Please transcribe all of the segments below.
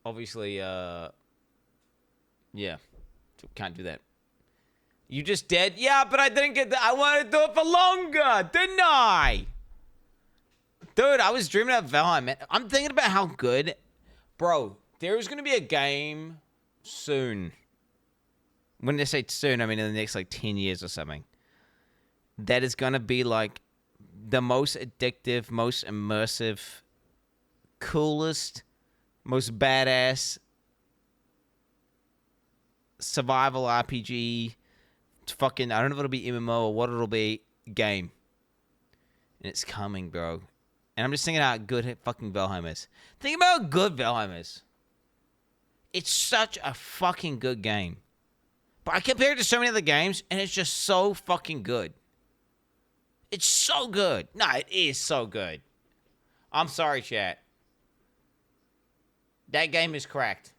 obviously, yeah, can't do that. You just dead? Yeah, but I didn't get that. I wanted to do it for longer, didn't I? Dude, I was dreaming of Valheim, man. I'm thinking about how good... Bro, there is going to be a game soon. When they say soon, I mean in the next, like, 10 years or something. That is going to be, like, the most addictive, most immersive, coolest, most badass survival RPG, fucking, I don't know if it'll be MMO or what it'll be, game. And it's coming, bro. And I'm just thinking how good fucking Valheim is. Think about how good Valheim is. It's such a fucking good game. But I compare it to so many other games, and it's just so fucking good. It's so good. No, it is so good. I'm sorry, chat. That game is cracked.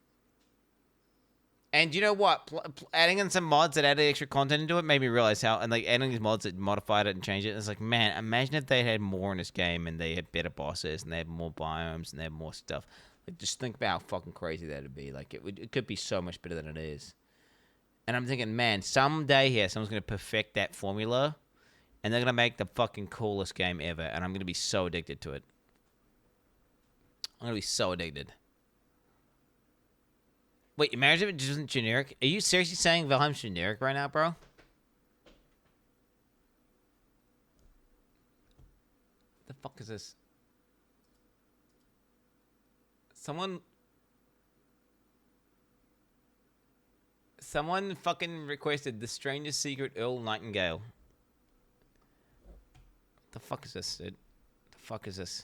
And you know what? Adding in some mods that added extra content into it made me realize how, and like adding these mods that modified it and changed it. It's like, man, imagine if they had more in this game and they had better bosses and they had more biomes and they had more stuff. Like, just think about how fucking crazy that'd be. Like, it could be so much better than it is. And I'm thinking, man, someday here, someone's gonna perfect that formula, and they're gonna make the fucking coolest game ever. And I'm gonna be so addicted to it. I'm gonna be so addicted. Wait, imagine if it just isn't generic. Are you seriously saying Valheim's generic right now, bro? The fuck is this? Someone fucking requested the strangest secret Earl Nightingale. The fuck is this, dude? The fuck is this?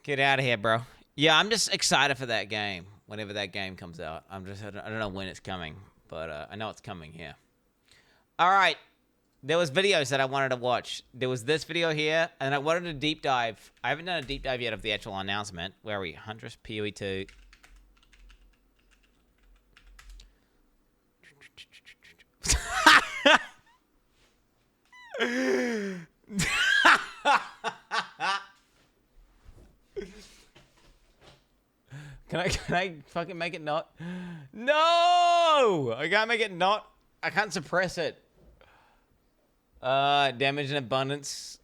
Get out of here, bro. Yeah, I'm just excited for that game. Whenever that game comes out, I don't know when it's coming, but I know it's coming here. All right, there was videos that I wanted to watch. There was this video here, and I wanted to deep dive. I haven't done a deep dive yet of the actual announcement. Where are we? Huntress PoE2. Can I fucking make it not? No! I can't make it not. I can't suppress it. Damage and abundance.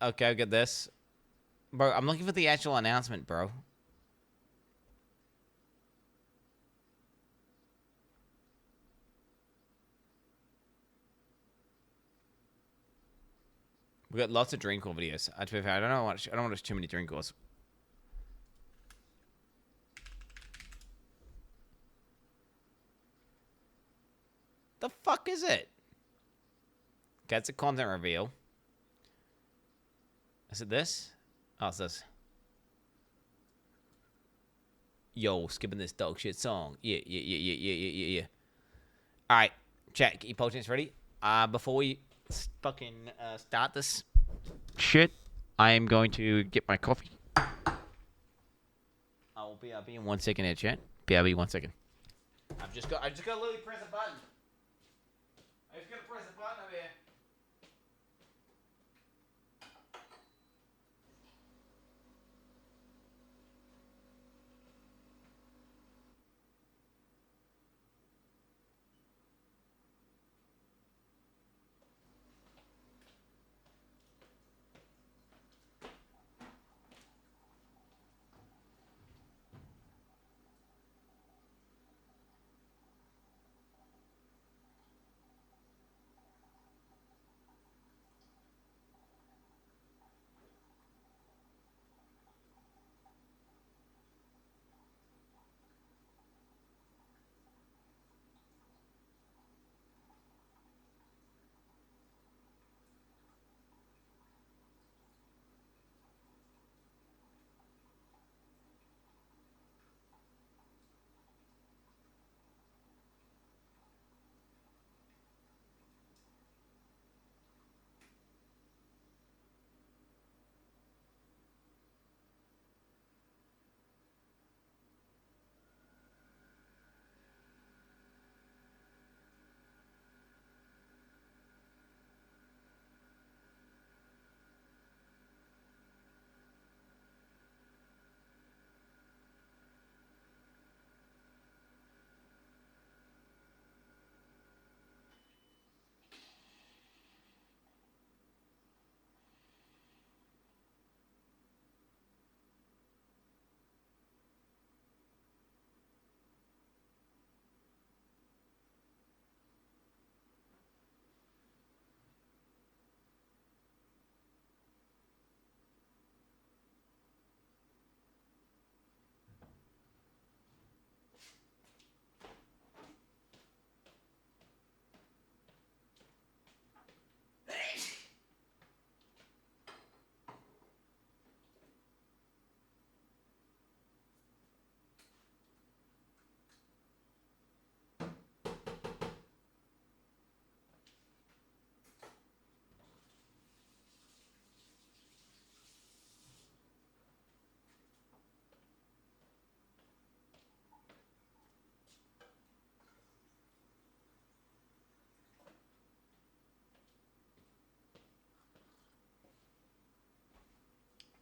Okay, I'll get this. Bro, I'm looking for the actual announcement, bro. We got lots of Dreamcore videos. To be fair, I don't want to watch too many Dreamcores. The fuck is it? Okay, it's a content reveal. Is it this? Oh, it's this. Yo, skipping this dog shit song. Yeah. All right, chat. Get your potions ready. Before we fucking start this shit, I am going to get my coffee. I will BRB in 1 second here, chat. BRB 1 second. I just got to literally press a button. I just got to press a button over here.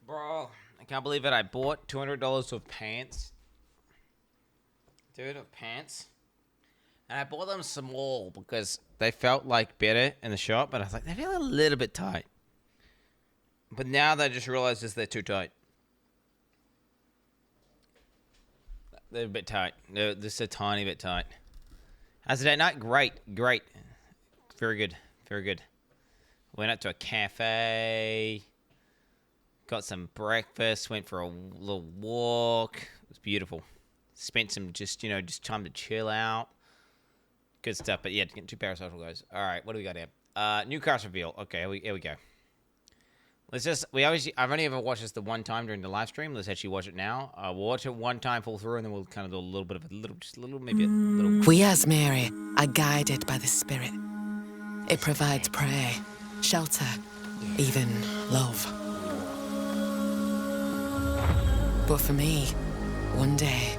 Bro, I can't believe it. I bought $200 of pants. Dude, of pants. And I bought them small because they felt like better in the shop, but I was like, they feel a little bit tight. But now they just realized they're too tight. They're a bit tight. They're just a tiny bit tight. How's it at night? Great. Very good. Went out to a cafe. Got some breakfast. Went for a little walk. It was beautiful. Spent some just time to chill out. Good stuff. But yeah, getting 2 parasocial guys. All right, what do we got here? New cast reveal. Okay, here we go. I've only ever watched this the one time during the live stream. Let's actually watch it now. We'll watch it one time full through, and then we'll kind of do a little bit of We as Mary are guided by the Spirit. It provides prey, shelter, even love. But for me, one day,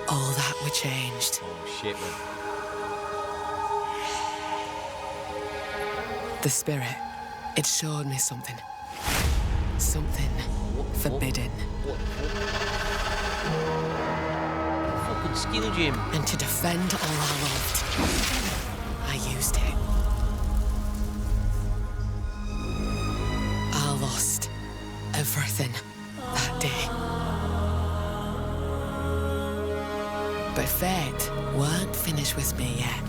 all that were changed. Oh shit, man. The Spirit, it showed me something. Something forbidden. Fucking skill gym. And to defend all I loved, I used it. I lost everything that day. But fate weren't finished with me yet.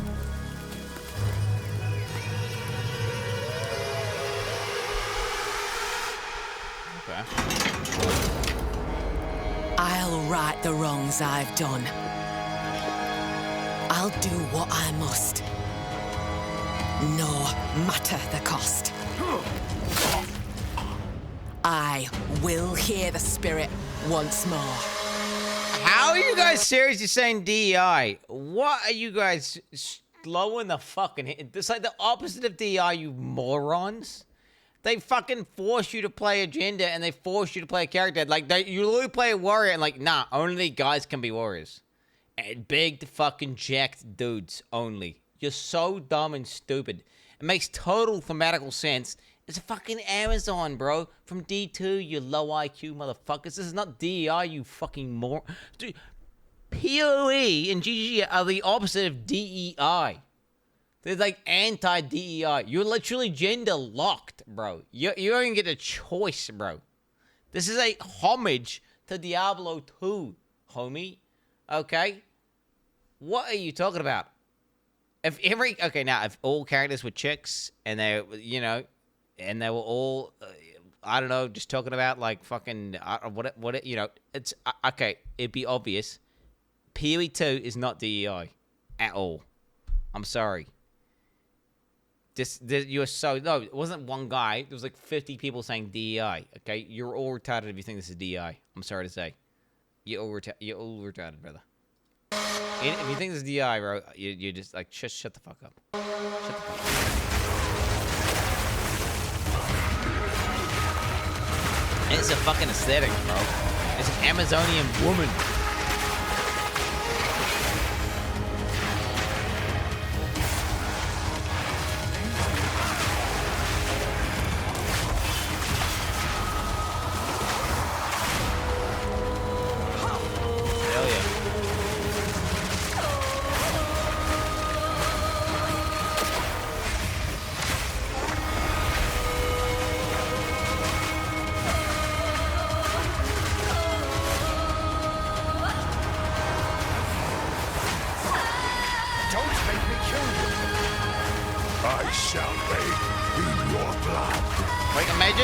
I'll right the wrongs I've done. I'll do what I must, no matter the cost. I will hear the Spirit once more. How are you guys seriously saying DEI? What are you guys slowing the fucking hit? It's like the opposite of DEI, you morons. They fucking force you to play a gender and they force you to play a character. Like, you literally play a warrior and like, nah, only guys can be warriors. And big fucking jacked dudes only. You're so dumb and stupid. It makes total thematical sense. It's a fucking Amazon, bro. From D2, you low IQ motherfuckers. This is not DEI, you fucking moron. Dude, PoE and GGG are the opposite of DEI. They're like anti-DEI. You're literally gender locked, bro. You don't even get a choice, bro. This is a homage to Diablo 2, homie. Okay? What are you talking about? If all characters were chicks and they, and they were all, I don't know, just talking about like fucking, it's, okay, it'd be obvious. PoE 2 is not DEI at all. I'm sorry. It wasn't one guy. There was like 50 people saying DEI. Okay, you're all retarded if you think this is DEI. I'm sorry to say, you're all retarded, brother. If you think this is DEI, bro, you're just like shut the fuck up. Shut the fuck up. And it's a fucking aesthetic, bro. It's an Amazonian woman.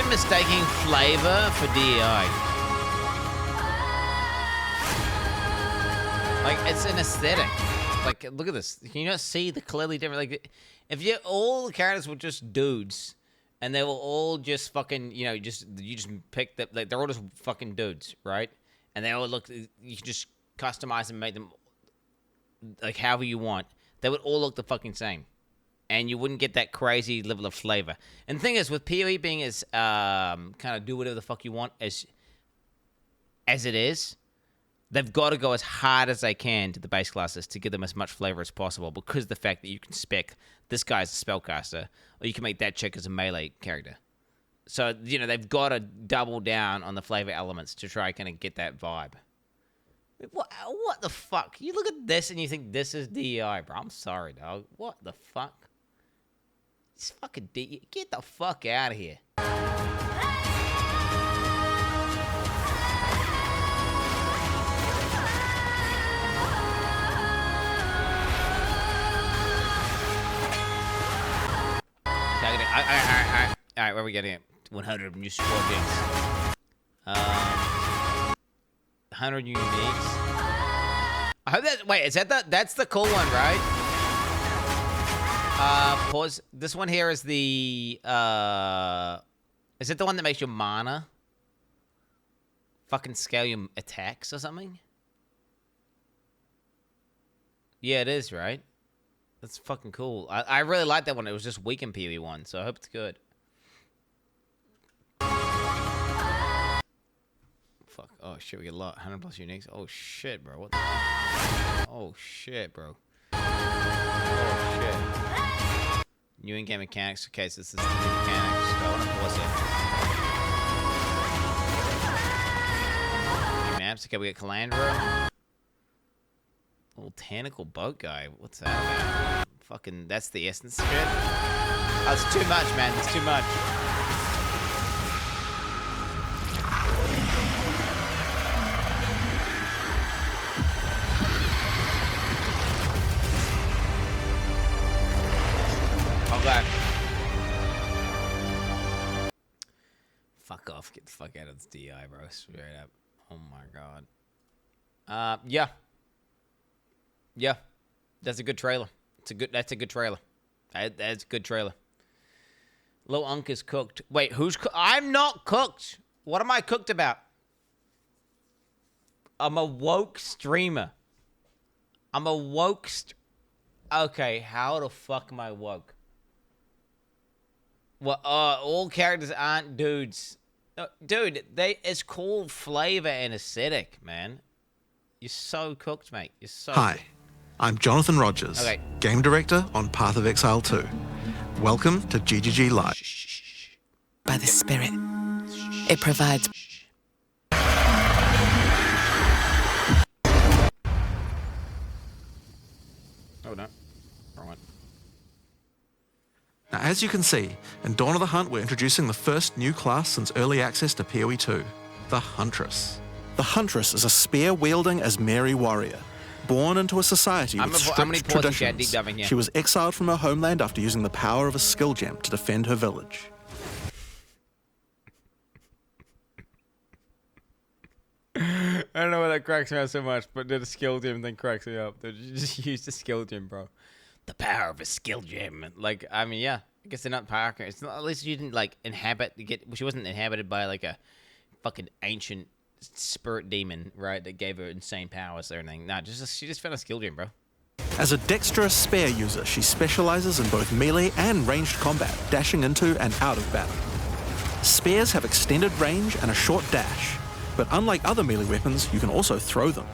Mistaking flavor for DEI. Like, it's an aesthetic. Like, look at this. Can you not see the clearly different? Like, if all the characters were just dudes, and they were all just fucking, you just pick the, like, they're all just fucking dudes, right? And they all look, you can just customize and make them, like, however you want. They would all look the fucking same. And you wouldn't get that crazy level of flavor. And the thing is, with PoE being as kind of do whatever the fuck you want as it is, they've got to go as hard as they can to the base classes to give them as much flavor as possible, because of the fact that you can spec this guy as a spellcaster, or you can make that chick as a melee character. So, you know, they've got to double down on the flavor elements to try kind of get that vibe. What the fuck? You look at this and you think this is DEI, bro. I'm sorry, dog. What the fuck? It's fucking DEI. Get the fuck out of here. All right, where are we getting it? 100 new squad games. 100 new uniques. I hope that. Wait, is that that's the cool one, right? Pause. This one here is the. Is it the one that makes your mana fucking scale your attacks or something? Yeah, it is, right? That's fucking cool. I really like that one. It was just weak in PvE1, so I hope it's good. Fuck. Oh, shit, we get a lot. 100 plus uniques. Oh, shit, bro. What the fuck? Oh, shit, bro. Oh, shit. New in-game mechanics. Okay, so this is the new mechanics. So I want to pause it. New maps. Okay, we got Calandra. Little tentacle boat guy. What's that about? Fucking, that's the essence shit. Oh, it's too much, man. It's too much. Okay. Fuck off. Get the fuck out of this DI, bro. Straight up. Oh my god. Yeah. Yeah, that's a good trailer. That's a good trailer. That's a good trailer. Lil Unk is cooked. Wait, who's I'm not cooked. What am I cooked about? I'm a woke streamer. I'm a woke Okay, how the fuck am I woke? Well, all characters aren't dudes. Dude, it's called flavor and aesthetic, man. You're so cooked, mate. You're so Hi. cooked. I'm Jonathan Rogers, Game Director on Path of Exile 2. Welcome to GGG Live. By the Spirit, it provides... Oh, no. Wrong one. Now, as you can see, in Dawn of the Hunt, we're introducing the first new class since early access to PoE 2, the Huntress. The Huntress is a spear-wielding Asmeri warrior. Born into a society with strict traditions, she was exiled from her homeland after using the power of a skill gem to defend her village. I don't know why that cracks me out so much, but the skill gem thing cracks me up. They just used the skill gem, bro. The power of a skill gem. Like, I mean, yeah. I guess they're not power. It's not, at least you didn't, like, she wasn't inhabited by, like, a fucking ancient spirit demon, right, that gave her insane powers or anything. Nah, she just found a skill gem, bro. As a dexterous spear user, she specializes in both melee and ranged combat, dashing into and out of battle. Spears have extended range and a short dash, but unlike other melee weapons, you can also throw them.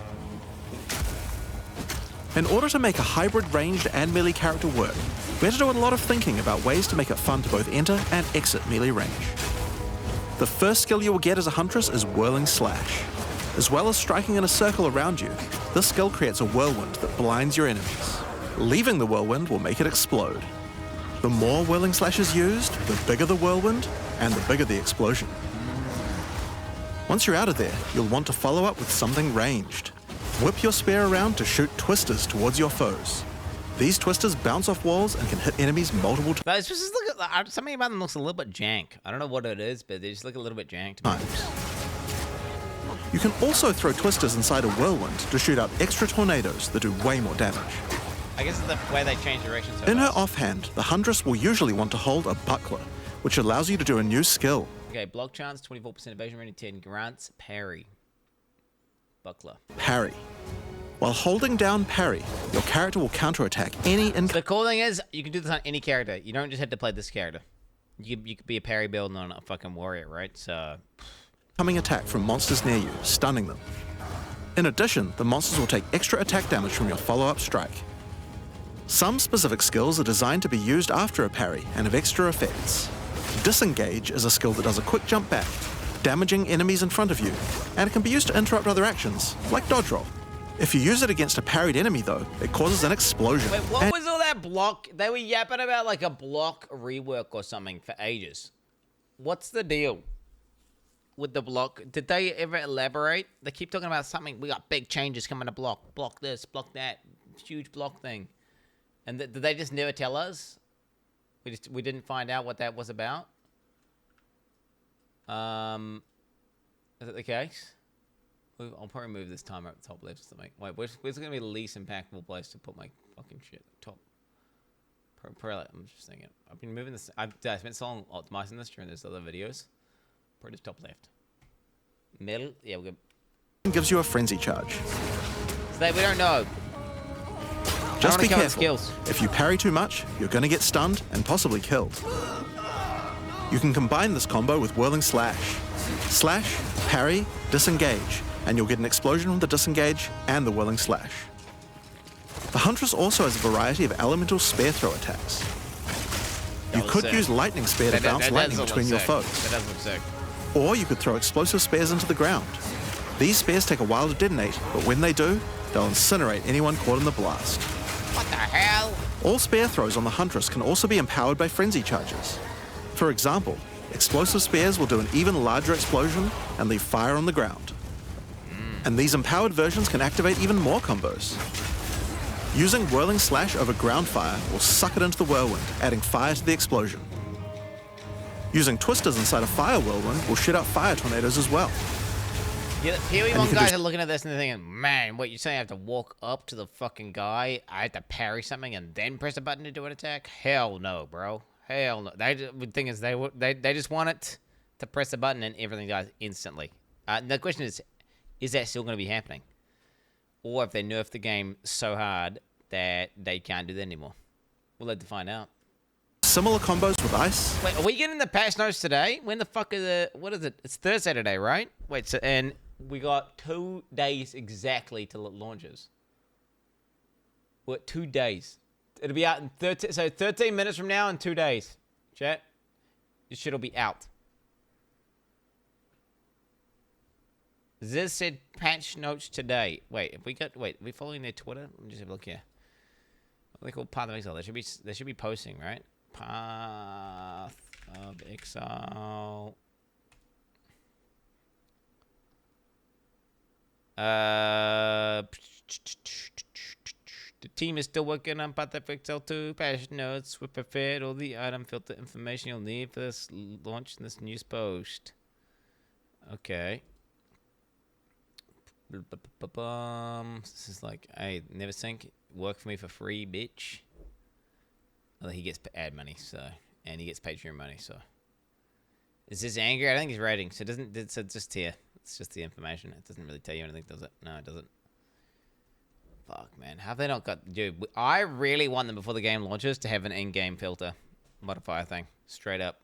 In order to make a hybrid ranged and melee character work, we had to do a lot of thinking about ways to make it fun to both enter and exit melee range. The first skill you will get as a Huntress is Whirling Slash. As well as striking in a circle around you, this skill creates a whirlwind that blinds your enemies. Leaving the whirlwind will make it explode. The more Whirling Slash is used, the bigger the whirlwind, and the bigger the explosion. Once you're out of there, you'll want to follow up with something ranged. Whip your spear around to shoot twisters towards your foes. These twisters bounce off walls and can hit enemies multiple times. Just look at something about them looks a little bit jank. I don't know what it is, but they just look a little bit jank to me. You can also throw twisters inside a whirlwind to shoot out extra tornadoes that do way more damage. I guess it's the way they change direction. In her offhand, the Huntress will usually want to hold a buckler, which allows you to do a new skill. Okay, block chance, 24% evasion rating, 10 grants, parry. Buckler. Parry. While holding down parry, your character will counterattack any... The cool thing is, you can do this on any character. You don't just have to play this character. You could be a parry build on a fucking warrior, right? So... Coming attack from monsters near you, stunning them. In addition, the monsters will take extra attack damage from your follow-up strike. Some specific skills are designed to be used after a parry and have extra effects. Disengage is a skill that does a quick jump back, damaging enemies in front of you, and it can be used to interrupt other actions, like dodge roll. If you use it against a parried enemy though, it causes an explosion. Wait, what was all that block? They were yapping about like a block rework or something for ages. What's the deal with the block? Did they ever elaborate? They keep talking about something. We got big changes coming to block. Block this, block that. Huge block thing. And did they just never tell us? We didn't find out what that was about? Is it the case? I'll probably move this timer at the top left or something. Wait, where's going to be the least impactful place to put my fucking shit? Top. I'm just thinking. I've been moving this. I spent so long optimizing this during those other videos. Probably just top left. Middle. Yeah, we're good. Gives you a frenzy charge. So we don't know. Just be careful. If you parry too much, you're going to get stunned and possibly killed. You can combine this combo with Whirling Slash. Slash, parry, disengage, and you'll get an explosion from the disengage and the Whirling Slash. The Huntress also has a variety of elemental spear throw attacks. You could use Lightning Spear to bounce lightning between your foes. That does look sick. Or you could throw explosive spears into the ground. These spears take a while to detonate, but when they do, they'll incinerate anyone caught in the blast. What the hell? All spear throws on the Huntress can also be empowered by frenzy charges. For example, explosive spears will do an even larger explosion and leave fire on the ground. And these empowered versions can activate even more combos. Using Whirling Slash over ground fire will suck it into the whirlwind, adding fire to the explosion. Using twisters inside a fire whirlwind will shit out fire tornadoes as well. Yeah, PoE1 guys are looking at this and they're thinking, man, what, you're saying I have to walk up to the fucking guy, I have to parry something and then press a button to do an attack? Hell no, bro. Hell no. The thing is, they just want it to press a button and everything dies instantly. The question is that still going to be happening? Or if they nerf the game so hard that they can't do that anymore? We'll have to find out. Similar combos with ice. Wait, are we getting the patch notes today? When the fuck is what is it? It's Thursday today, right? Wait, so, and we got 2 days exactly till it launches. What, 2 days? It'll be out in 13 minutes from now and 2 days. Chat. This shit'll be out. Ziz said patch notes today. Wait, are we following their Twitter? Let me just have a look here. What are they called? Path of Exile. They should be posting, right? Path of Exile. The team is still working on Path of Exile 2 patch notes. We prepared all the item filter information you'll need for this launch in this news post. Okay. This is like, hey, never sync. Work for me for free, bitch. Well, he gets ad money, so, and he gets Patreon money, so. Is this angry? I think he's rating. So it doesn't. It's just here. It's just the information. It doesn't really tell you anything, does it? No, it doesn't. Fuck, man. Have they not got... Dude, I really want them before the game launches to have an in-game filter modifier thing. Straight up.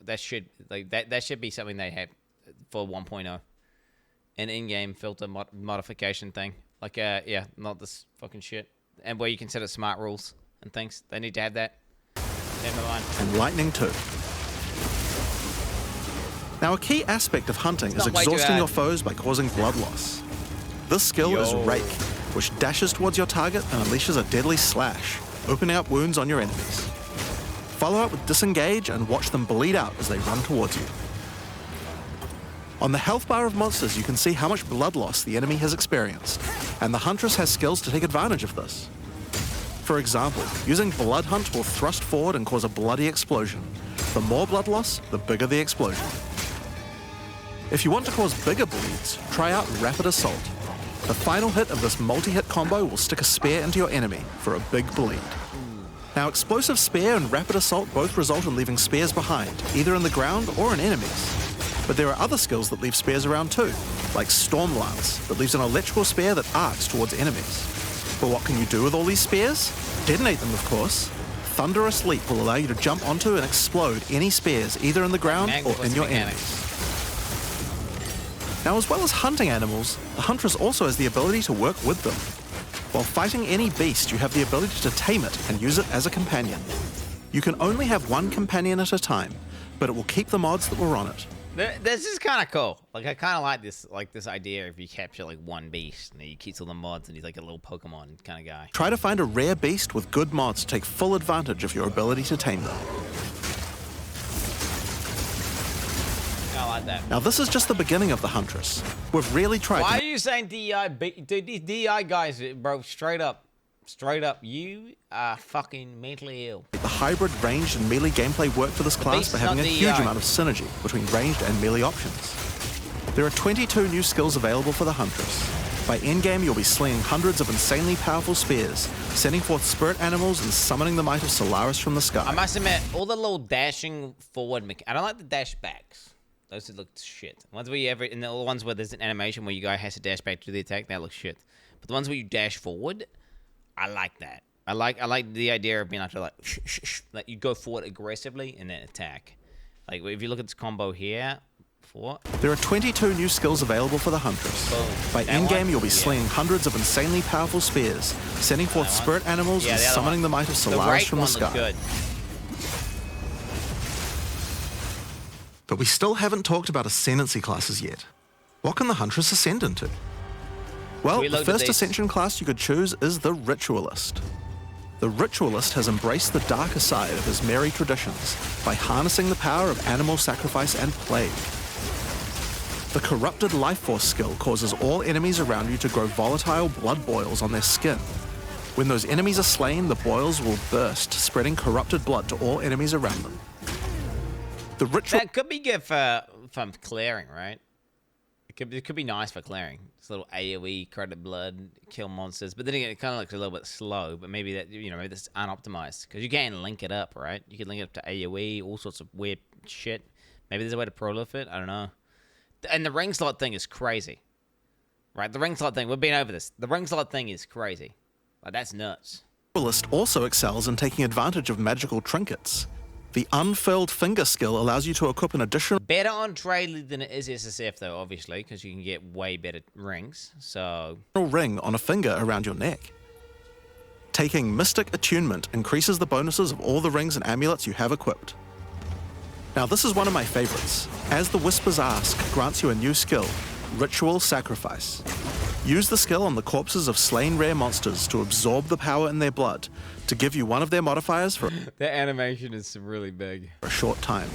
That should... Like, that should be something they have for 1.0. An in-game filter modification thing. Like, yeah, not this fucking shit. And where you can set up smart rules and things. They need to have that. Never mind. And lightning too. Now, a key aspect of hunting is exhausting your foes by causing blood loss. This skill is Rake, which dashes towards your target and unleashes a deadly slash, opening up wounds on your enemies. Follow up with Disengage and watch them bleed out as they run towards you. On the health bar of monsters, you can see how much blood loss the enemy has experienced, and the Huntress has skills to take advantage of this. For example, using Blood Hunt will thrust forward and cause a bloody explosion. The more blood loss, the bigger the explosion. If you want to cause bigger bleeds, try out Rapid Assault. The final hit of this multi-hit combo will stick a spear into your enemy for a big bleed. Now, Explosive Spear and Rapid Assault both result in leaving spears behind, either in the ground or in enemies. But there are other skills that leave spears around too, like Storm Lance, that leaves an electrical spear that arcs towards enemies. But what can you do with all these spears? Detonate them, of course. Thunderous Leap will allow you to jump onto and explode any spears either in the ground or in your enemies. Now, as well as hunting animals, the Huntress also has the ability to work with them. While fighting any beast, you have the ability to tame it and use it as a companion. You can only have one companion at a time, but it will keep the mods that were on it. This is kind of cool. Like, I kind of like this idea if you capture like one beast and then you keep all the mods and he's like a little Pokemon kind of guy. Try to find a rare beast with good mods to take full advantage of your ability to tame them. I like that. Now this is just the beginning of the Huntress. We've really tried Why to are you saying DI? Dude, these DI guys, bro, straight up, you are fucking mentally ill. make the hybrid ranged and melee gameplay work for this class beast by is having a not huge DI. amount of synergy between ranged and melee options. There are 22 new skills available for the Huntress. By endgame, you'll be slinging hundreds of insanely powerful spears, sending forth spirit animals and summoning the might of Solaris from the I sky. must admit, all the little dashing forward, I don't like the dash backs. Those look shit. Ones where you and the ones where there's an animation where you guy has to dash back to do the attack, that looks shit. But the ones where you dash forward, I like that. I like the idea of being able to like you go forward aggressively and then attack. Like if you look at this combo here, There are 22 new skills available for the Huntress. Boom. By That endgame, one? you'll be Yeah. slinging hundreds of insanely powerful spears, sending forth That one? spirit animals Yeah, and the other summoning one. the might of The Solaris right from one the looks sky. good. But we still haven't talked about ascendancy classes yet. What can the Huntress ascend into? Well, We the looked at first these. ascension class you could choose is the Ritualist. The Ritualist has embraced the darker side of his merry traditions by harnessing the power of animal sacrifice and plague. The Corrupted Life Force skill causes all enemies around you to grow volatile blood boils on their skin. When those enemies are slain, the boils will burst, spreading corrupted blood to all enemies around them. The Ritual That could be good for clearing, right? It could be nice for clearing. It's a little AoE, corrupted blood, kill monsters. But then again, it kind of looks a little bit slow. But maybe that maybe that's unoptimized because you can link it up, right? You can link it up to AoE, all sorts of weird shit. Maybe there's a way to prolif it. I don't know. And the ring slot thing is crazy, right? The ring slot thing. We've been over this. The ring slot thing is crazy. Like that's nuts. Ritualist also excels in taking advantage of magical trinkets. The Unfurled Finger skill allows you to equip an additional Better on trade than it is SSF though, obviously, because you can get way better rings. So ring on a finger around your neck. Taking Mystic Attunement increases the bonuses of all the rings and amulets you have equipped. Now this is one of my favorites. As the Whispers Ask grants you a new skill, Ritual Sacrifice. Use the skill on the corpses of slain rare monsters to absorb the power in their blood, to give you one of their modifiers for that animation is really big. a short time.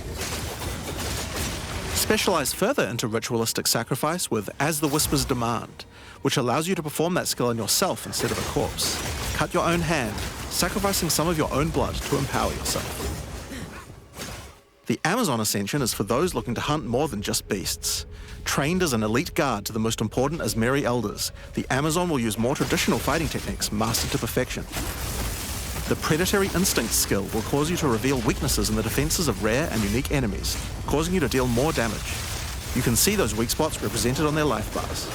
Specialize further into Ritualistic Sacrifice with As the Whispers Demand, which allows you to perform that skill on yourself instead of a corpse. Cut your own hand, sacrificing some of your own blood to empower yourself. The Amazon Ascension is for those looking to hunt more than just beasts. Trained as an elite guard to the most important Asmeri elders, the Amazon will use more traditional fighting techniques mastered to perfection. The Predatory Instinct skill will cause you to reveal weaknesses in the defenses of rare and unique enemies, causing you to deal more damage. You can see those weak spots represented on their life bars.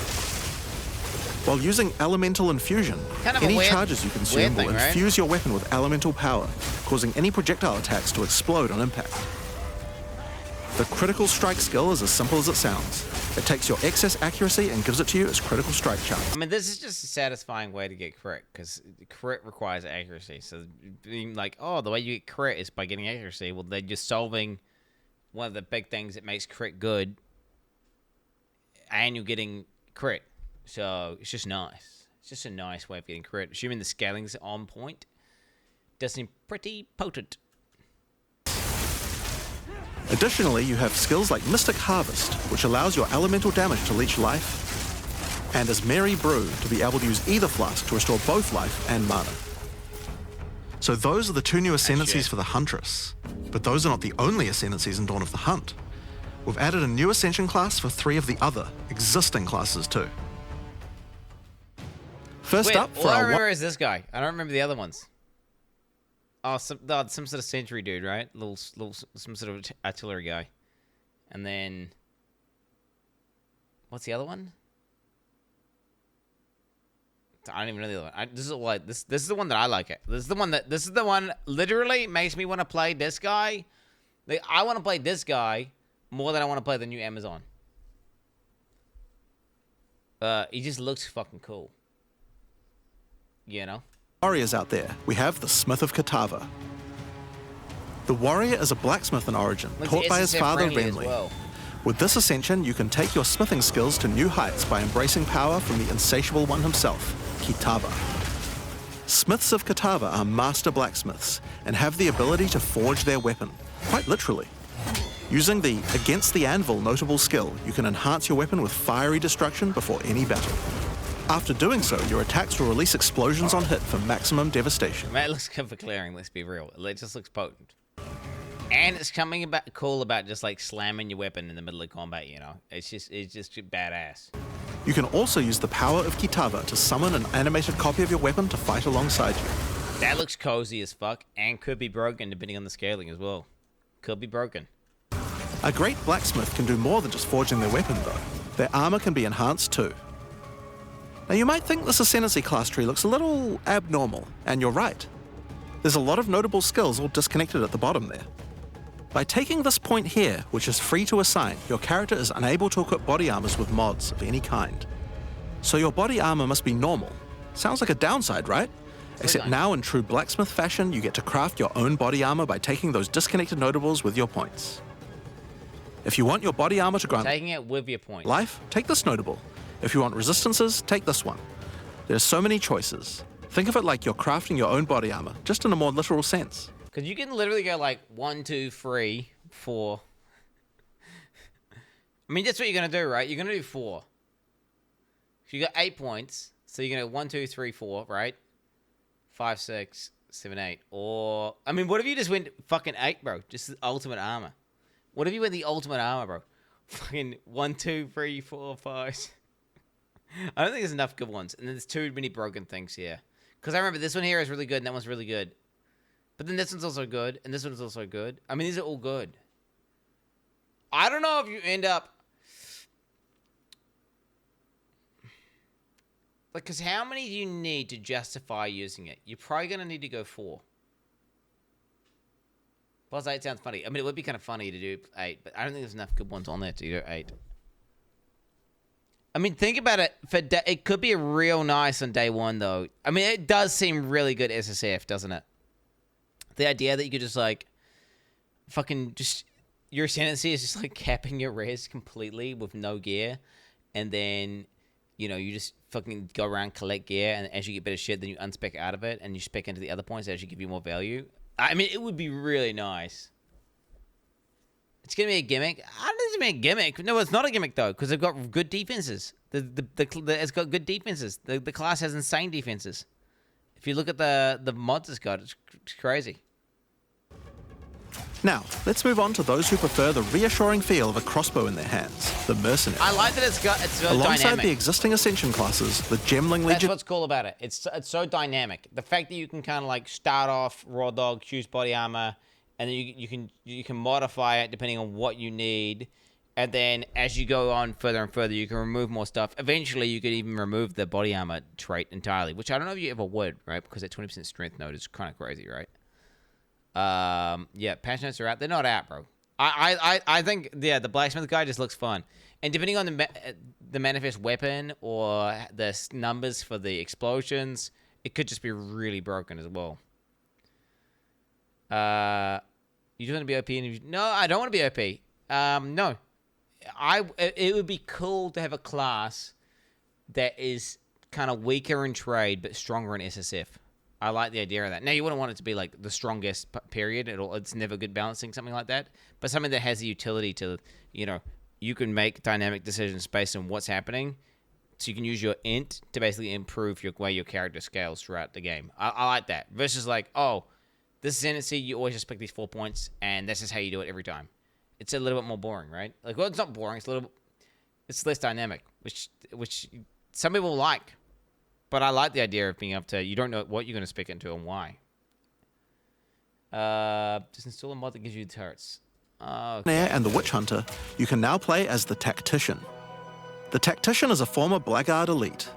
While using Elemental Infusion, Kind of a any weird- charges you consume weird thing, will right? infuse your weapon with elemental power, causing any projectile attacks to explode on impact. The Critical Strike skill is as simple as it sounds. It takes your excess accuracy and gives it to you as critical strike charge. I mean, this is just a satisfying way to get crit, because crit requires accuracy. So being like, oh, the way you get crit is by getting accuracy. Well, they're just solving one of the big things that makes crit good, and you're getting crit. So it's just nice. It's just a nice way of getting crit. Assuming the scaling's on point, does seem pretty potent. Additionally, you have skills like Mystic Harvest, which allows your elemental damage to leech life, and as Mary Brew to be able to use either flask to restore both life and mana. So those are the two new ascendancies for the Huntress. But those are not the only ascendancies in Dawn of the Hunt. We've added a new ascension class for 3 of the other existing classes too. First Wait, up for all I our remember is this guy. I don't remember the other ones. Oh, some sort of sentry dude, right? Some sort of artillery guy. And then, what's the other one? I don't even know the other one. This is like this is the one that I like it. This is the one literally makes me want to play this guy. Like I want to play this guy more than I want to play the new Amazon. He just looks fucking cool. You know? warriors out there, we have the Smith of Katava. The warrior is a blacksmith in origin, Looks taught by his SSF father friendly as Renly. well. With this ascension, you can take your smithing skills to new heights by embracing power from the insatiable one himself, Kitava. Smiths of Kitava are master blacksmiths and have the ability to forge their weapon, quite literally. Using the Against the Anvil notable skill, you can enhance your weapon with fiery destruction before any battle. After doing so, your attacks will release explosions on hit for maximum devastation. Man, it looks good for clearing, let's be real. It just looks potent. And it's coming about cool about just like slamming your weapon in the middle of combat, you know? It's just badass. You can also use the power of Kitava to summon an animated copy of your weapon to fight alongside you. That looks cozy as fuck and could be broken depending on the scaling as well. Could be broken. A great blacksmith can do more than just forging their weapon though. Their armor can be enhanced too. Now you might think this Ascendancy class tree looks a little abnormal, and you're right. There's a lot of notable skills all disconnected at the bottom there. By taking this point here, which is free to assign, your character is unable to equip body armors with mods of any kind. So your body armor must be normal. Sounds like a downside, right? Except now in true blacksmith fashion, you get to craft your own body armor by taking those disconnected notables with your points. If you want your body armor to grant Taking it with your point. life, take this notable. If you want resistances, take this one. There's so many choices. Think of it like you're crafting your own body armor, just in a more literal sense. Because you can literally go like 1, 2, 3, 4. I mean, that's what you're going to do, right? You're going to do 4. So you got 8 points. So you're going to 1, 2, 3, 4, right? 5, 6, 7, 8. Or, I mean, what if you just went fucking 8, bro? Just the ultimate armor. What if you went the ultimate armor, bro? Fucking 1, 2, 3, 4, 5. I don't think there's enough good ones. And then there's too many broken things here. Because I remember this one here is really good and that one's really good. But then this one's also good, and this one's also good. I mean, these are all good. I don't know if you end up... Like, because how many do you need to justify using it? You're probably going to need to go 4. Plus 8 sounds funny. I mean, it would be kind of funny to do 8, but I don't think there's enough good ones on there to do 8. I mean, think about it. It could be real nice on day 1, though. I mean, it does seem really good SSF, doesn't it? The idea that you could just, like, fucking just... Your ascendancy is just, like, capping your res completely with no gear. And then, you know, you just fucking go around, collect gear, and as you get better shit, then you unspec out of it, and you spec into the other points that actually give you more value. I mean, it would be really nice. It's going to be a gimmick. I don't think it's going to be a gimmick. No, it's not a gimmick, though, because they've got good defenses. It's got good defenses. The class has insane defenses. If you look at the mods it's got, it's crazy. Now, let's move on to those who prefer the reassuring feel of a crossbow in their hands, the mercenary. I like that it's so Alongside dynamic. the existing Ascension classes, the Gemling That's Legion... what's cool about it. It's so dynamic. The fact that you can kind of like start off raw dog, choose body armor, and then you can modify it depending on what you need, and then as you go on further and further, you can remove more stuff. Eventually, you could even remove the body armor trait entirely, which I don't know if you ever would, right? Because that 20% strength node is kind of crazy, right? Yeah, patch notes are out. They're not out, bro. I think, yeah, the blacksmith guy just looks fun. And depending on the manifest weapon or the numbers for the explosions, it could just be really broken as well. You just want to be OP? No, I don't want to be OP. No. It would be cool to have a class that is kind of weaker in trade but stronger in SSF. I like the idea of that. Now, you wouldn't want it to be like the strongest period. It's never good balancing, something like that. But something that has the utility to, you know, you can make dynamic decisions based on what's happening. So you can use your int to basically improve your way your character scales throughout the game. I like that. Versus like, oh, this is ascendancy, you always just pick these 4 points, and that's just how you do it every time. It's a little bit more boring, right? Like, well, it's not boring. It's less dynamic, which some people like. But I like the idea of being able to, you don't know what you're going to spec into and why. Just install a mod that gives you turrets. Okay. And the Witch Hunter, you can now play as the Tactician. The Tactician is a former Blackguard elite.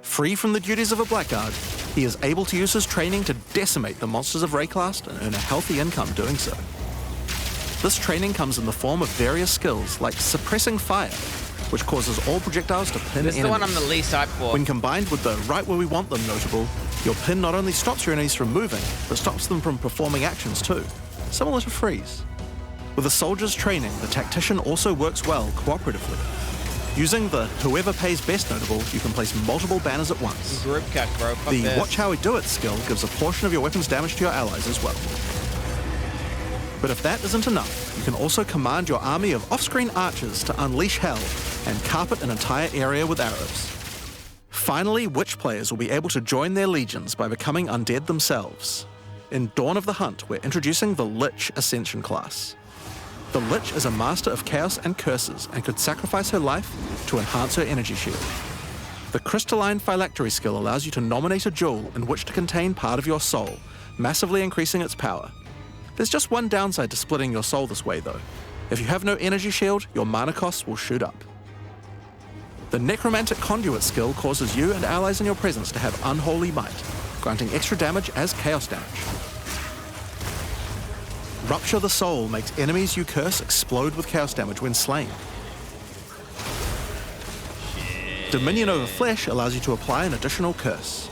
Free from the duties of a Blackguard, he is able to use his training to decimate the monsters of Rayclast and earn a healthy income doing so. This training comes in the form of various skills like suppressing fire, which causes all projectiles to pin This is enemies. the one I'm the least hyped for. When combined with the right where we want them notable, your pin not only stops your enemies from moving, but stops them from performing actions too. similar to freeze. With a soldier's training, the tactician also works well cooperatively. Using the whoever pays best notable, you can place multiple banners at once. Group cut, bro. Fuck The this. watch how we do it skill gives a portion of your weapon's damage to your allies as well. But if that isn't enough, you can also command your army of off-screen archers to unleash hell and carpet an entire area with arrows. Finally, witch players will be able to join their legions by becoming undead themselves. In Dawn of the Hunt, we're introducing the Lich Ascension class. The Lich is a master of chaos and curses and could sacrifice her life to enhance her energy shield. The Crystalline Phylactery skill allows you to nominate a jewel in which to contain part of your soul, massively increasing its power. There's just one downside to splitting your soul this way though. If you have no energy shield, your mana costs will shoot up. The Necromantic Conduit skill causes you and allies in your presence to have unholy might, granting extra damage as chaos damage. Rupture the Soul makes enemies you curse explode with chaos damage when slain. Dominion over Flesh allows you to apply an additional curse.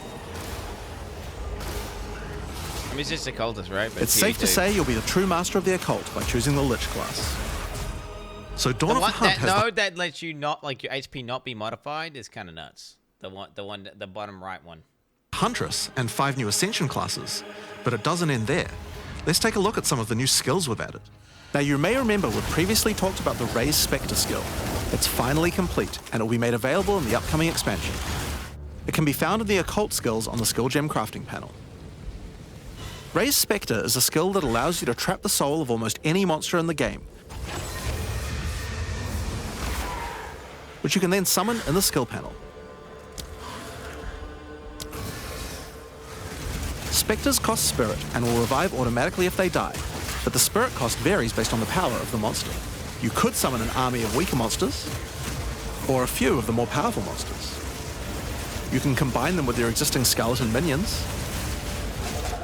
I mean, it's just a cultist, right? But It's safe to say you'll be the true master of the occult by choosing the Lich class. So Dawn of the Hunt has the that lets you not like your HP not be modified is kind of nuts. The bottom right one. Huntress and 5 new Ascension classes, but it doesn't end there. Let's take a look at some of the new skills we've added. Now you may remember we've previously talked about the Raise Spectre skill. It's finally complete and it will be made available in the upcoming expansion. It can be found in the occult skills on the skill gem crafting panel. Raise Spectre is a skill that allows you to trap the soul of almost any monster in the game, which you can then summon in the skill panel. Spectres cost spirit and will revive automatically if they die, but the spirit cost varies based on the power of the monster. You could summon an army of weaker monsters, or a few of the more powerful monsters. You can combine them with your existing skeleton minions,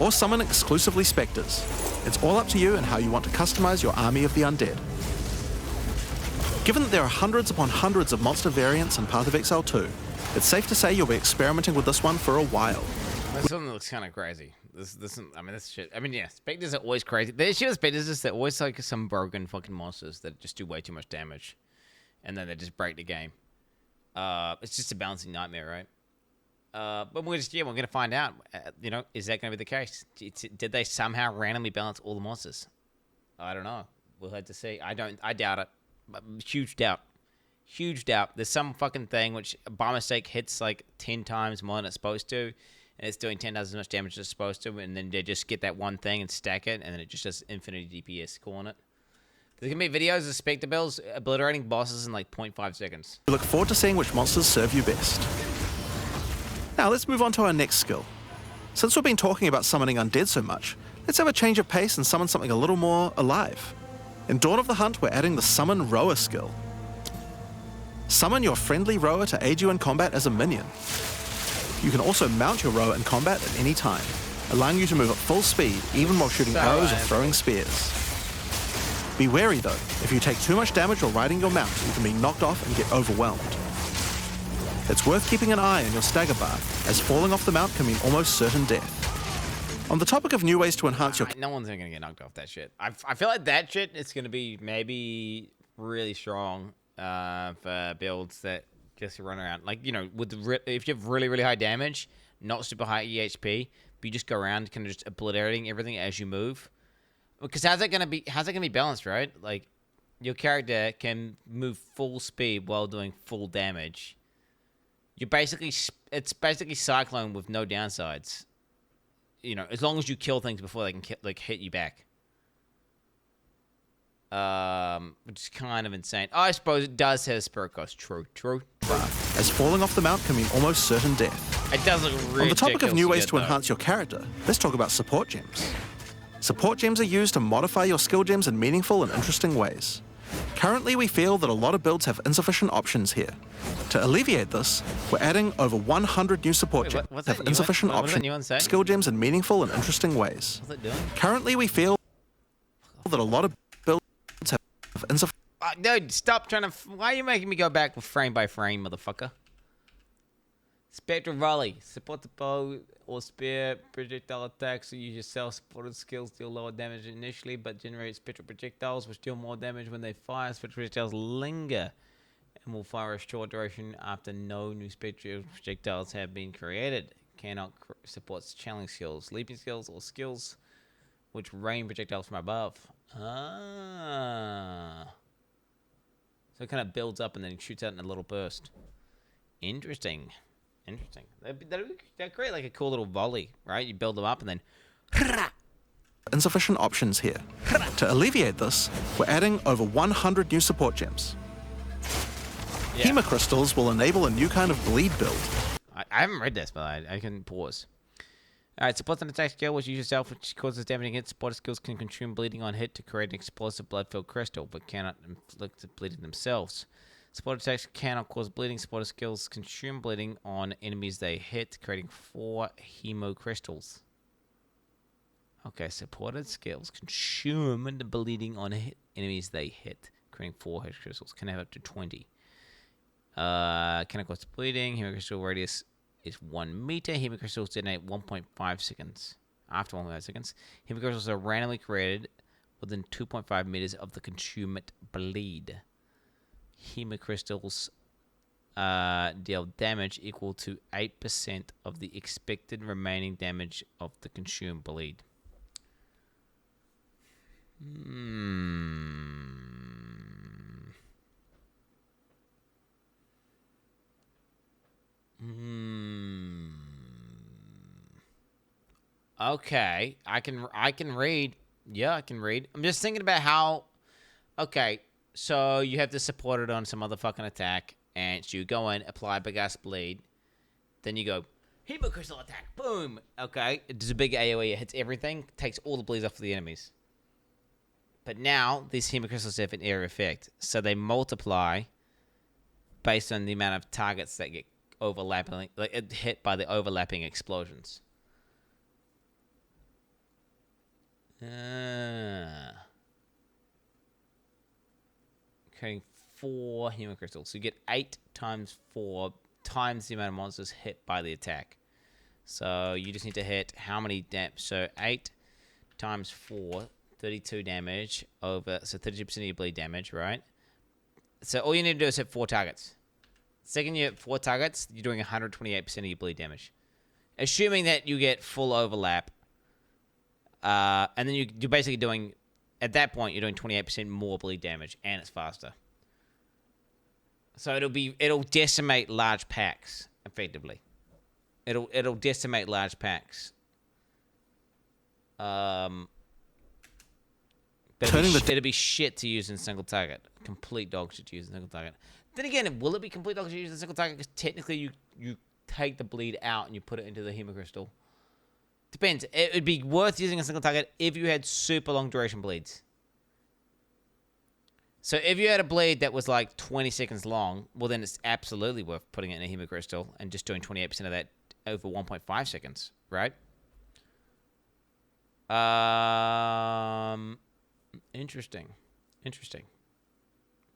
or summon exclusively spectres. It's all up to you and how you want to customize your army of the undead. Given that there are hundreds upon hundreds of monster variants in Path of Exile 2, it's safe to say you'll be experimenting with this one for a while. This one looks kind of crazy. This shit. I mean, yeah, specters are always crazy. The issue with specters is they're always like some broken fucking monsters that just do way too much damage, and then they just break the game. It's just a balancing nightmare, right? But we're gonna find out. Is that gonna be the case? Did they somehow randomly balance all the monsters? I don't know. We'll have to see. I doubt it. Huge doubt. Huge doubt. There's some fucking thing which by mistake hits like 10 times more than it's supposed to, and it's doing 10 times as much damage as it's supposed to, and then they just get that one thing and stack it, and then it just does infinity DPS. Calling it. There's gonna be videos of Spectre builds obliterating bosses in like 0.5 seconds. We look forward to seeing which monsters serve you best. Now let's move on to our next skill. Since we've been talking about summoning undead so much, let's have a change of pace and summon something a little more alive. In Dawn of the Hunt, we're adding the Summon Rower skill. Summon your friendly rower to aid you in combat as a minion. You can also mount your rower in combat at any time, allowing you to move at full speed even while shooting arrows or throwing spears. Be wary though, if you take too much damage while riding your mount, you can be knocked off and get overwhelmed. It's worth keeping an eye on your stagger bar, as falling off the mount can mean almost certain death. On the topic of new ways to enhance your... No one's gonna get knocked off that shit. I feel like that shit is gonna be maybe really strong for builds that just run around. Like, if you have really, really high damage, not super high EHP, but you just go around kind of just obliterating everything as you move. Because how's that gonna be balanced, right? Like, your character can move full speed while doing full damage. It's basically Cyclone with no downsides. As long as you kill things before they can hit you back. Which is kind of insane. I suppose it does have a spirit cost. True. As falling off the mount can mean almost certain death. It does look ridiculous. On the topic of new ways to enhance your character, let's talk about support gems. Support gems are used to modify your skill gems in meaningful and interesting ways. Currently, we feel that a lot of builds have insufficient options here. To alleviate this, we're adding over 100 new support gems that have insufficient options, skill gems in meaningful and interesting ways. What's it doing? Currently, we feel that a lot of builds have insufficient... Dude, stop trying to... Why are you making me go back frame by frame, motherfucker? Spectral Volley. Support the bow or spear projectile attacks. So use your self-supported skills. Deal lower damage initially, but generate spectral projectiles which deal more damage when they fire. Spectral projectiles linger and will fire a short duration after no new spectral projectiles have been created. Cannot supports channeling skills, leaping skills, or skills which rain projectiles from above. Ah. So it kind of builds up and then shoots out in a little burst. Interesting. Interesting. That'd create like a cool little volley, right? You build them up and then... Insufficient options here. To alleviate this, we're adding over 100 new support gems. Yeah. Hemocrystals will enable a new kind of bleed build. I haven't read this, but I can pause. Alright, supports an attack skill which you yourself, which causes damaging hits. Supporter skills can consume bleeding on hit to create an explosive blood-filled crystal, but cannot inflict bleeding themselves. Supporter attacks cannot cause bleeding. Supporter skills consume bleeding on enemies they hit, creating 4 hemocrystals. Okay, supported skills consume the bleeding on enemies they hit, creating 4 hemocrystals. Can have up to 20. Cannot cause bleeding. Hemocrystal radius is 1 meter. Hemocrystals detonate 1.5 seconds. After 1.5 seconds, hemocrystals are randomly created within 2.5 meters of the consumed bleed. Hemocrystals deal damage equal to 8% of the expected remaining damage of the consumed bleed. Okay, I can read. Yeah, I can read. I'm just thinking about how. Okay, so you have to support it on some other fucking attack, and so you go in, apply big ass bleed, then you go hemocrystal attack, boom. Okay, it's a big AOE. It hits everything, takes all the bleeds off of the enemies. But now these hemocrystals have an area effect, so they multiply based on the amount of targets that get overlapping, like hit by the overlapping explosions. Creating 4 hemocrystals. So you get 8 times 4 times the amount of monsters hit by the attack. So you just need to hit how many damage? So 8 times 4, 32 damage over. So 32% of your bleed damage, right? So all you need to do is hit 4 targets. Second you hit 4 targets, you're doing 128% of your bleed damage. Assuming that you get full overlap. And then you're basically doing, at that point, you're doing 28% more bleed damage, and it's faster. So it'll decimate large packs, effectively. It'll decimate large packs. But it'll be shit to use in single target. Complete dog shit to use in single target. Then again, will it be complete dog shit to use in single target? Because technically you take the bleed out and you put it into the hemocrystal. Depends. It would be worth using a single target if you had super long duration bleeds. So if you had a bleed that was like 20 seconds long, well then it's absolutely worth putting it in a hemocrystal and just doing 28% of that over 1.5 seconds, right? Interesting.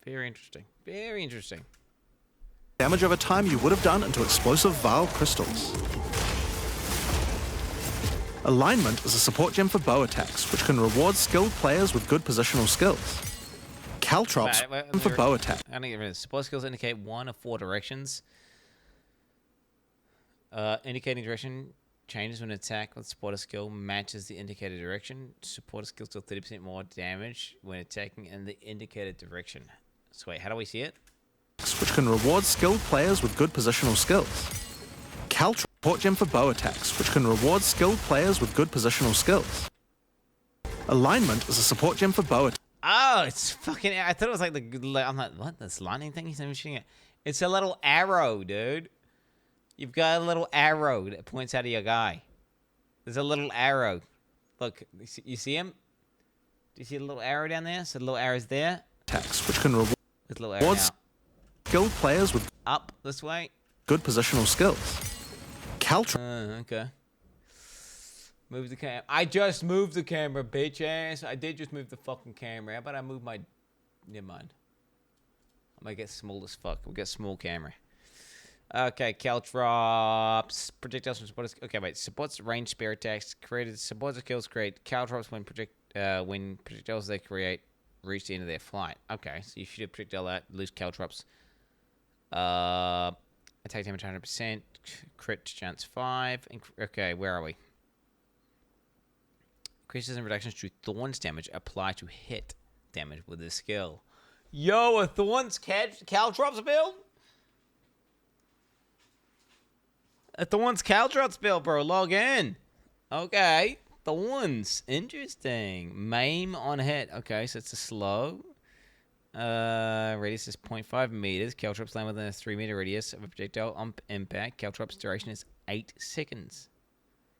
Very interesting. Very interesting. Damage over time you would have done into explosive Vaal crystals. Alignment is a support gem for bow attacks, which can reward skilled players with good positional skills. Caltrops for bow attack. I think it support skills indicate 1 of 4 directions. Indicating direction changes when an attack with supporter skill matches the indicated direction. Supporter skills deal 30% more damage when attacking in the indicated direction. So wait, how do we see it? Which can reward skilled players with good positional skills. Caltrops support gem for bow attacks, which can reward skilled players with good positional skills. Alignment is a support gem for bow attacks. Oh, it's fucking... I thought it was like the... I'm like, what? This lightning thing? He's not even shooting it. It's a little arrow, dude. You've got a little arrow that points out of your guy. There's a little arrow. Look, you see him? Do you see the little arrow down there? So the little arrow's there. Attacks, which can reward skilled players with... Up this way. Good positional skills. Okay. Move the camera. I just moved the camera, bitch ass. I did just move the fucking camera. How about I move my... Never mind. I might get small as fuck. We'll get small camera. Okay, caltrops. Projectiles from supporters. Okay, wait. Supports range spear attacks. Created supports skills create caltrops when projectiles they create reach the end of their flight. Okay, so you shoot a projectile out, lose caltrops. Attack damage 100%. Crit chance 5. Okay, where are we? Increases and reductions to Thorns damage apply to hit damage with this skill. Yo, a Thorns caltrops build? A Thorns caltrops build, bro. Log in. Okay. Thorns. Interesting. Maim on hit. Okay, so it's a slow. Radius is 0.5 meters. Caltrops land within a 3-meter radius of a projectile on impact. Caltrops duration is 8 seconds.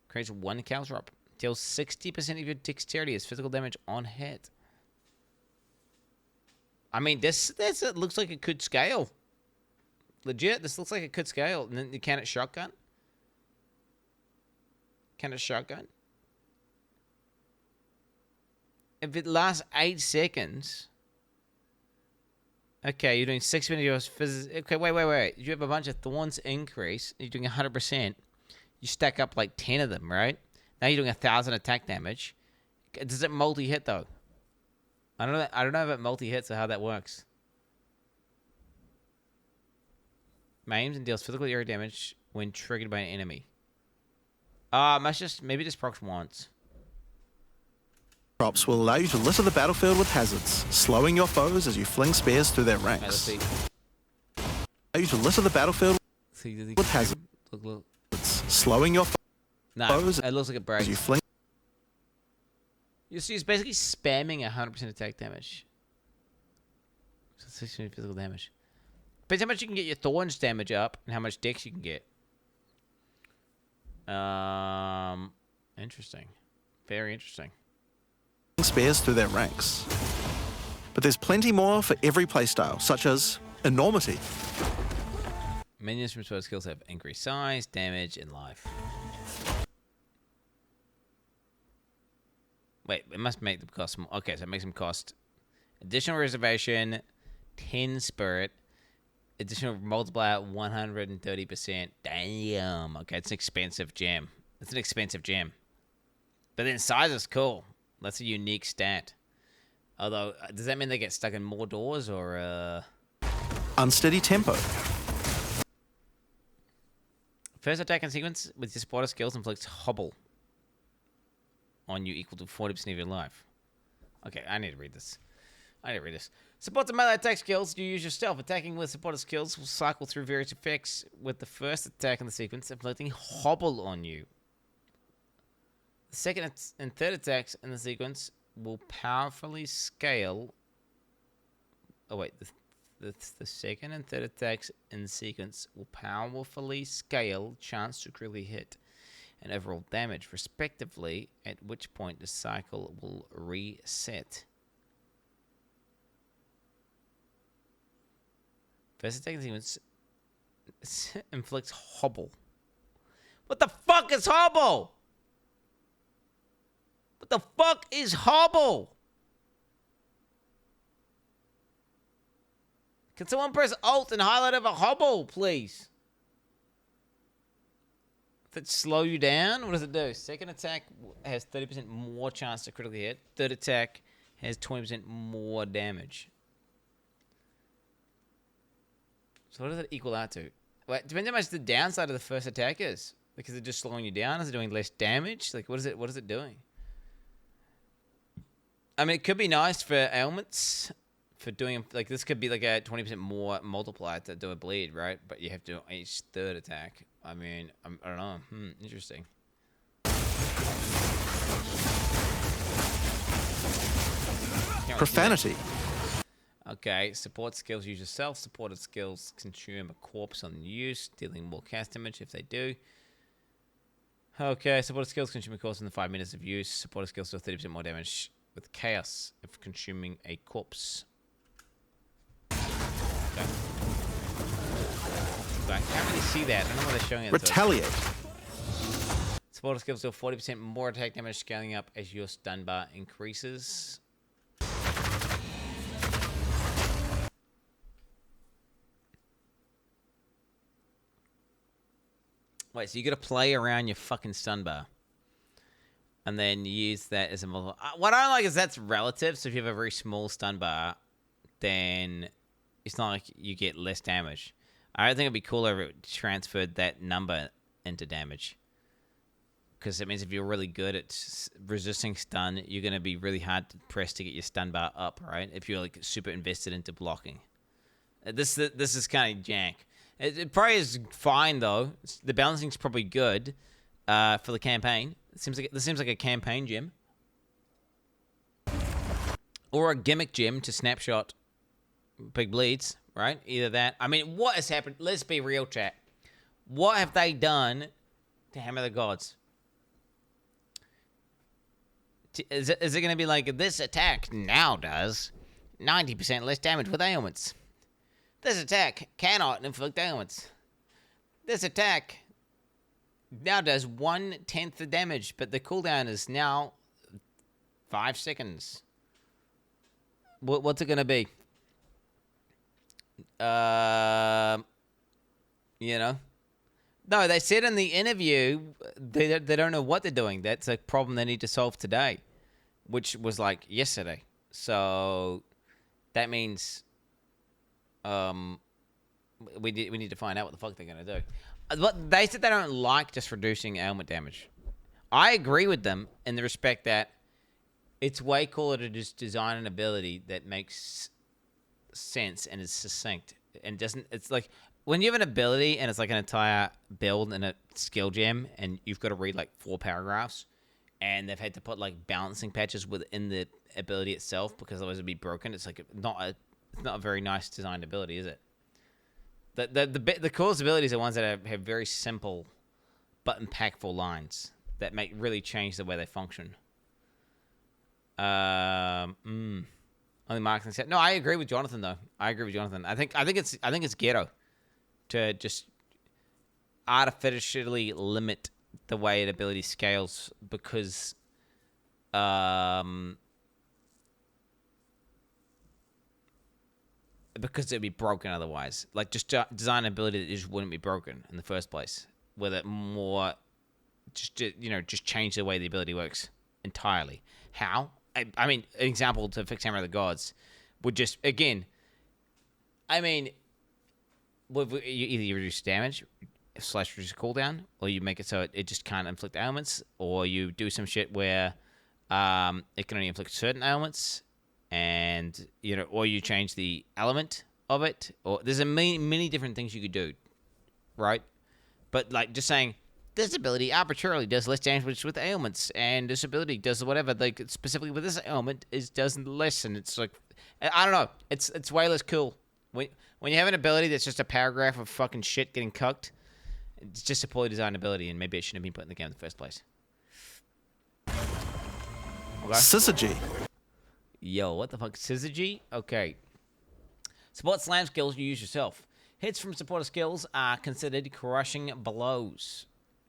Creates 1 caltrop. Deals 60% of your dexterity as physical damage on hit. I mean, this it looks like it could scale. Legit, this looks like it could scale. And then can it shotgun? Can it shotgun? If it lasts 8 seconds. Okay, you're doing 6 minutes of your physics. Okay, wait. You have a bunch of Thorns increase. You're doing 100%. You stack up like 10 of them, right? Now you're doing 1,000 attack damage. Does it multi-hit though? I don't know if it multi-hits or how that works. Maims and deals physical area damage when triggered by an enemy. Maybe just procs once. Drops will allow you to litter the battlefield with hazards, slowing your foes as you fling spears through their ranks. Allow you to litter the battlefield with hazards, Look. slowing your foes it looks like it breaks. as you fling. You see, it's basically spamming 100% attack damage. So 6% physical damage. Depends how much you can get your Thorns damage up and how much dex you can get. Interesting. Very interesting. Spears through their ranks. But there's plenty more for every playstyle, such as enormity. Minions from spell skills have increased size, damage, and life. Wait, it must make them cost more. Okay, so it makes them cost additional reservation, 10 spirit, additional multiplier 130%. Damn. Okay, it's an expensive gem. It's an expensive gem. But then size is cool. That's a unique stat. Although, does that mean they get stuck in more doors or Unsteady tempo. First attack in sequence with your supporter skills inflicts hobble on you equal to 40% of your life. Okay, I need to read this. Supports and melee attack skills. You use your stealth. Attacking with supporter skills will cycle through various effects with the first attack in the sequence inflicting hobble on you. The second and third attacks in the sequence will powerfully scale. Oh wait, the second and third attacks in the sequence will powerfully scale chance to critically hit and overall damage, respectively, at which point the cycle will reset. First attack in the sequence inflicts hobble. What the fuck is hobble? What the fuck is hobble? Can someone press Alt and highlight over hobble, please? Does it slow you down? What does it do? Second attack has 30% more chance to critically hit. Third attack has 20% more damage. So what does it equal out to? Wait, depends how much the downside of the first attack is. Like, is it just slowing you down? Is it doing less damage? Like, what is it doing? I mean, it could be nice for ailments, for doing, like, this could be like a 20% more multiplier to do a bleed, right? But you have to do each third attack. I mean, I don't know. Interesting. Profanity. Okay, support skills use yourself. Supported skills consume a corpse on use, dealing more cast damage if they do. Okay, supported skills consume a corpse in the 5 minutes of use. Supported skills do 30% more damage with chaos if consuming a corpse. Okay. So I can't really see that. I don't know why they're showing it. Retaliate. Supporter skills do 40% more attack damage, scaling up as your stun bar increases. Wait, so you got to play around your fucking stun bar. And then use that as a model. What I don't like is that's relative. So if you have a very small stun bar, then it's not like you get less damage. I think it'd be cooler if it transferred that number into damage. Because it means if you're really good at resisting stun, you're going to be really hard to press to get your stun bar up, right? If you're like super invested into blocking. This is kind of jank. It probably is fine though. The balancing's probably good for the campaign. This seems like a campaign gym. Or a gimmick gym to snapshot big bleeds, right? Either that. I mean, what has happened? Let's be real, chat. What have they done to Hammer the Gods? Is it going to be like, this attack now does 90% less damage with ailments? This attack cannot inflict ailments. This attack now does 1/10 the damage, but the cooldown is now 5 seconds. What's it going to be? You know? No, they said in the interview they don't know what they're doing. That's a problem they need to solve today, which was like yesterday. So that means we need to find out what the fuck they're going to do. But they said they don't like just reducing ailment damage. I agree with them in the respect that it's way cooler to just design an ability that makes sense and is succinct and doesn't. It's like when you have an ability and it's like an entire build and a skill gem, and you've got to read like 4 paragraphs, and they've had to put like balancing patches within the ability itself because otherwise it'd be broken. It's like not a very nice designed ability, is it? The coolest abilities are ones that have very simple but impactful lines that really change the way they function. Only marketing set. No, I agree with Jonathan though. I think it's ghetto to just artificially limit the way an ability scales because it'd be broken otherwise. Like, just design an ability that just wouldn't be broken in the first place. With it more, just change the way the ability works entirely. How? I mean, an example to fix Hammer of the Gods would just, again, I mean, you reduce damage / reduce cooldown, or you make it so it just can't inflict ailments, or you do some shit where it can only inflict certain ailments, and or you change the element of it, or there's many different things you could do, right? But like just saying this ability arbitrarily does less damage with ailments, and this ability does whatever, like specifically with this ailment does less, and it's like I don't know, it's way less cool when you have an ability that's just a paragraph of fucking shit getting cucked. It's just a poorly designed ability, and maybe it shouldn't have been put in the game in the first place. Okay. Syzygy. Yo, what the fuck? Syzygy? Okay. Support slam skills you use yourself. Hits from supporter skills are considered crushing blows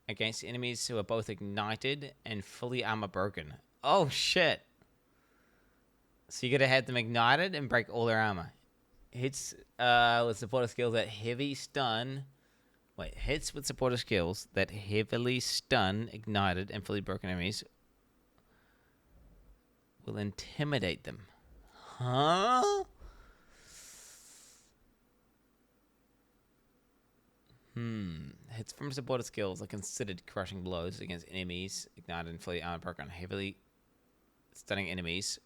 against enemies who are both ignited and fully armor broken. Oh, shit. So you gotta have them ignited and break all their armor. Hits with supporter skills that heavy stun... Wait, hits with supporter skills that heavily stun, ignited, and fully broken enemies will intimidate them. Huh? Hits from supporter skills are considered crushing blows against enemies ignited and fully armor broken. Heavily stunning enemies,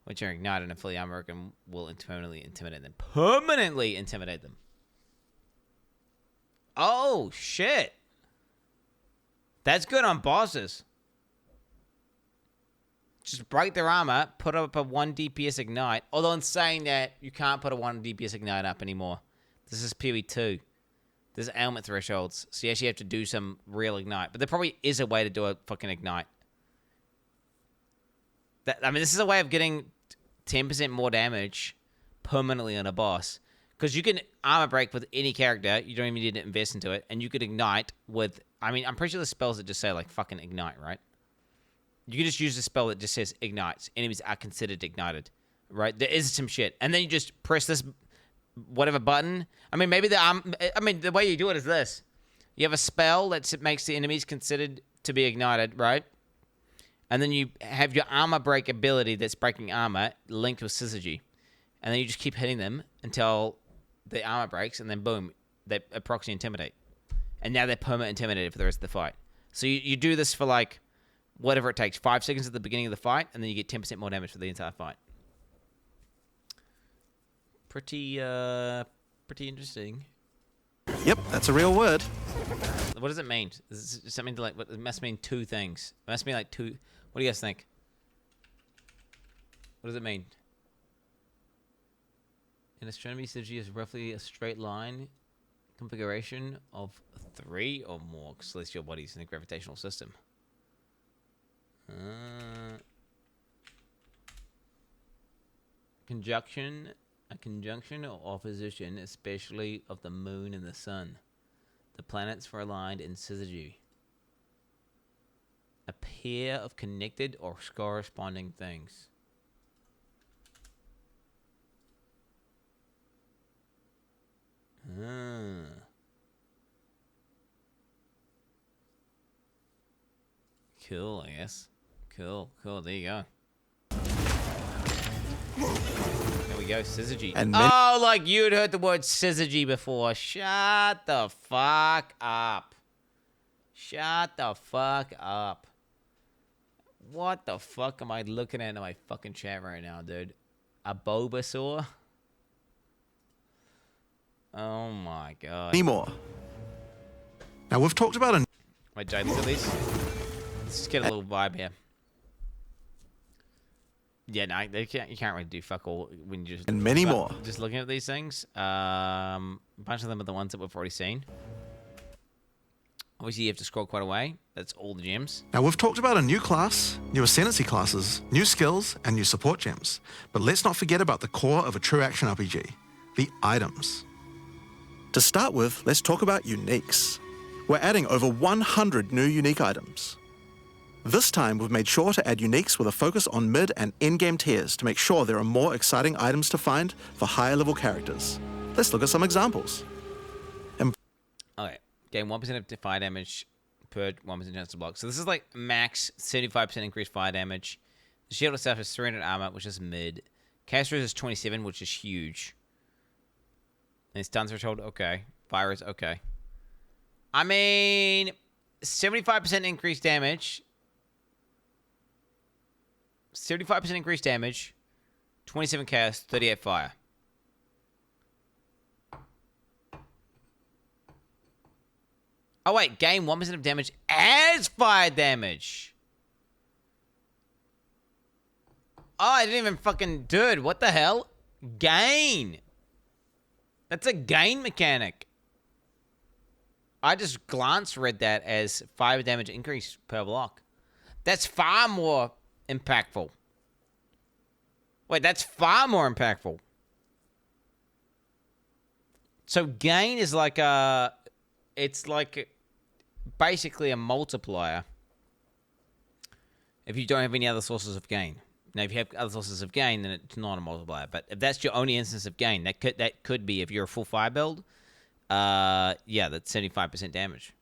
which are ignited and fully armor broken, will permanently intimidate them. Permanently intimidate them. Oh, shit. That's good on bosses. Just break their armor, put up a 1 DPS ignite. Although in saying that, you can't put a 1 DPS ignite up anymore. This is PoE2. There's ailment thresholds, so you actually have to do some real ignite. But there probably is a way to do a fucking ignite. This is a way of getting 10% more damage permanently on a boss. Because you can armor break with any character. You don't even need to invest into it. And you could ignite with... I'm pretty sure the spells that just say, like, fucking ignite, right? You can just use a spell that just says ignites. Enemies are considered ignited, right? There is some shit. And then you just press this whatever button. I mean, maybe the way you do it is this. You have a spell that makes the enemies considered to be ignited, right? And then you have your armor break ability that's breaking armor linked with syzygy. And then you just keep hitting them until the armor breaks, and then boom, they proxy intimidate. And now they're perma intimidated for the rest of the fight. So you do this for like whatever it takes, 5 seconds at the beginning of the fight, and then you get 10% more damage for the entire fight. Pretty interesting. Yep, that's a real word. What does it mean? Is it something like? It must mean two things. It must mean like two. What do you guys think? What does it mean? In astronomy, syzygy is roughly a straight line configuration of 3 or more celestial bodies in the gravitational system. A conjunction or opposition, especially of the moon and the sun. The planets were aligned in syzygy. A pair of connected or corresponding things. Cool, I guess. Cool. There you go. There we go, syzygy. Oh, like you'd heard the word syzygy before. Shut the fuck up. What the fuck am I looking at in my fucking chat right now, dude? A Bulbasaur? Oh my god. Any more? Now we've talked about Wait, Jay, look at these. Let's just get a little vibe here. Yeah, no, you can't really do fuck all when you just... And many more. Just looking at these things. A bunch of them are the ones that we've already seen. Obviously, you have to scroll quite a way. That's all the gems. Now we've talked about a new class, new ascendancy classes, new skills, and new support gems. But let's not forget about the core of a true action RPG, the items. To start with, let's talk about uniques. We're adding over 100 new unique items. This time, we've made sure to add uniques with a focus on mid and end-game tiers to make sure there are more exciting items to find for higher-level characters. Let's look at some examples. Okay, gain 1% of fire damage per 1% chance to block. So this is like max 75% increased fire damage. The shield itself is 300 armor, which is mid. Cast Resist is 27, which is huge. And stun threshold, okay. Fire is okay. I mean, 75% increased damage. 75% increased damage. 27 cast, 38 fire. Oh, wait. Gain 1% of damage as fire damage. Oh, I didn't even fucking... Dude, what the hell? Gain. That's a gain mechanic. I just read that as 5 damage increase per block. That's far more impactful. Wait, that's far more impactful. So gain is like a... It's like basically a multiplier if you don't have any other sources of gain. Now, if you have other sources of gain, then it's not a multiplier. But if that's your only instance of gain, that could be if you're a full fire build. Yeah, that's 75% damage.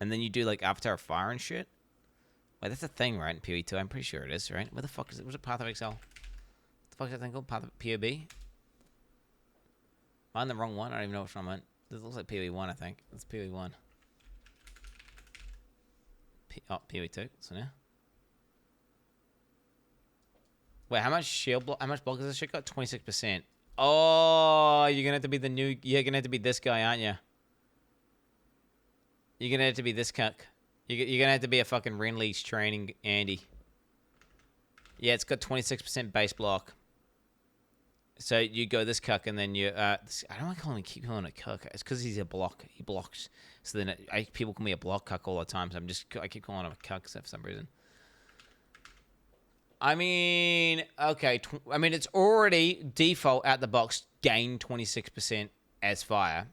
And then you do like Avatar of Fire and shit. Wait, that's a thing, right? In PoE2, I'm pretty sure it is, right? Where the fuck is it? Was it Path of Exile? What the fuck is that thing called? Path of PoB? Am I on the wrong one? I don't even know which one I meant. This looks like PoE1, I think. It's PoE1. PoE2. So now. Wait, how much shield block? How much block has this shit got? 26%. Oh, you're gonna have to be the new. You're gonna have to be this guy, aren't you? You're gonna have to be this cuck. You're gonna have to be a fucking Renly's training Andy. Yeah, it's got 26% base block. So you go this cuck, and then you. I don't want to keep calling it cuck. It's because he's a block. He blocks. So then people call me a block cuck all the time. So I keep calling him a cuck for some reason. I mean, okay. I mean, it's already default out the box. Gain 26% as fire.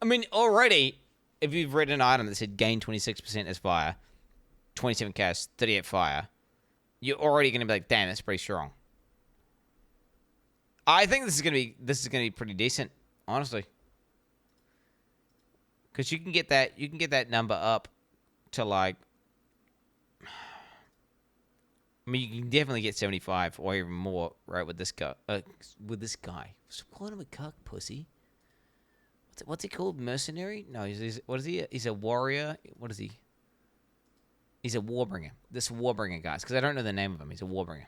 I mean, already, if you've read an item that said gain 26% as fire, 27 cast, 38 fire, you're already going to be like, damn, that's pretty strong. I think this is gonna be pretty decent, honestly. Because you can get that number up to like. I mean, you can definitely get 75 or even more, right? With this guy. Stop calling him a cuck, pussy. What's he called? Mercenary? No, what is he? He's a warrior. What is he? He's a warbringer. This warbringer, guys, because I don't know the name of him. He's a warbringer.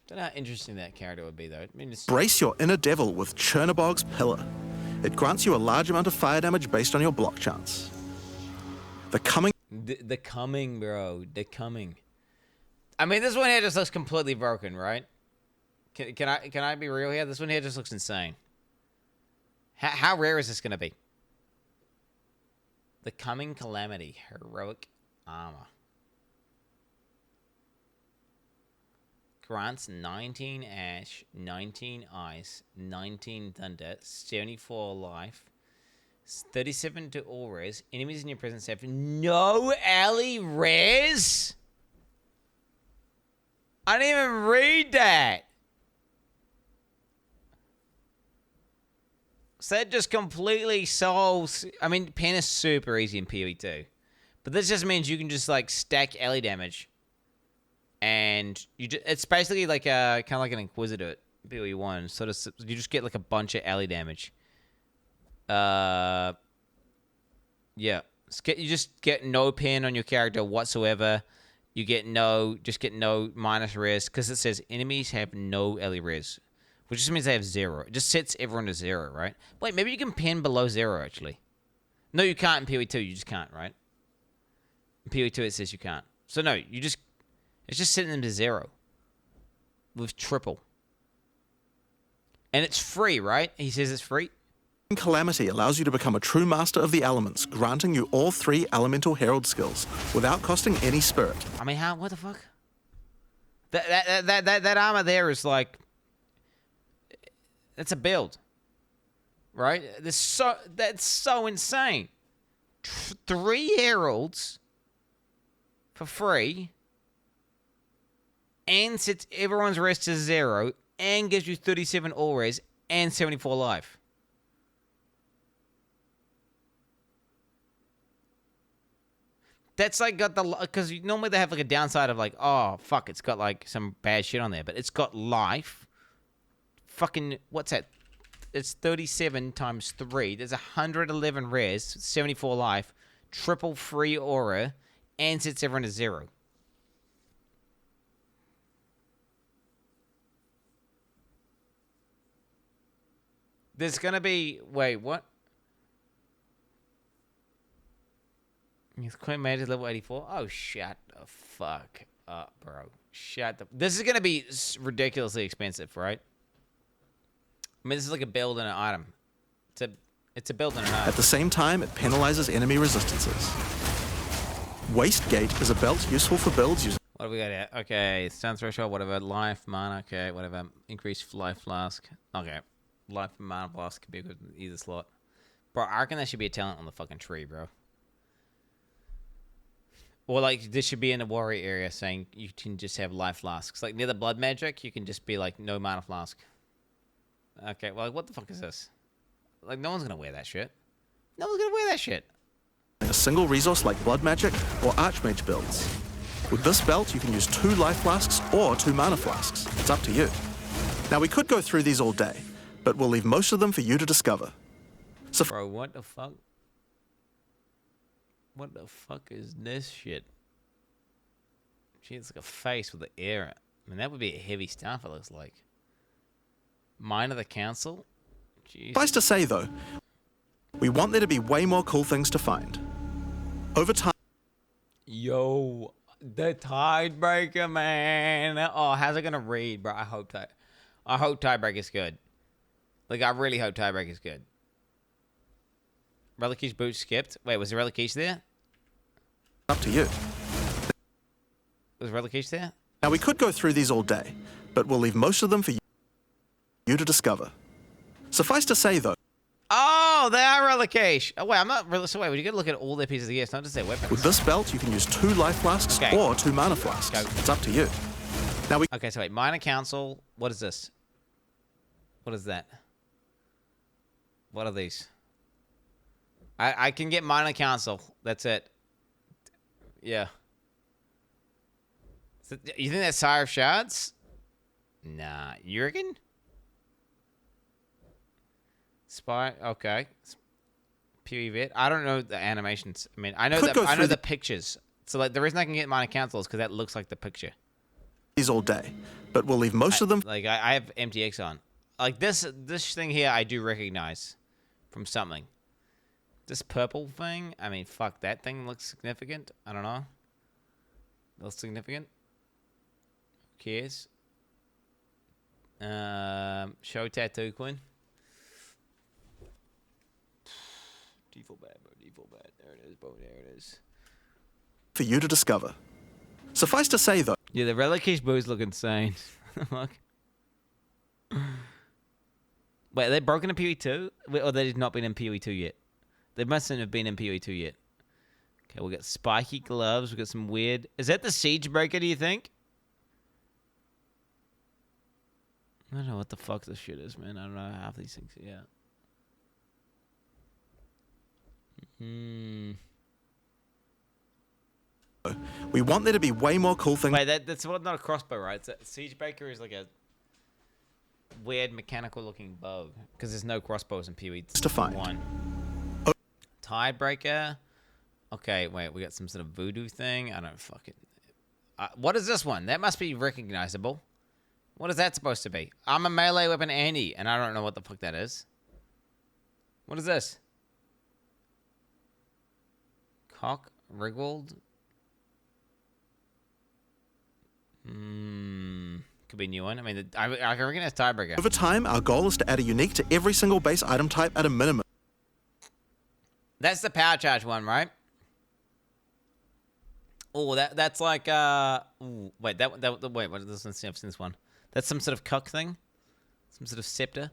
Don't know how interesting that character would be, though. I mean, Brace your inner devil with Chernobog's Pillar. It grants you a large amount of fire damage based on your block chance. The coming, bro. The coming. I mean, this one here just looks completely broken, right? Can I be real here? This one here just looks insane. How rare is this going to be? The Coming Calamity. Heroic Armor. Grants 19 Ash, 19 Ice, 19 Thunder, 74 Life, 37 to all res. Enemies in your presence have no ally res? I didn't even read that. So that just completely solves... I mean, pen is super easy in PoE2. But this just means you can just, like, stack ally damage. And it's basically like kind of like an Inquisitor at PoE1. Sort of, you just get, like, a bunch of ally damage. Yeah. You just get no pen on your character whatsoever. You get no minus res. Because it says enemies have no ally res. Which just means they have 0. It just sets everyone to 0, right? Wait, maybe you can pin below 0, actually. No, you can't in PoE2. You just can't, right? In PoE2, it says you can't. So, no, it's just setting them to 0. With triple. And it's free, right? He says it's free. Calamity allows you to become a true master of the elements, granting you all 3 elemental herald skills, without costing any spirit. I mean, what the fuck? That armor there is like... That's a build, right? That's so insane. 3 heralds for free, and sets everyone's rest to 0, and gives you 37 all res and 74 life. That's like got the, because normally they have like a downside of like, oh fuck, it's got like some bad shit on there, but it's got life. Fucking, what's that? It's 37 times 3. There's 111 res, 74 life, triple free aura, and sets everyone to 0. There's gonna be, wait, what? His Queen Mage is level 84. Oh, shut the fuck up, bro. This is gonna be ridiculously expensive, right? I mean, this is like a build and an item. It's a build and an item. At the same time, it penalizes enemy resistances. Waste Gate is a belt useful for builds using... What do we got here? Okay, stun threshold, whatever. Life, mana, okay, whatever. Increased life flask. Okay. Life and mana flask could be good in either slot. Bro, I reckon that should be a talent on the fucking tree, bro. Or like, this should be in the warrior area saying you can just have life flasks. Like near the blood magic, you can just be like, no mana flask. Okay, well, what the fuck is this? Like, no one's gonna wear that shit. No one's gonna wear that shit. A single resource like blood magic or archmage builds. With this belt, you can use 2 life flasks or 2 mana flasks. It's up to you. Now, we could go through these all day, but we'll leave most of them for you to discover. So, bro, what the fuck? What the fuck is this shit? Gee, it's like a face with the air. I mean, that would be a heavy staff, it looks like. Mine of the Council? Jeez. Suffice to say, though, we want there to be way more cool things to find. Over time... Yo, the Tidebreaker, man. Oh, how's it gonna read, bro? I hope Tidebreaker's good. Like, I really hope Tidebreaker's good. Reliquish boot skipped. Wait, was the Reliquish there? Up to you. Was Reliquish there? Now, we could go through these all day, but we'll leave most of them for you to discover. Suffice to say, though... Oh, they are Reliquish. Oh, wait, I'm not really... So wait, you got to look at all their pieces of gear. It's not just their weapons. With this belt, you can use 2 life flasks or 2 mana flasks. It's up to you. Now we... Okay, so wait, Minor Council. What is this? What is that? What are these? I can get minor council. That's it. Yeah. You think that's Sire of Shards? Nah. You reckon? Spy. Okay. PoE vet. I don't know the animations. I mean, I know the pictures. So like the reason I can get minor council is because that looks like the picture. These all day, but we'll leave most of them. Like I have MTX on. Like this thing here, I do recognize from something. This purple thing, I mean, fuck, that thing looks significant. I don't know. Looks significant. Who cares? Show tattoo Quinn. Default bad, bro. Default bad. There it is, bro. There it is. For you to discover. Suffice to say, though. Yeah, the Relicash bows look insane. Fuck. Wait, are they broken in PoE 2? Or they've not been in PoE 2 yet? They mustn't have been in PoE 2 yet. Okay, we got spiky gloves. We got some weird... Is that the Siege Breaker, do you think? I don't know what the fuck this shit is, man. I don't know half these things. Yeah. We want there to be way more cool things. Wait, that's not a crossbow, right? Siege Breaker is like a weird mechanical looking bow. Because there's no crossbows in PoE 1. Tiebreaker. Okay, wait, we got some sort of voodoo thing. I don't fucking... what is this one? That must be recognizable. What is that supposed to be? I'm a melee weapon Andy, and I don't know what the fuck that is. What is this? Cock Rigwald? Could be a new one. I mean, I reckon it's Tiebreaker. Over time, our goal is to add a unique to every single base item type at a minimum. That's the power charge one, right? Oh, that's like ooh, wait, wait, what is this? I've seen this one. That's some sort of cock thing, some sort of scepter.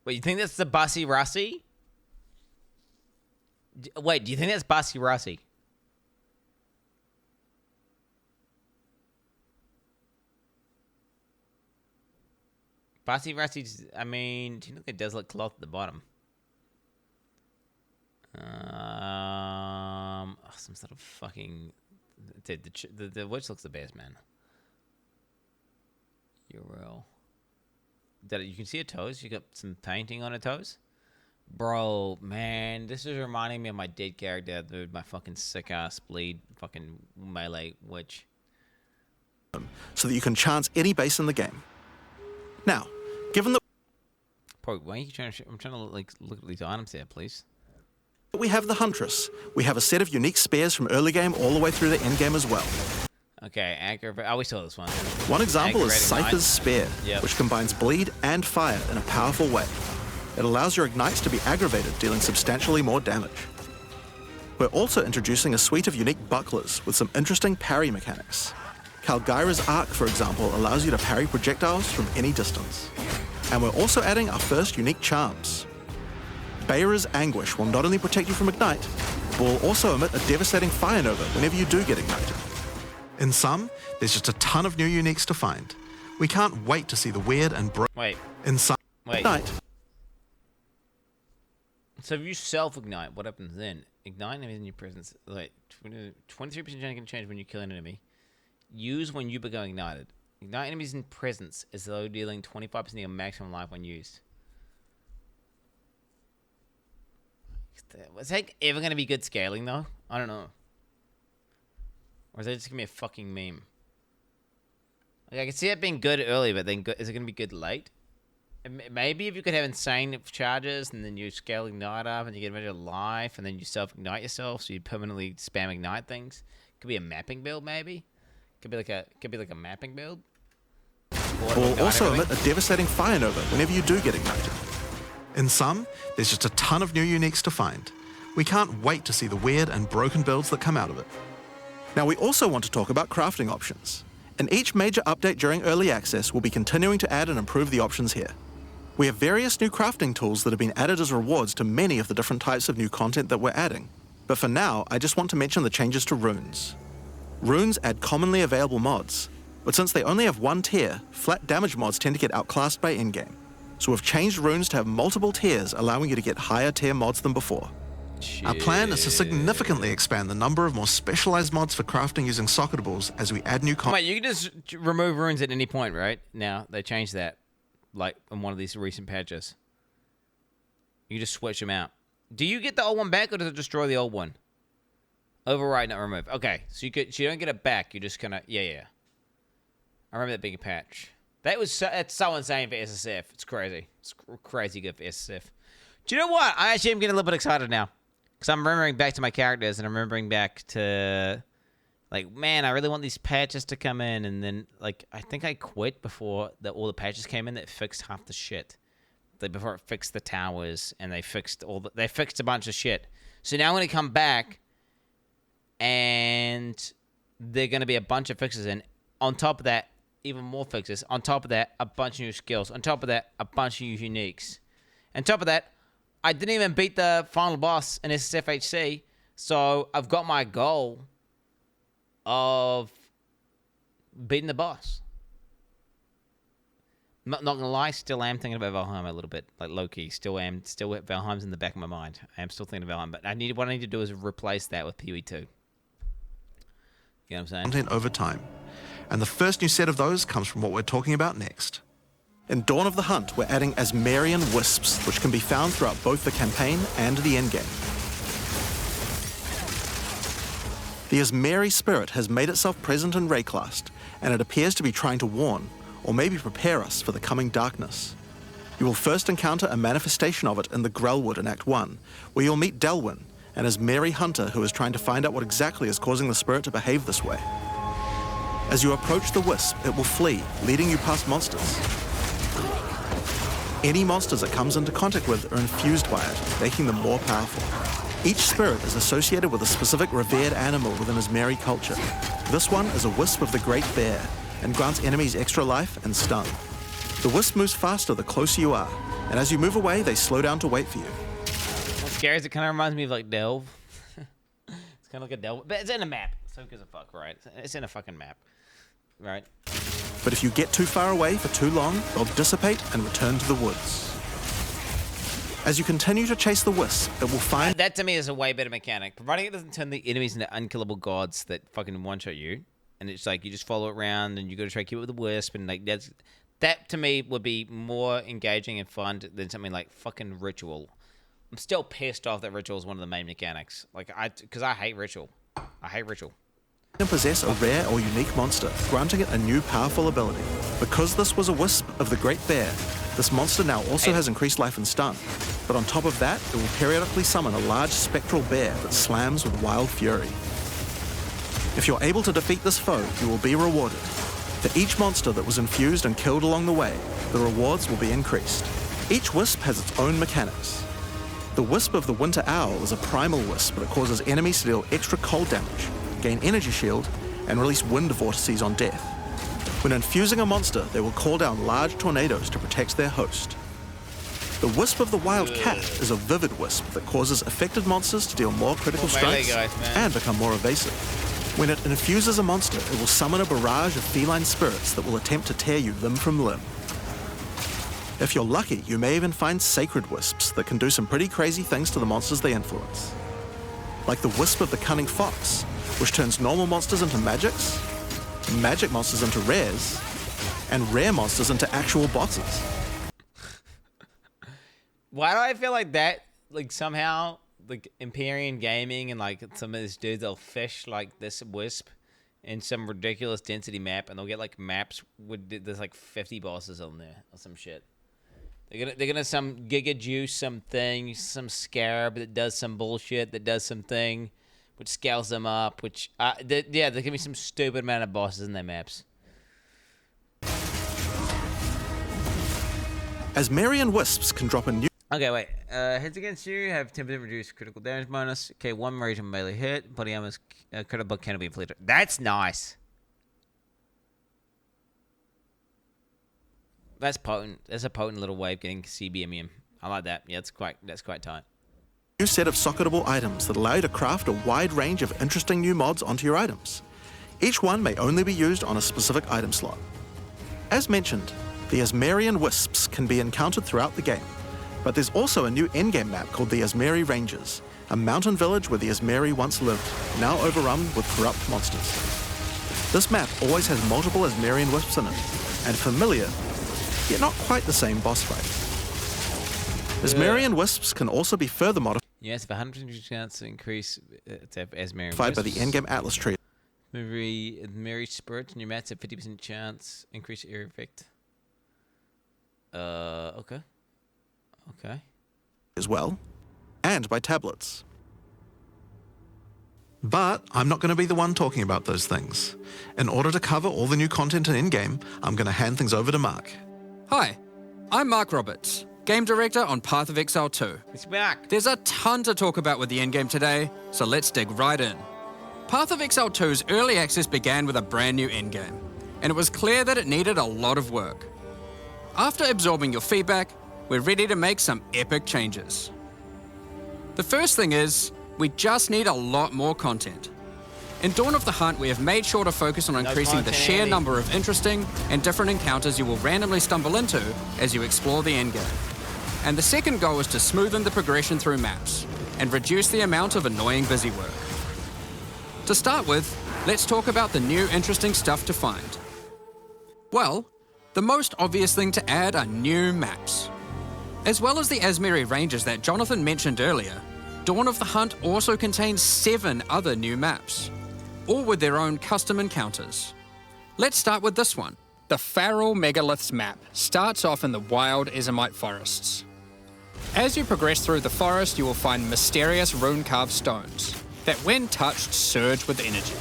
Wait, you think that's the Bussy Russie? Wait, do you think that's Bussy Russie? Bussy Russie, I mean, do you think it does look cloth at the bottom? Some sort of fucking... The witch looks the best, man. URL. You can see her toes. You got some painting on her toes. Bro, man, this is reminding me of my dead character, dude. My fucking sick-ass bleed fucking melee witch. So that you can chance any base in the game. Now, given the... Bro, why are you trying to... I'm trying to like look at these items there, please. We have the Huntress. We have a set of unique spares from early game all the way through the end game as well. Okay, aggravate. I always saw this one. One example is Cypher's Spear, which combines bleed and fire in a powerful way. It allows your ignites to be aggravated, dealing substantially more damage. We're also introducing a suite of unique bucklers with some interesting parry mechanics. Calgyra's Arc, for example, allows you to parry projectiles from any distance. And we're also adding our first unique charms. Bayra's Anguish will not only protect you from Ignite, but will also emit a devastating Fire Nova whenever you do get ignited. In sum, there's just a ton of new uniques to find. We can't wait to see the weird and Wait. In sum, Ignite. So if you self-ignite, what happens then? Ignite enemies in your presence. Like 23% can change when you kill an enemy. Use when you become ignited. Ignite enemies in presence as though dealing 25% of your maximum life when used. Was that ever going to be good scaling, though? I don't know. Or is that just going to be a fucking meme? Like, I can see it being good early, but then is it going to be good late? Maybe if you could have insane charges, and then you scale Ignite up, and you get a bunch of life, and then you self-ignite yourself, so you permanently spam Ignite things. Could be a mapping build, maybe? Could be like a mapping build. Will also emit a devastating Fire Nova whenever you do get ignited. In sum, there's just a ton of new uniques to find. We can't wait to see the weird and broken builds that come out of it. Now, we also want to talk about crafting options. In each major update during early access, we'll be continuing to add and improve the options here. We have various new crafting tools that have been added as rewards to many of the different types of new content that we're adding. But for now, I just want to mention the changes to runes. Runes add commonly available mods, but since they only have one tier, flat damage mods tend to get outclassed by endgame. So we've changed runes to have multiple tiers, allowing you to get higher tier mods than before. Our plan is to significantly expand the number of more specialized mods for crafting using socketables as we add new Wait, you can just remove runes at any point, right? Now, they changed that, like, in one of these recent patches. You can just switch them out. Do you get the old one back, or does it destroy the old one? Override, not remove. Okay, so you don't get it back. You just kind of... Yeah. I remember that being a patch. That's so insane for SSF. It's crazy. It's crazy good for SSF. Do you know what? I actually am getting a little bit excited now. Because I'm remembering back to my characters, and I'm remembering back to, like, man, I really want these patches to come in, and then, like, I think I quit before all the patches came in that fixed half the shit. Before it fixed the towers, and they fixed a bunch of shit. So now I'm going to come back, and they're going to be a bunch of fixes, and on top of that, even more fixes. On top of that, a bunch of new skills. On top of that, a bunch of new uniques. On top of that, I didn't even beat the final boss in SSFHC, so I've got my goal of beating the boss. Not gonna lie, still am thinking about Valheim a little bit, like low-key. Still Valheim's in the back of my mind. I am still thinking of Valheim, but what I need to do is replace that with PoE2. You know what I'm saying? Content over time. And the first new set of those comes from what we're talking about next. In Dawn of the Hunt, we're adding Asmarian wisps, which can be found throughout both the campaign and the endgame. The Asmari spirit has made itself present in Rayclast, and it appears to be trying to warn, or maybe prepare us for the coming darkness. You will first encounter a manifestation of it in the Grellwood in Act 1, where you'll meet Delwyn, an Asmari hunter who is trying to find out what exactly is causing the spirit to behave this way. As you approach the wisp, it will flee, leading you past monsters. Any monsters it comes into contact with are infused by it, making them more powerful. Each spirit is associated with a specific revered animal within Asmari culture. This one is a wisp of the Great Bear, and grants enemies extra life and stun. The wisp moves faster the closer you are, and as you move away, they slow down to wait for you. What's scary is it kind of reminds me of, like, Delve. It's kind of like a Delve, but it's in a map, so who gives a fuck, right? It's in a fucking map, right? But if you get too far away for too long, they'll dissipate and return to the woods. As you continue to chase the wisp, it will find... That to me is a way better mechanic. Providing it doesn't turn the enemies into unkillable gods that fucking one-shot you. And it's like you just follow it around and you go to try to keep it with the wisp. And like that to me would be more engaging and fun than something like fucking Ritual. I'm still pissed off that Ritual is one of the main mechanics. Like, because I hate Ritual. I hate Ritual. And possess a rare or unique monster, granting it a new powerful ability. Because this was a wisp of the Great Bear, this monster now also has increased life and stun. But on top of that, it will periodically summon a large spectral bear that slams with wild fury. If you're able to defeat this foe, you will be rewarded. For each monster that was infused and killed along the way, the rewards will be increased. Each wisp has its own mechanics. The Wisp of the Winter Owl is a primal wisp that causes enemies to deal extra cold damage, gain energy shield, and release wind vortices on death. When infusing a monster, they will call down large tornadoes to protect their host. The Wisp of the Wild Cat is a vivid wisp that causes affected monsters to deal more critical strikes and become more evasive. When it infuses a monster, it will summon a barrage of feline spirits that will attempt to tear you limb from limb. If you're lucky, you may even find sacred wisps that can do some pretty crazy things to the monsters they influence. Like the Wisp of the Cunning Fox, which turns normal monsters into magics, magic monsters into rares, and rare monsters into actual bosses. Why do I feel like that, like somehow, like Empyrean Gaming and like some of these dudes, they'll fish like this wisp in some ridiculous density map, and they'll get like maps with there's like 50 bosses on there or some shit. They're gonna some Giga Juice something, some Scarab that does some bullshit that does something, which scales them up. Which there can be some stupid amount of bosses in their maps. Asmarian wisps can drop a new... Okay, wait. Hits against you have 10% reduced critical damage bonus. Okay, 1 region melee hit. Body armor's critical cannot be inflicted. That's nice. That's potent. That's a potent little way of getting CBMM. I like that. Yeah, that's quite tight. New set of socketable items that allow you to craft a wide range of interesting new mods onto your items. Each one may only be used on a specific item slot. As mentioned, The Asmerian Wisps can be encountered throughout the game, but there's also a new endgame map called the Asmeri Ranges, a mountain village where the Asmeri once lived, now overrun with corrupt monsters. This map always has multiple Asmerian Wisps in it, and familiar, yet not quite the same boss fight. Asmerian Wisps can also be further modified Yes, if 100% chance to increase to have Asmerian by the Wisps. endgame Atlas tree. Mary Spirit and your mats have 50% chance. Increase area effect. Okay. Okay. As well, and by tablets. But I'm not going to be the one talking about those things. In order to cover all the new content in in-game, I'm going to hand things over to Mark. Hi, I'm Mark Roberts, Game Director on Path of Exile 2. It's back. There's a ton to talk about with the endgame today, so let's dig right in. Path of Exile 2's early access began with a brand new endgame, and it was clear that it needed a lot of work. After absorbing your feedback, we're ready to make some epic changes. The first thing is, we just need a lot more content. In Dawn of the Hunt, we have made sure to focus on increasing the sheer number of interesting and different encounters you will randomly stumble into as you explore the endgame. And the second goal is to smoothen the progression through maps and reduce the amount of annoying busy work. To start with, let's talk about the new interesting stuff to find. Well, the most obvious thing to add are new maps. As well as the Asmeri Ranges that Jonathan mentioned earlier, Dawn of the Hunt also contains 7 other new maps, all with their own custom encounters. Let's start with this one. The Feral Megaliths map starts off in the wild Ezomite forests. As you progress through the forest, you will find mysterious rune-carved stones that, when touched, surge with energy.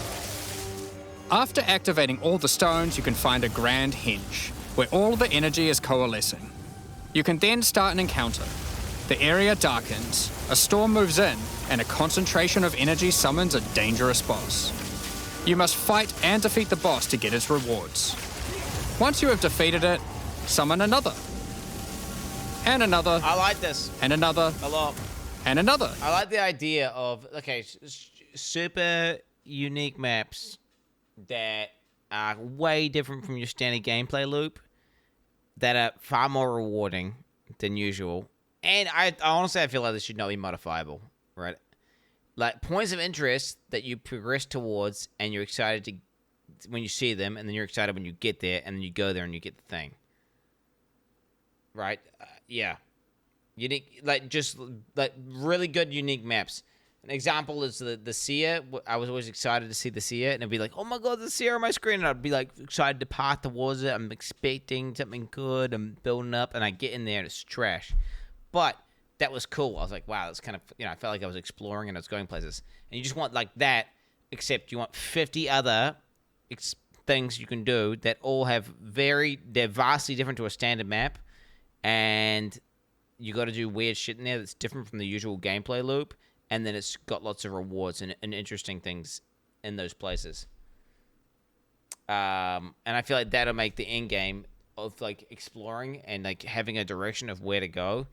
After activating all the stones, you can find a grand henge, where all the energy is coalescing. You can then start an encounter. The area darkens, a storm moves in, and a concentration of energy summons a dangerous boss. You must fight and defeat the boss to get its rewards. Once you have defeated it, summon another. And another. I like this and another. a lot. And another. I like the idea of, okay, super unique maps that are way different from your standard gameplay loop, that are far more rewarding than usual. And I honestly, I feel like this should not be modifiable, right? Like, points of interest that you progress towards and you're excited to when you see them, and then you're excited when you get there, and then you go there and you get the thing. Right? Yeah. Unique, like, just, like, really good unique maps. An example is the seer. I was always excited to see the seer, and it'd be like, oh my god, the seer on my screen, and I'd be like excited to path towards it. I'm expecting something good. I'm building up, and I get in there and it's trash. But that was cool. I was like, wow, that's kind of, I felt like I was exploring and I was going places. And you just want like that, except you want 50 other things you can do that all have they're vastly different to a standard map, and you got to do weird shit in there that's different from the usual gameplay loop. And then it's got lots of rewards and interesting things in those places. And I feel like that'll make the end game of like exploring and like having a direction of where to go.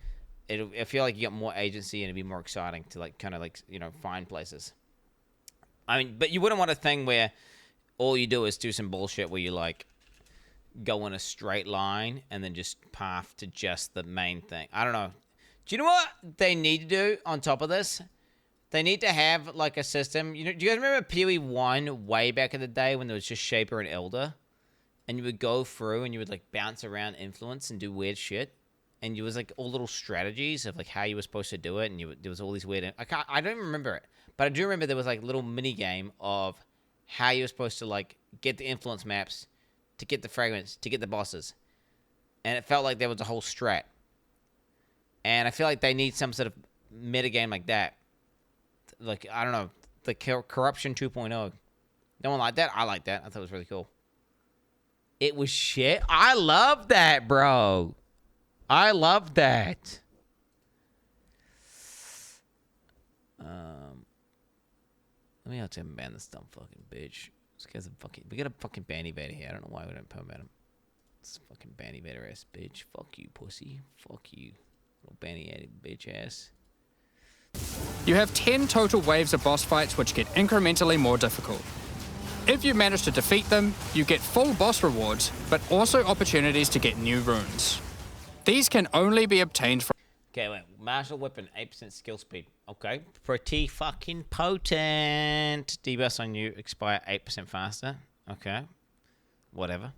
I feel like you get more agency and it'd be more exciting to like kind of like, find places. I mean, but you wouldn't want a thing where all you do is do some bullshit where you like go in a straight line and then just path to just the main thing. I don't know. Do you know what they need to do on top of this? They need to have, like, a system. Do you guys remember PoE 1 way back in the day when there was just Shaper and Elder? And you would go through and you would, like, bounce around influence and do weird shit. And it was, like, all little strategies of, like, how you were supposed to do it. And there was all these weird... I don't even remember it. But I do remember there was, like, a little mini-game of how you were supposed to, like, get the influence maps, to get the fragments, to get the bosses. And it felt like there was a whole strat. And I feel like they need some sort of metagame like that. Like, I don't know, the Corruption 2.0. No one like that? I like that. I thought it was really cool. It was shit. I love that, bro. I love that. Let me out and ban this dumb fucking bitch. This guy's a fucking... We got a fucking Banny Vader here. I don't know why we don't permit him. This fucking Banny Vader ass bitch. Fuck you, pussy. Fuck you. Little Banny bitch ass. You have 10 total waves of boss fights which get incrementally more difficult. If you manage to defeat them, you get full boss rewards, but also opportunities to get new runes. These can only be obtained from... Okay, wait. Martial weapon, 8% skill speed. Okay. Pretty fucking potent. Debuffs on you expire 8% faster. Okay. Whatever.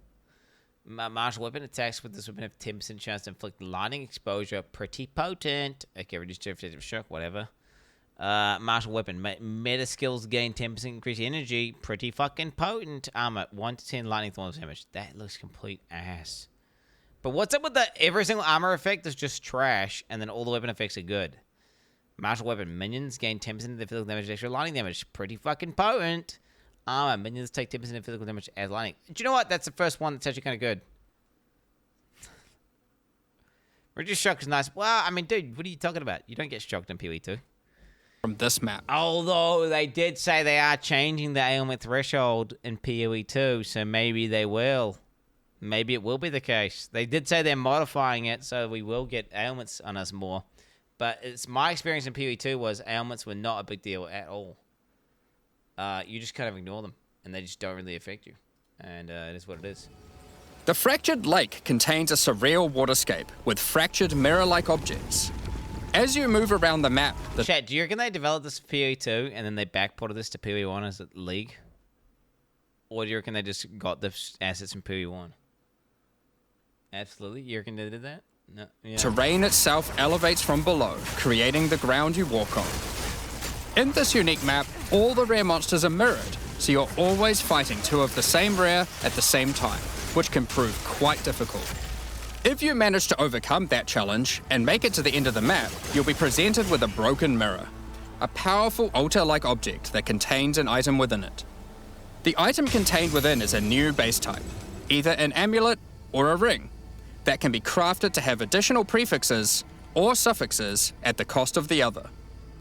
Martial weapon attacks with this weapon have 10% chance to inflict lightning exposure. Pretty potent. Okay, reduce defensive shock. Whatever. Martial weapon. Meta skills gain 10% increased energy. Pretty fucking potent. Armor. 1 to 10 lightning thorns damage. That looks complete ass. But what's up with the every single armor effect is just trash, and then all the weapon effects are good? Martial weapon. Minions gain 10% of their physical damage, extra lightning damage. Pretty fucking potent. Armor. Minions take 10% of physical damage as lightning. Do you know what? That's the first one that's actually kind of good. Reduce shock is nice. Well, I mean, dude, what are you talking about? You don't get shocked in PoE 2. from this map. Although they did say they are changing the ailment threshold in PoE 2, so maybe they will. Maybe it will be the case. They did say they're modifying it, so we will get ailments on us more. But it's my experience in PoE 2 was ailments were not a big deal at all. You just kind of ignore them, and they just don't really affect you. And it is what it is. The Fractured Lake contains a surreal waterscape with fractured mirror-like objects. As you move around the map... Chat, do you reckon they developed this for PoE 2 and then they backported this to PoE 1 as a league? Or do you reckon they just got the assets from PoE 1? Absolutely. You reckon they did that? No. Yeah. Terrain itself elevates from below, creating the ground you walk on. In this unique map, all the rare monsters are mirrored, so you're always fighting two of the same rare at the same time, which can prove quite difficult. If you manage to overcome that challenge and make it to the end of the map, you'll be presented with a broken mirror, a powerful altar-like object that contains an item within it. The item contained within is a new base type, either an amulet or a ring, that can be crafted to have additional prefixes or suffixes at the cost of the other.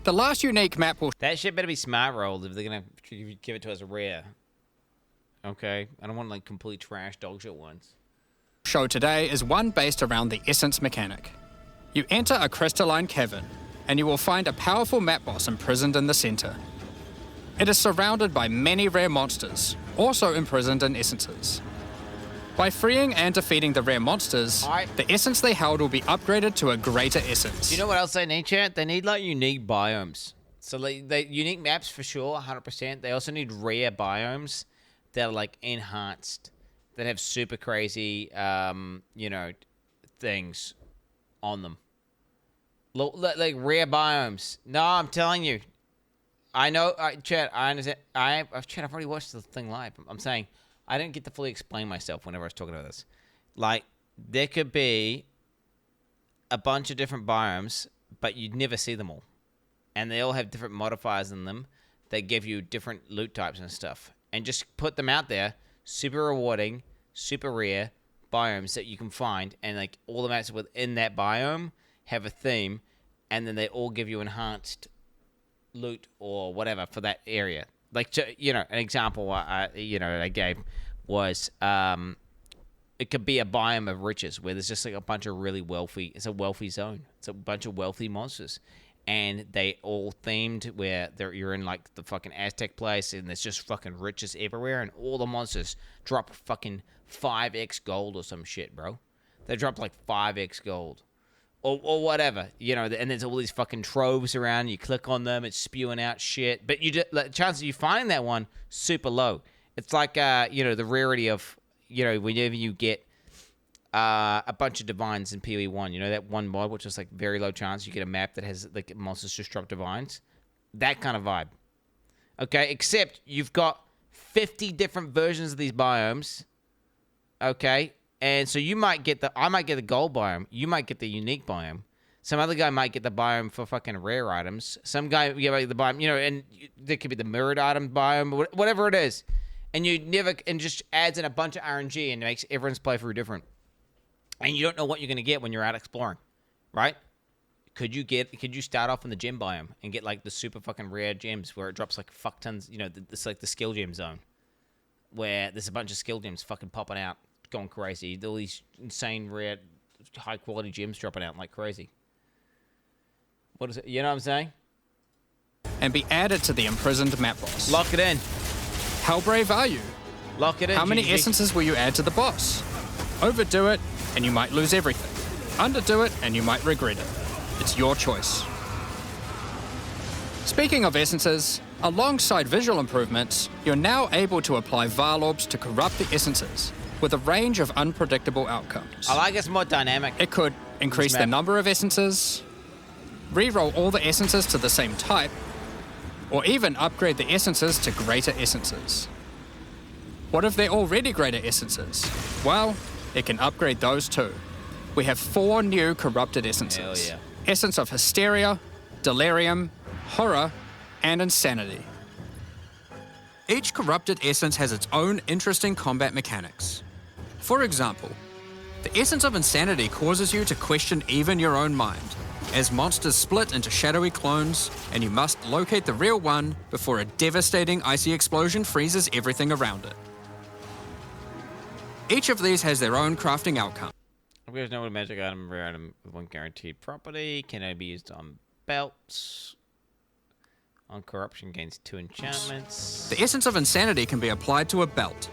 The last unique map will... That shit better be smart rolled if they're going to give it to us rare. Okay? I don't want, like, complete trash dog shit ones. Show today is one based around the essence mechanic. You enter a crystalline cavern, and you will find a powerful map boss imprisoned in the center. It is surrounded by many rare monsters, also imprisoned in essences. By freeing and defeating the rare monsters, the essence they held will be upgraded to a greater essence. Do you know what else they need, chat? They need, like, unique biomes. So, like, they unique maps for sure, 100%. They also need rare biomes that are, like, enhanced, that have super crazy, you know, things on them. Like, rare biomes. No, I'm telling you. I know, chat, I understand. Chat, I've already watched the thing live. I'm saying... I didn't get to fully explain myself whenever I was talking about this. Like, there could be a bunch of different biomes, but you'd never see them all. And they all have different modifiers in them that give you different loot types and stuff. And just put them out there, super rewarding, super rare biomes that you can find. And, like, all the maps within that biome have a theme, and then they all give you enhanced loot or whatever for that area. Like, you know, an example I gave was it could be a biome of riches where there's just like a bunch of really wealthy, it's a wealthy zone. It's a bunch of wealthy monsters. And they all themed where you're in like the fucking Aztec place and there's just fucking riches everywhere and all the monsters drop fucking 5x gold or some shit, bro. They drop like 5x gold. Or whatever, you know, and there's all these fucking troves around. You click on them, it's spewing out shit. But you just, like, chances of you finding that one, super low. It's like, you know, the rarity of, you know, whenever you get a bunch of divines in PoE 1, you know, that one mod, which is like very low chance you get a map that has like monsters just drop divines. That kind of vibe. Okay, except you've got 50 different versions of these biomes. Okay. And so I might get the gold biome. You might get the unique biome. Some other guy might get the biome for fucking rare items. Some guy get the biome, you know, and there could be the mirrored item biome, whatever it is. And just adds in a bunch of RNG and makes everyone's playthrough different. And you don't know what you're gonna get when you're out exploring, right? Could you start off in the gem biome and get like the super fucking rare gems where it drops like fuck tons, you know, it's like the skill gem zone, where there's a bunch of skill gems fucking popping out. Going crazy. All these insane, rare, high-quality gems dropping out like crazy. What is it? You know what I'm saying? And be added to the imprisoned map boss. Lock it in. How brave are you? Lock it in. How many GG. essences will you add to the boss? Overdo it, and you might lose everything. Underdo it, and you might regret it. It's your choice. Speaking of essences, alongside visual improvements, you're now able to apply VAL orbs to corrupt the essences, with a range of unpredictable outcomes. I like it's more dynamic. It could increase the map. number of essences, re-roll all the essences to the same type, or even upgrade the essences to greater essences. What if they're already greater essences? Well, it can upgrade those too. We have 4 new corrupted essences. Hell Essence of Hysteria, Delirium, Horror, and Insanity. Each corrupted essence has its own interesting combat mechanics. For example, the essence of Insanity causes you to question even your own mind, as monsters split into shadowy clones, and you must locate the real one before a devastating icy explosion freezes everything around it. Each of these has their own crafting outcome. There's no magic item, rare item with one guaranteed property. Can only be used on belts. On corruption gains 2 enchantments. The essence of Insanity can be applied to a belt.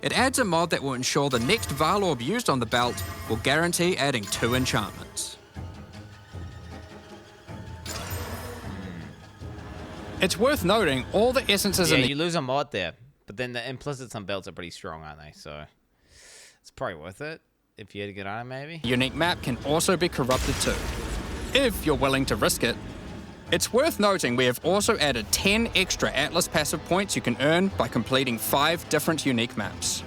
It adds a mod that will ensure the next VAL orb used on the belt will guarantee adding 2 enchantments. It's worth noting all the essences Yeah, in the you lose a mod there, but then the implicits on belts are pretty strong, aren't they? So it's probably worth it if you had a good item, maybe. unique map can also be corrupted too, if you're willing to risk it. It's worth noting we have also added 10 extra Atlas passive points you can earn by completing 5 different unique maps.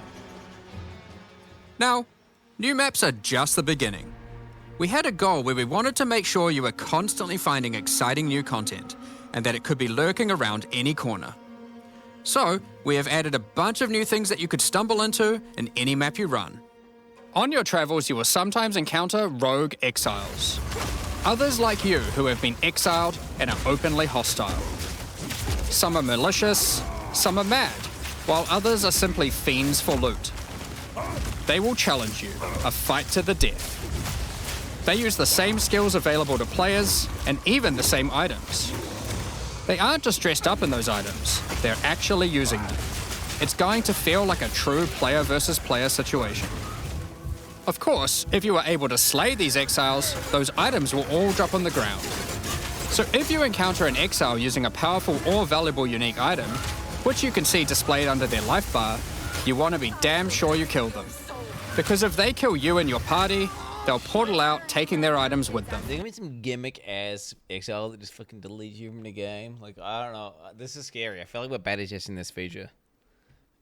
Now, new maps are just the beginning. We had a goal where we wanted to make sure you were constantly finding exciting new content, and that it could be lurking around any corner. So, we have added a bunch of new things that you could stumble into in any map you run. On your travels, you will sometimes encounter rogue exiles. Others like you who have been exiled and are openly hostile. Some are malicious, some are mad, while others are simply fiends for loot. They will challenge you, a fight to the death. They use the same skills available to players, and even the same items. They aren't just dressed up in those items, they're actually using them. It's going to feel like a true player versus player situation. Of course, if you are able to slay these exiles, those items will all drop on the ground. So if you encounter an exile using a powerful or valuable unique item, which you can see displayed under their life bar, you want to be damn sure you kill them. Because if they kill you and your party, they'll portal out, taking their items with them. There's gonna be some gimmick ass exile that just fucking deletes you from the game. Like, I don't know. This is scary. I feel like we're bad at testing this feature.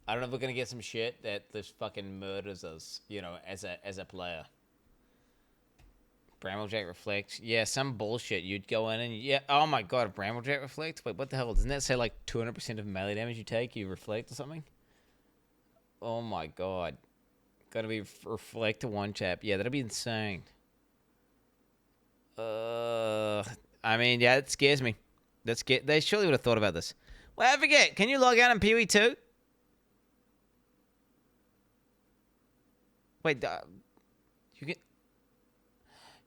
I don't know if we're gonna get some shit that just fucking murders us, you know, as a player. Bramblejack Reflect. Yeah, some bullshit. You'd go in and yeah. Oh my god, Bramblejack Reflect. Wait, what the hell? Doesn't that say like 200% of melee damage you take, you reflect or something? Oh my god. Gotta be reflect to one chap. Yeah, that'd be insane. I mean, yeah, it scares me. They surely would have thought about this. Well, I forget. Can you log out in PoE 2? Wait,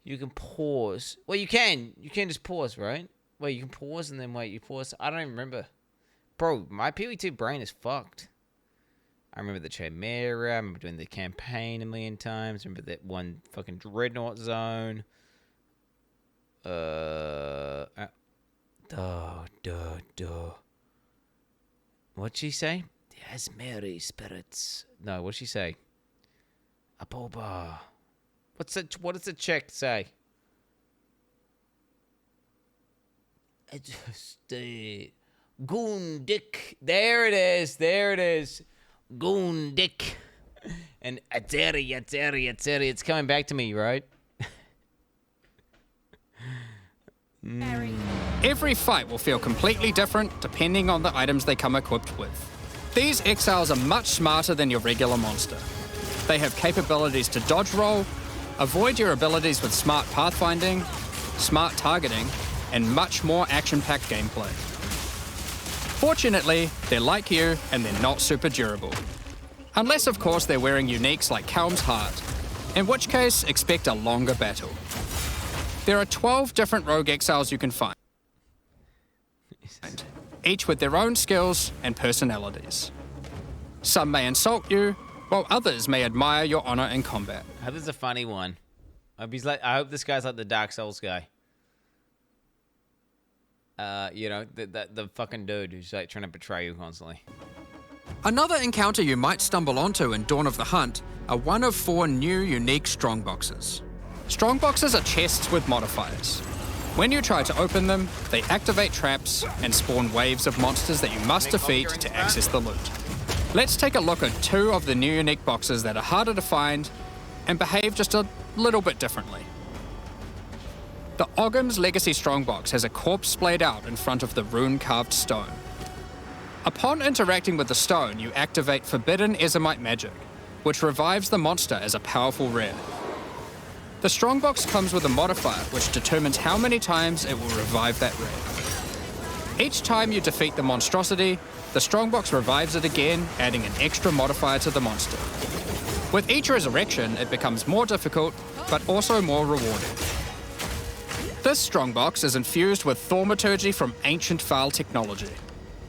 you can pause. Well, you can just pause, right? Wait, you can pause and then wait. You pause. I don't even remember, bro. My PoE 2 brain is fucked. I remember the Chimera. I remember doing the campaign a million times. I remember that one fucking Dreadnought zone. What'd she say? The Asmeri spirits. No, what'd she say? Aboba. What does the check say? Goon Dick. There it is. Goon Dick. And Ateri. It's coming back to me, right? Every fight will feel completely different depending on the items they come equipped with. These exiles are much smarter than your regular monster. They have capabilities to dodge roll, avoid your abilities with smart pathfinding, smart targeting, and much more action-packed gameplay. Fortunately, they're like you and they're not super durable. Unless, of course, they're wearing uniques like Helm's Heart, in which case, expect a longer battle. There are 12 different rogue exiles you can find, each with their own skills and personalities. Some may insult you, while others may admire your honor in combat. I hope this is a funny one. I hope this guy's like the Dark Souls guy. You know, the fucking dude who's like trying to betray you constantly. Another encounter you might stumble onto in Dawn of the Hunt are one of 4 new unique strongboxes. Strongboxes are chests with modifiers. When you try to open them, they activate traps and spawn waves of monsters that you must defeat to access the loot. Let's take a look at 2 of the new unique boxes that are harder to find and behave just a little bit differently. The Ogham's Legacy Strongbox has a corpse splayed out in front of the rune-carved stone. Upon interacting with the stone, you activate Forbidden Ezomite magic, which revives the monster as a powerful rare. The Strongbox comes with a modifier which determines how many times it will revive that rare. Each time you defeat the monstrosity, the Strongbox revives it again, adding an extra modifier to the monster. With each resurrection, it becomes more difficult, but also more rewarding. This Strongbox is infused with thaumaturgy from ancient Val technology.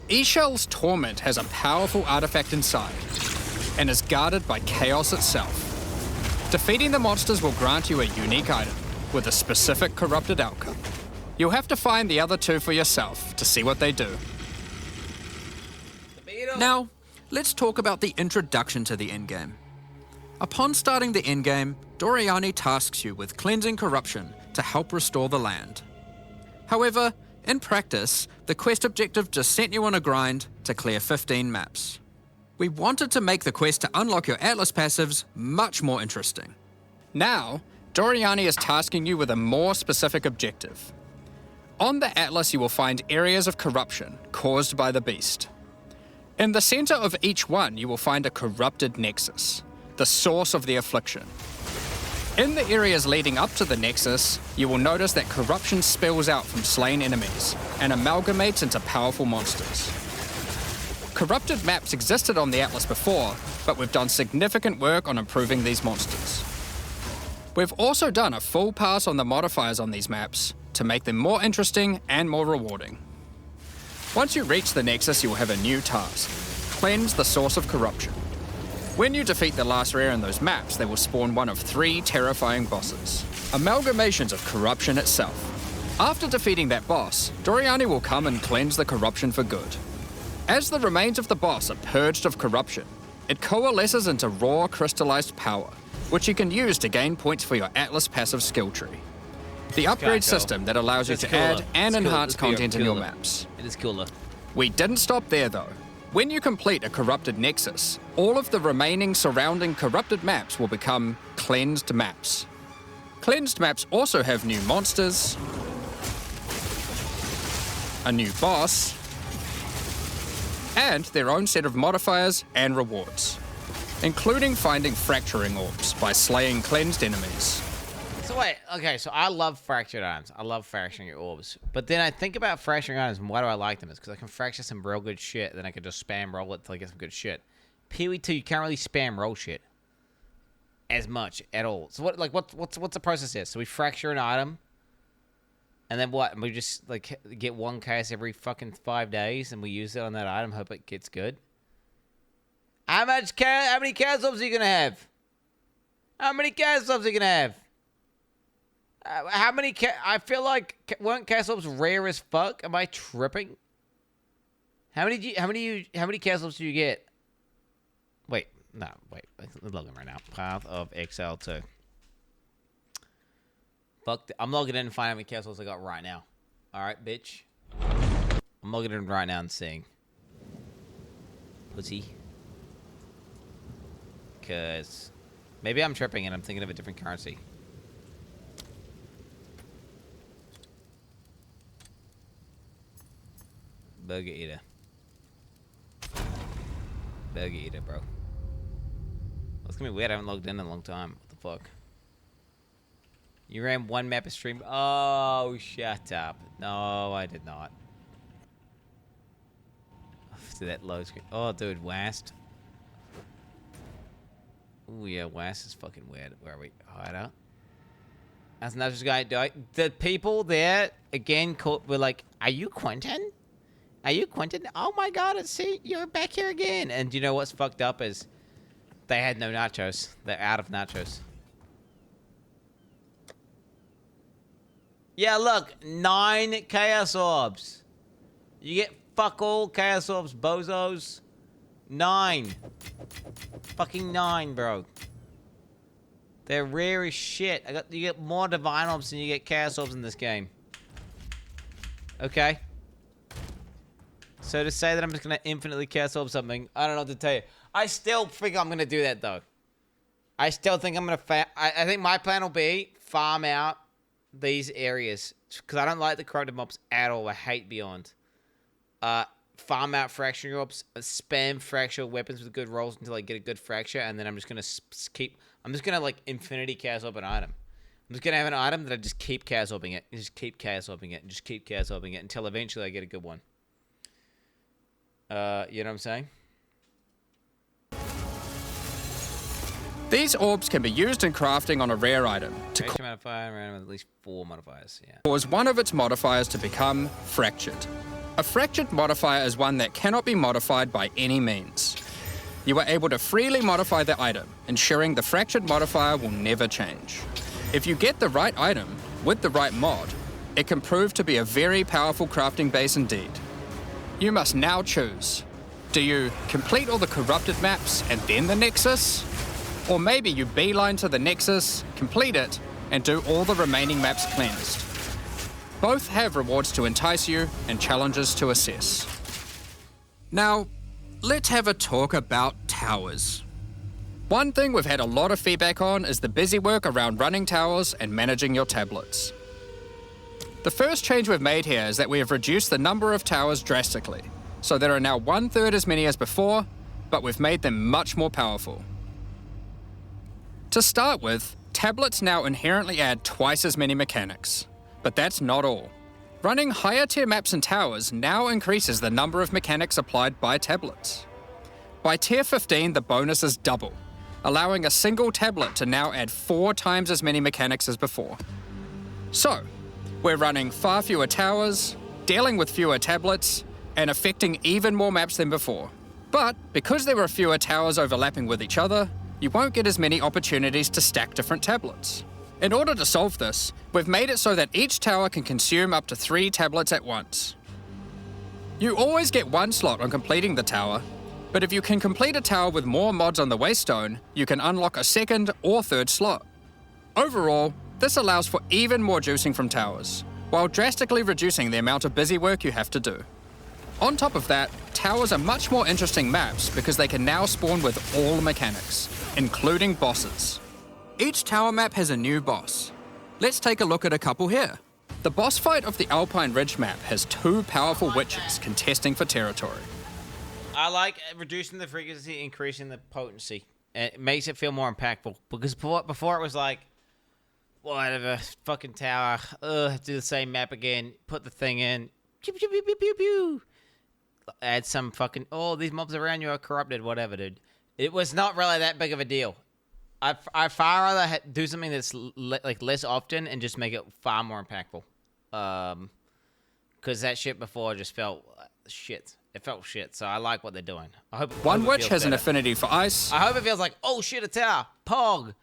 Eshel's Torment has a powerful artifact inside, and is guarded by Chaos itself. Defeating the monsters will grant you a unique item, with a specific corrupted outcome. You'll have to find the other 2 for yourself to see what they do. Now, let's talk about the introduction to the endgame. Upon starting the endgame, Doriani tasks you with cleansing corruption to help restore the land. However, in practice, the quest objective just sent you on a grind to clear 15 maps. We wanted to make the quest to unlock your Atlas passives much more interesting. Now, Doriani is tasking you with a more specific objective. On the Atlas, you will find areas of corruption caused by the beast. In the center of each one, you will find a corrupted nexus, the source of the affliction. In the areas leading up to the nexus, you will notice that corruption spills out from slain enemies and amalgamates into powerful monsters. Corrupted maps existed on the Atlas before, but we've done significant work on improving these monsters. We've also done a full pass on the modifiers on these maps to make them more interesting and more rewarding. Once you reach the nexus, you will have a new task: cleanse the source of corruption. When you defeat the last rare in those maps, they will spawn one of 3 terrifying bosses, amalgamations of corruption itself. After defeating that boss, Doriani will come and cleanse the corruption for good. As the remains of the boss are purged of corruption, it coalesces into raw crystallized power, which you can use to gain points for your Atlas passive skill tree. The upgrade system that allows you to add and enhance content in your maps. It is cooler. We didn't stop there though. When you complete a corrupted nexus, all of the remaining surrounding corrupted maps will become cleansed maps. Cleansed maps also have new monsters, a new boss, and their own set of modifiers and rewards, including finding fracturing orbs by slaying cleansed enemies. So wait, okay, so I love fractured items. I love fracturing your orbs. But then I think about fracturing items and why do I like them? It's because I can fracture some real good shit, then I can just spam roll it till I get some good shit. PoE2, you can't really spam roll shit as much at all. So what's the process here? So we fracture an item, and then what? And we just like get 1 case every fucking 5 days, and we use it on that item, hope it gets good. How many chaos orbs are you gonna have? How many chaos orbs are you gonna have? How many? I feel like weren't chaos orbs rare as fuck? Am I tripping? How many chaos orbs do you get? Wait, let's log in right now. Path of Exile 2. Fuck, I'm logging in and finding how many chaos orbs I got right now. All right, bitch. I'm logging in right now and seeing. Pussy. Cause maybe I'm tripping and I'm thinking of a different currency. Burger eater. Burger eater, bro. That's gonna be weird. I haven't logged in a long time. What the fuck? You ran 1 map of stream. Oh, shut up. No, I did not. To that low screen. Oh, dude, Wast. Oh yeah, Wast is fucking weird. Where are we? Hideout. That's another guy. The people there again were like, "Are you Quentin?" Are you Quentin? Oh my god, you're back here again. And you know what's fucked up is they had no nachos. They're out of nachos. Yeah, look, 9 Chaos Orbs. You get fuck all Chaos Orbs, bozos. 9. Fucking 9, bro. They're rare as shit. You get more Divine Orbs than you get Chaos Orbs in this game. Okay? So to say that I'm just gonna infinitely Chaos Orb something, I don't know what to tell you. I still think I'm gonna do that, though. I still think I'm gonna I think my plan will be farm out these areas. Because I don't like the corrupted mobs at all. I hate Beyond. Farm out fracture orbs, spam fracture weapons with good rolls until I get a good fracture, and then I'm just gonna I'm just gonna like infinity Chaos Orb an item. I'm just gonna have an item that I just keep Chaos Orbing it, and just keep Chaos Orbing it, and just keep Chaos Orbing it until eventually I get a good one. You know what I'm saying? These orbs can be used in crafting on a rare item to Creation modifier, random with at least 4 modifiers. Yeah. cause one of its modifiers to become fractured. A fractured modifier is one that cannot be modified by any means. You are able to freely modify the item, ensuring the fractured modifier will never change. If you get the right item with the right mod, it can prove to be a very powerful crafting base indeed. You must now choose. Do you complete all the corrupted maps and then the Nexus? Or maybe you beeline to the Nexus, complete it, and do all the remaining maps cleansed. Both have rewards to entice you and challenges to assess. Now, let's have a talk about towers. One thing we've had a lot of feedback on is the busy work around running towers and managing your tablets. The first change we've made here is that we have reduced the number of towers drastically, so there are now 1/3 as many as before, but we've made them much more powerful. To start with, tablets now inherently add twice as many mechanics, but that's not all. Running higher tier maps and towers now increases the number of mechanics applied by tablets. By tier 15, the bonus is double, allowing a single tablet to now add 4 times as many mechanics as before. So, we're running far fewer towers, dealing with fewer tablets, and affecting even more maps than before. But because there are fewer towers overlapping with each other, you won't get as many opportunities to stack different tablets. In order to solve this, we've made it so that each tower can consume up to 3 tablets at once. You always get 1 slot on completing the tower, but if you can complete a tower with more mods on the Waystone, you can unlock a 2nd or 3rd slot. Overall, this allows for even more juicing from towers, while drastically reducing the amount of busy work you have to do. On top of that, towers are much more interesting maps because they can now spawn with all mechanics, including bosses. Each tower map has a new boss. Let's take a look at a couple here. The boss fight of the Alpine Ridge map has 2 powerful witches contesting for territory. I like reducing the frequency, increasing the potency. It makes it feel more impactful. Because before it was like, whatever, fucking tower, do the same map again, put the thing in, pew, pew, pew, pew, pew, pew. Add some fucking, these mobs around you are corrupted, whatever, dude. It was not really that big of a deal. I'd far rather do something that's less often and just make it far more impactful. Because that shit before just felt shit. It felt shit, so I like what they're doing. One witch has an affinity for ice. I hope it feels like, oh shit, a tower, pog.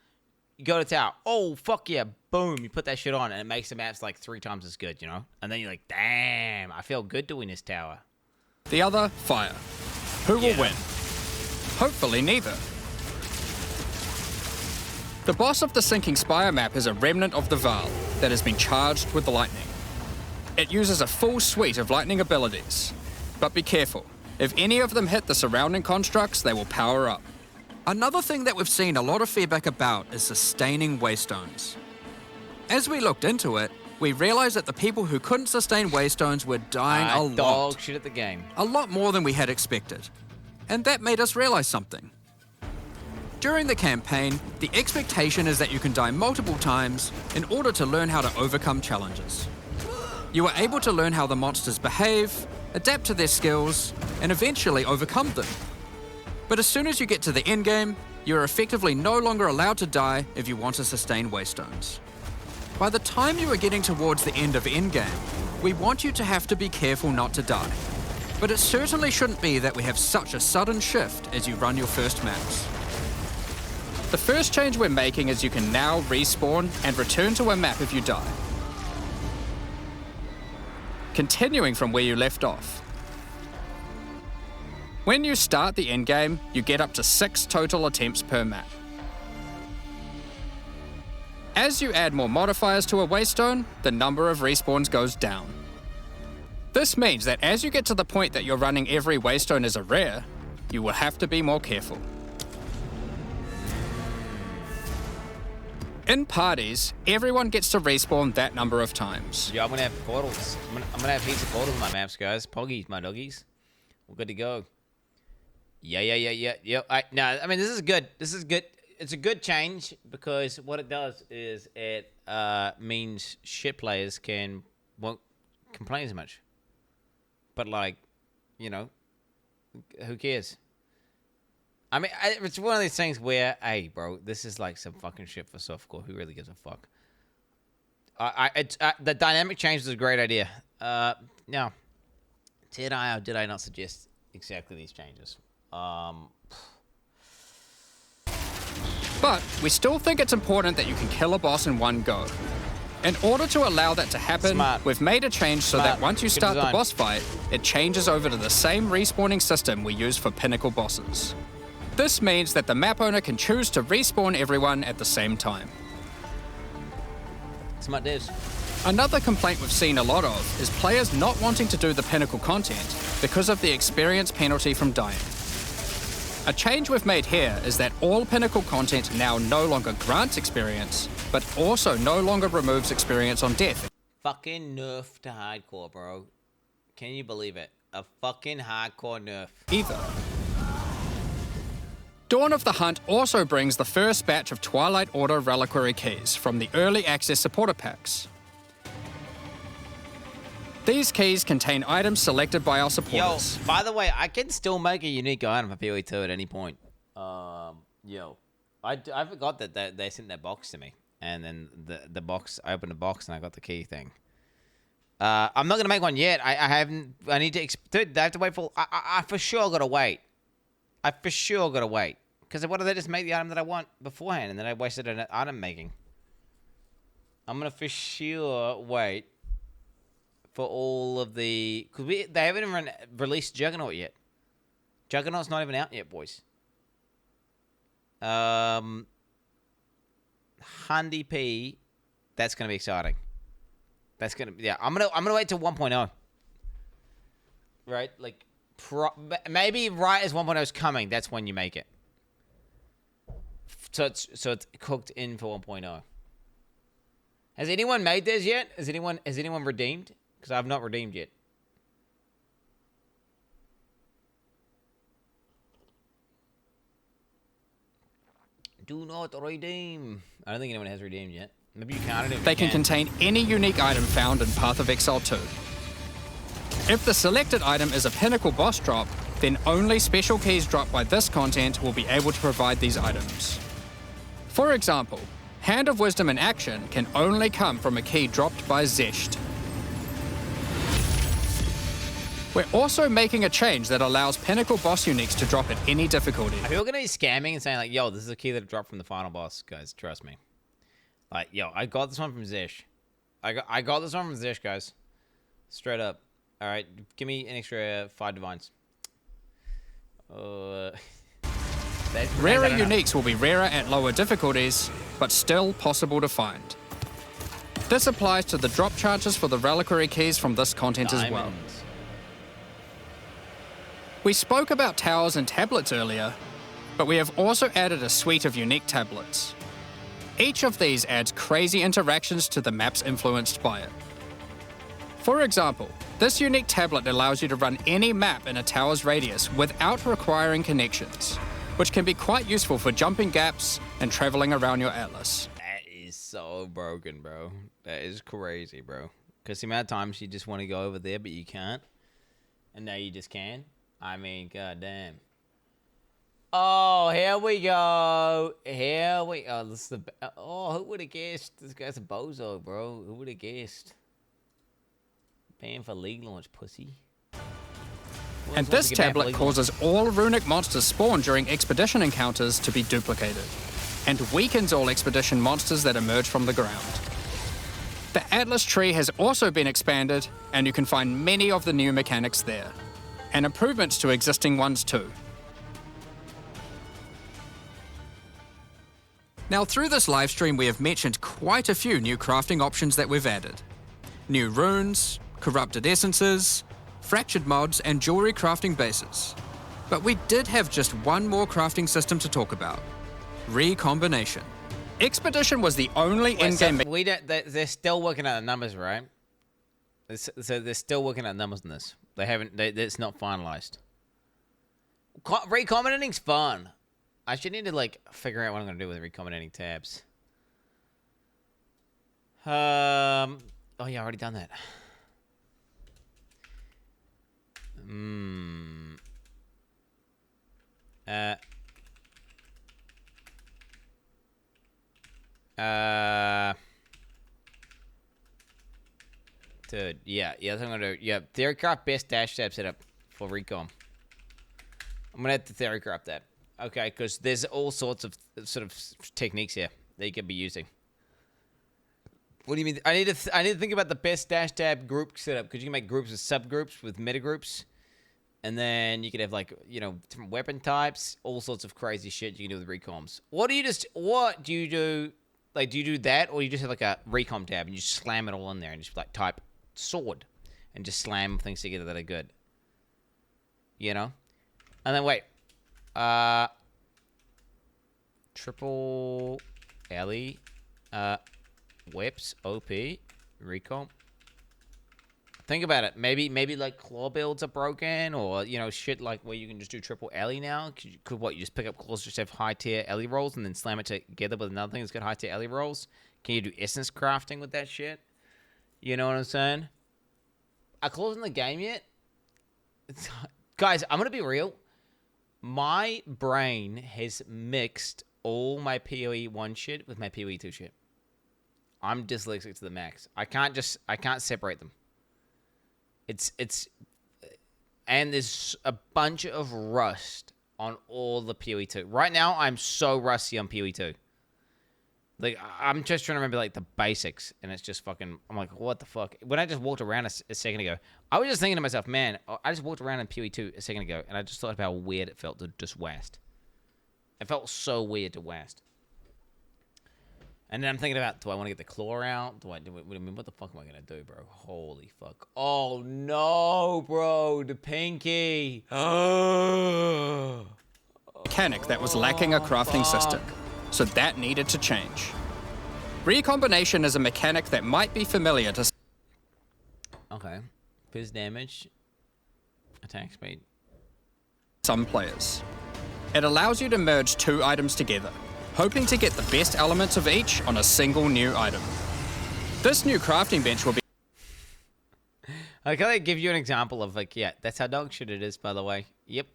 You go to tower, oh fuck yeah, boom, you put that shit on, and it makes the maps like 3 times as good, you know? And then you're like, damn, I feel good doing this tower. The other, fire. Who will win? Hopefully neither. The boss of the Sinking Spire map is a remnant of the Val that has been charged with lightning. It uses a full suite of lightning abilities, but be careful. If any of them hit the surrounding constructs, they will power up. Another thing that we've seen a lot of feedback about is sustaining Waystones. As we looked into it, we realized that the people who couldn't sustain Waystones were dying a lot. Dog shit at the game. A lot more than we had expected. And that made us realize something. During the campaign, the expectation is that you can die multiple times in order to learn how to overcome challenges. You are able to learn how the monsters behave, adapt to their skills, and eventually overcome them. But as soon as you get to the endgame, you are effectively no longer allowed to die if you want to sustain Waystones. By the time you are getting towards the end of endgame, we want you to have to be careful not to die. but it certainly shouldn't be that we have such a sudden shift as you run your first maps. The first change we're making is you can now respawn and return to a map if you die. Continuing from where you left off. When you start the endgame, you get up to 6 total attempts per map. As you add more modifiers to a waystone, the number of respawns goes down. This means that as you get to the point that you're running every waystone as a rare, you will have to be more careful. In parties, everyone gets to respawn that number of times. Yeah, I'm gonna have portals. I'm gonna have heaps of portals in my maps, guys. Poggies, my doggies. We're good to go. Yeah. No, I mean, this is good. This is good. It's a good change because what it does is it means shit players won't complain as much. But like, you know, who cares? I mean, it's one of these things where, hey, bro, this is like some fucking shit for softcore. Who really gives a fuck? The dynamic change was a great idea. Now, did I or did I not suggest exactly these changes? But we still think it's important that you can kill a boss in one go. In order to allow that to happen, Smart. we've made a change so that once you Good start the design. boss fight, it changes over to the same respawning system we use for pinnacle bosses. This means that the map owner can choose to respawn everyone at the same time. Smart devs. Another complaint we've seen a lot of is players not wanting to do the pinnacle content because of the experience penalty from dying. A change we've made here is that all pinnacle content now no longer grants experience, but also no longer removes experience on death. Fucking nerf to hardcore, bro. Can you believe it? A fucking hardcore nerf. Either. Dawn of the Hunt also brings the first batch of Twilight Order reliquary keys from the early access supporter packs. These keys contain items selected by our Yo, supporters. by the way, I can still make a unique item for PoE2 at any point. I forgot that they sent that box to me, and then the box, I opened the box and I got the key thing. I'm not gonna make one yet. I haven't. I need to. Dude, I have to wait for. I for sure gotta wait. I for sure gotta wait. Because what if they just make the item that I want beforehand, and then I wasted an item making? I'm gonna for sure wait for all of the. Cause they haven't even released Juggernaut yet. Juggernaut's not even out yet, boys. Handy P, that's gonna be exciting. That's gonna, yeah. I'm gonna wait till 1.0. Right, like, maybe right as 1.0 is coming, that's when you make it. So it's cooked in for 1.0. Has anyone made theirs yet? Has anyone redeemed? Because I've not redeemed yet. Do not redeem. I don't think anyone has redeemed yet. Maybe you can't. They can contain any unique item found in Path of Exile 2. If the selected item is a pinnacle boss drop, then only special keys dropped by this content will be able to provide these items. For example, Hand of Wisdom in action can only come from a key dropped by Zesht. We're also making a change that allows pinnacle boss uniques to drop at any difficulty. Are people gonna be scamming and saying like, "Yo, this is a key that dropped from the final boss"? Guys, trust me. Like, yo, I got this one from Zesh. I got this one from Zesh, guys. Straight up. All right, give me an extra 5 divines. Rarer uniques will be rarer at lower difficulties, but still possible to find. This applies to the drop chances for the reliquary keys from this content as well. Diamonds. We spoke about towers and tablets earlier, but we have also added a suite of unique tablets. Each of these adds crazy interactions to the maps influenced by it. For example, this unique tablet allows you to run any map in a tower's radius without requiring connections, which can be quite useful for jumping gaps and traveling around your atlas. That is so broken, bro. That is crazy, bro. Because the amount of times you just want to go over there, but you can't. And now you just can. I mean, goddamn. Oh, here we go. Here we go. This is the. Oh, who would have guessed? This guy's a bozo, bro. Who would have guessed? Paying for league launch, pussy. And this tablet causes all runic monsters spawned during expedition encounters to be duplicated, and weakens all expedition monsters that emerge from the ground. The Atlas tree has also been expanded, and you can find many of the new mechanics there, and improvements to existing ones too. Now through this livestream we have mentioned quite a few new crafting options that we've added. New runes, corrupted essences, fractured mods and jewelry crafting bases. But we did have just one more crafting system to talk about. Recombination. Expedition was the only in-game... So they're still working out the numbers, right? So they're still working out numbers in this. They haven't... it's not finalized. Recombinating's fun. I should need to, like, figure out what I'm going to do with recombinating tabs. Oh, yeah, I already done that. Dude, yeah, that's what I'm gonna do. Yeah, Theorycraft best dash tab setup for recom. I'm gonna have to Theorycraft that. Okay, because there's all sorts of sort of techniques here that you could be using. What do you mean? I need to think about the best dash tab group setup, because you can make groups with subgroups with metagroups, and then you could have, like, you know, different weapon types, all sorts of crazy shit you can do with recoms. What do you do? Like, do you do that, or you just have like a recom tab and you just slam it all in there and just like type sword and just slam things together that are good? You know? And then wait. Triple Ellie, whips, OP, recom. Think about it. Maybe like claw builds are broken, or, you know, shit like where you can just do triple Ellie now. Could what, you just pick up claws, just have high tier Ellie rolls and then slam it together with another thing that's got high tier Ellie rolls? Can you do essence crafting with that shit? You know what I'm saying? Are claws in the game yet? Guys, I'm gonna be real. My brain has mixed all my PoE 1 shit with my PoE 2 shit. I'm dyslexic to the max. I can't separate them. And there's a bunch of rust on all the PoE 2. Right now, I'm so rusty on PoE 2. Like, I'm just trying to remember, like, the basics, and it's just fucking, I'm like, what the fuck? When I just walked around a second ago, I was just thinking to myself, man, I just walked around in PoE 2 a second ago, and I just thought about how weird it felt to just wast. It felt so weird to wast. And then I'm thinking about, do I want to get the claw out? I mean, what the fuck am I going to do, bro? Holy fuck. Oh, no, bro. The pinky. Mechanic that was lacking a crafting system, so that needed to change. Recombination is a mechanic that might be familiar to... Okay. Fizz damage. Attack speed. Some players. It allows you to merge two items together, hoping to get the best elements of each on a single new item. This new crafting bench will be... I can I give you an example of, like, yeah, that's how dog shit it is, by the way. Yep.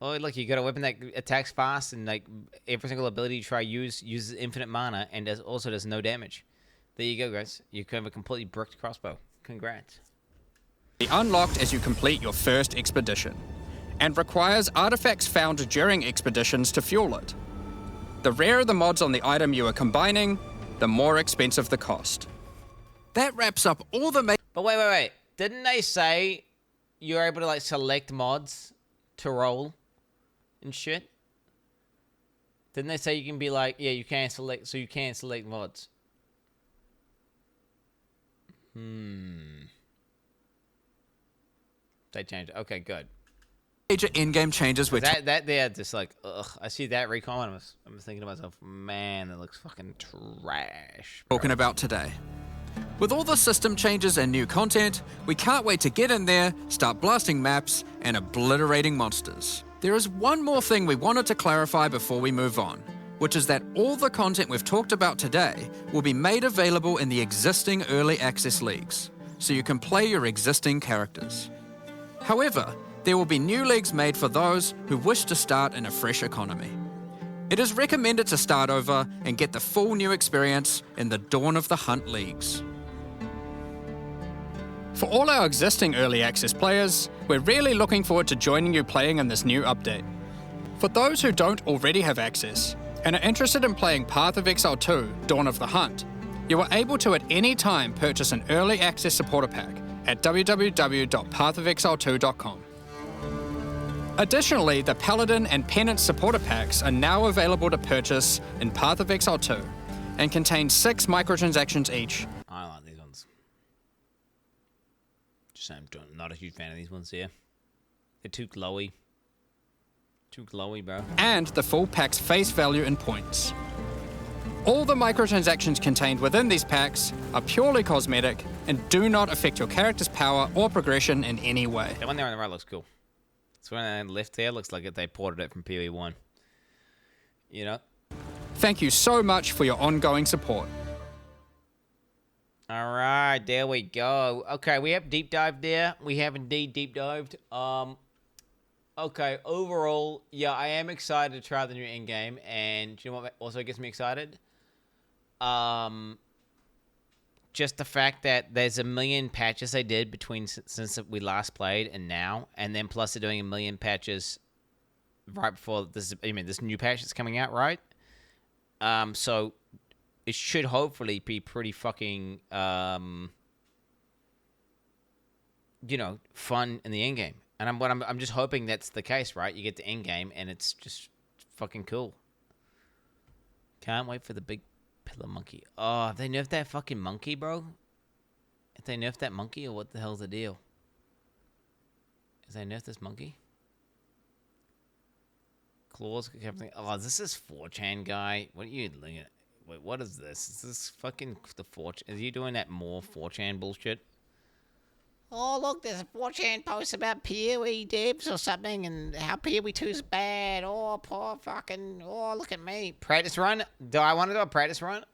Oh, look, you got a weapon that attacks fast, and, like, every single ability you try uses infinite mana and also does no damage. There you go, guys. You have a completely bricked crossbow. Congrats. Be unlocked as you complete your first expedition, and requires artifacts found during expeditions to fuel it. The rarer the mods on the item you are combining, the more expensive the cost. That wraps up all the But wait. Didn't they say you're able to, like, select mods to roll and shit? Didn't they say you can be like, yeah, you can select, so you can select mods? They changed it. Okay, good. major in-game changes which... They're just like, ugh. I see that recon and I'm thinking to myself, man, that looks fucking trash, bro. Talking about today. With all the system changes and new content, we can't wait to get in there, start blasting maps, and obliterating monsters. There is one more thing we wanted to clarify before we move on, which is that all the content we've talked about today will be made available in the existing early access leagues, so you can play your existing characters. However, there will be new leagues made for those who wish to start in a fresh economy. It is recommended to start over and get the full new experience in the Dawn of the Hunt leagues. For all our existing early access players, we're really looking forward to joining you playing in this new update. For those who don't already have access and are interested in playing Path of Exile 2 Dawn of the Hunt, you are able to at any time purchase an early access supporter pack at www.pathofexile2.com. Additionally, the Paladin and Penance supporter packs are now available to purchase in Path of Exile 2 and contain 6 microtransactions each. I like these ones. Just I'm not a huge fan of these ones here. They're too glowy. Too glowy, bro. And the full pack's face value in points. All the microtransactions contained within these packs are purely cosmetic and do not affect your character's power or progression in any way. That one there on the right looks cool. This one on the left there looks like they ported it from PoE1. You know? Thank you so much for your ongoing support. All right, there we go. Okay, we have deep dived there. We have indeed deep dived. Okay, overall, yeah, I am excited to try the new in-game, and do you know what also gets me excited? Just the fact that there's a million patches they did between since we last played and now, and then plus they're doing a million patches right before this. I mean, this new patch that's coming out, right? So it should hopefully be pretty fucking, you know, fun in the end game. And I'm just hoping that's the case, right? You get the end game and it's just fucking cool. Can't wait for the big pillar monkey. Oh, have they nerfed that fucking monkey, bro? Have they nerfed that monkey, or what the hell's the deal? Have they nerfed this monkey? Claws, everything. Oh, this is 4chan guy. What are you looking at? Wait, what is this? Is this fucking the 4chan? Is you doing that more 4chan bullshit? Oh, look, there's a 4chan post about PoE devs or something, and how PoE 2's bad. Oh, poor fucking... Oh, look at me. Practice run? Do I want to do a practice run?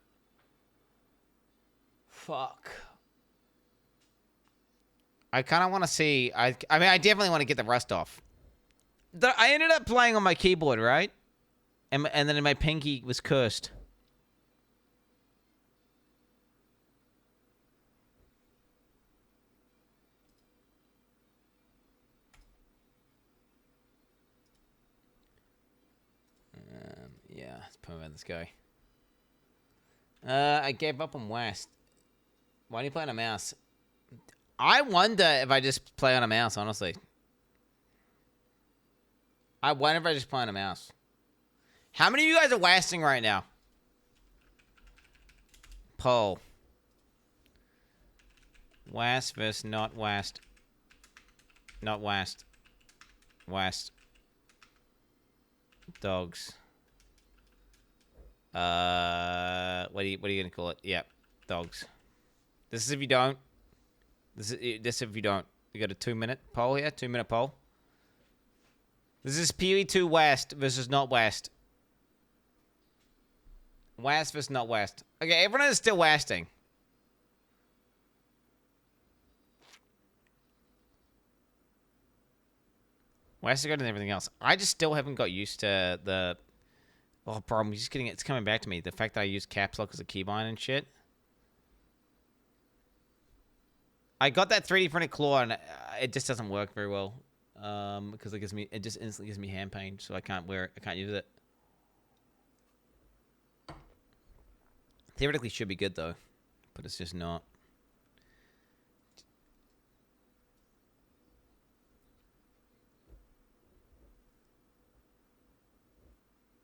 Fuck. I kind of want to see... I mean, I definitely want to get the rust off. I ended up playing on my keyboard, right? And then my pinky was cursed. Yeah, let's put him in this guy. I gave up on West. Why do you play on a mouse? I wonder if I just play on a mouse, honestly. I wonder if I just play on a mouse. How many of you guys are wasting right now? Poll. West versus not West. Not West. West. Dogs. What are you gonna call it? Yep, dogs. This is if you don't. This is if you don't. You got a 2-minute poll here. 2-minute poll. This is PoE 2 West versus not West. West versus not West. Okay, everyone is still Westing. West is good and everything else. I just still haven't got used to the... Oh, problem. Just getting it's coming back to me. The fact that I use caps lock as a keybind and shit. I got that 3D printed claw and it just doesn't work very well. Because it just instantly gives me hand pain, so I can't wear it. I can't use it. Theoretically should be good though, but it's just not.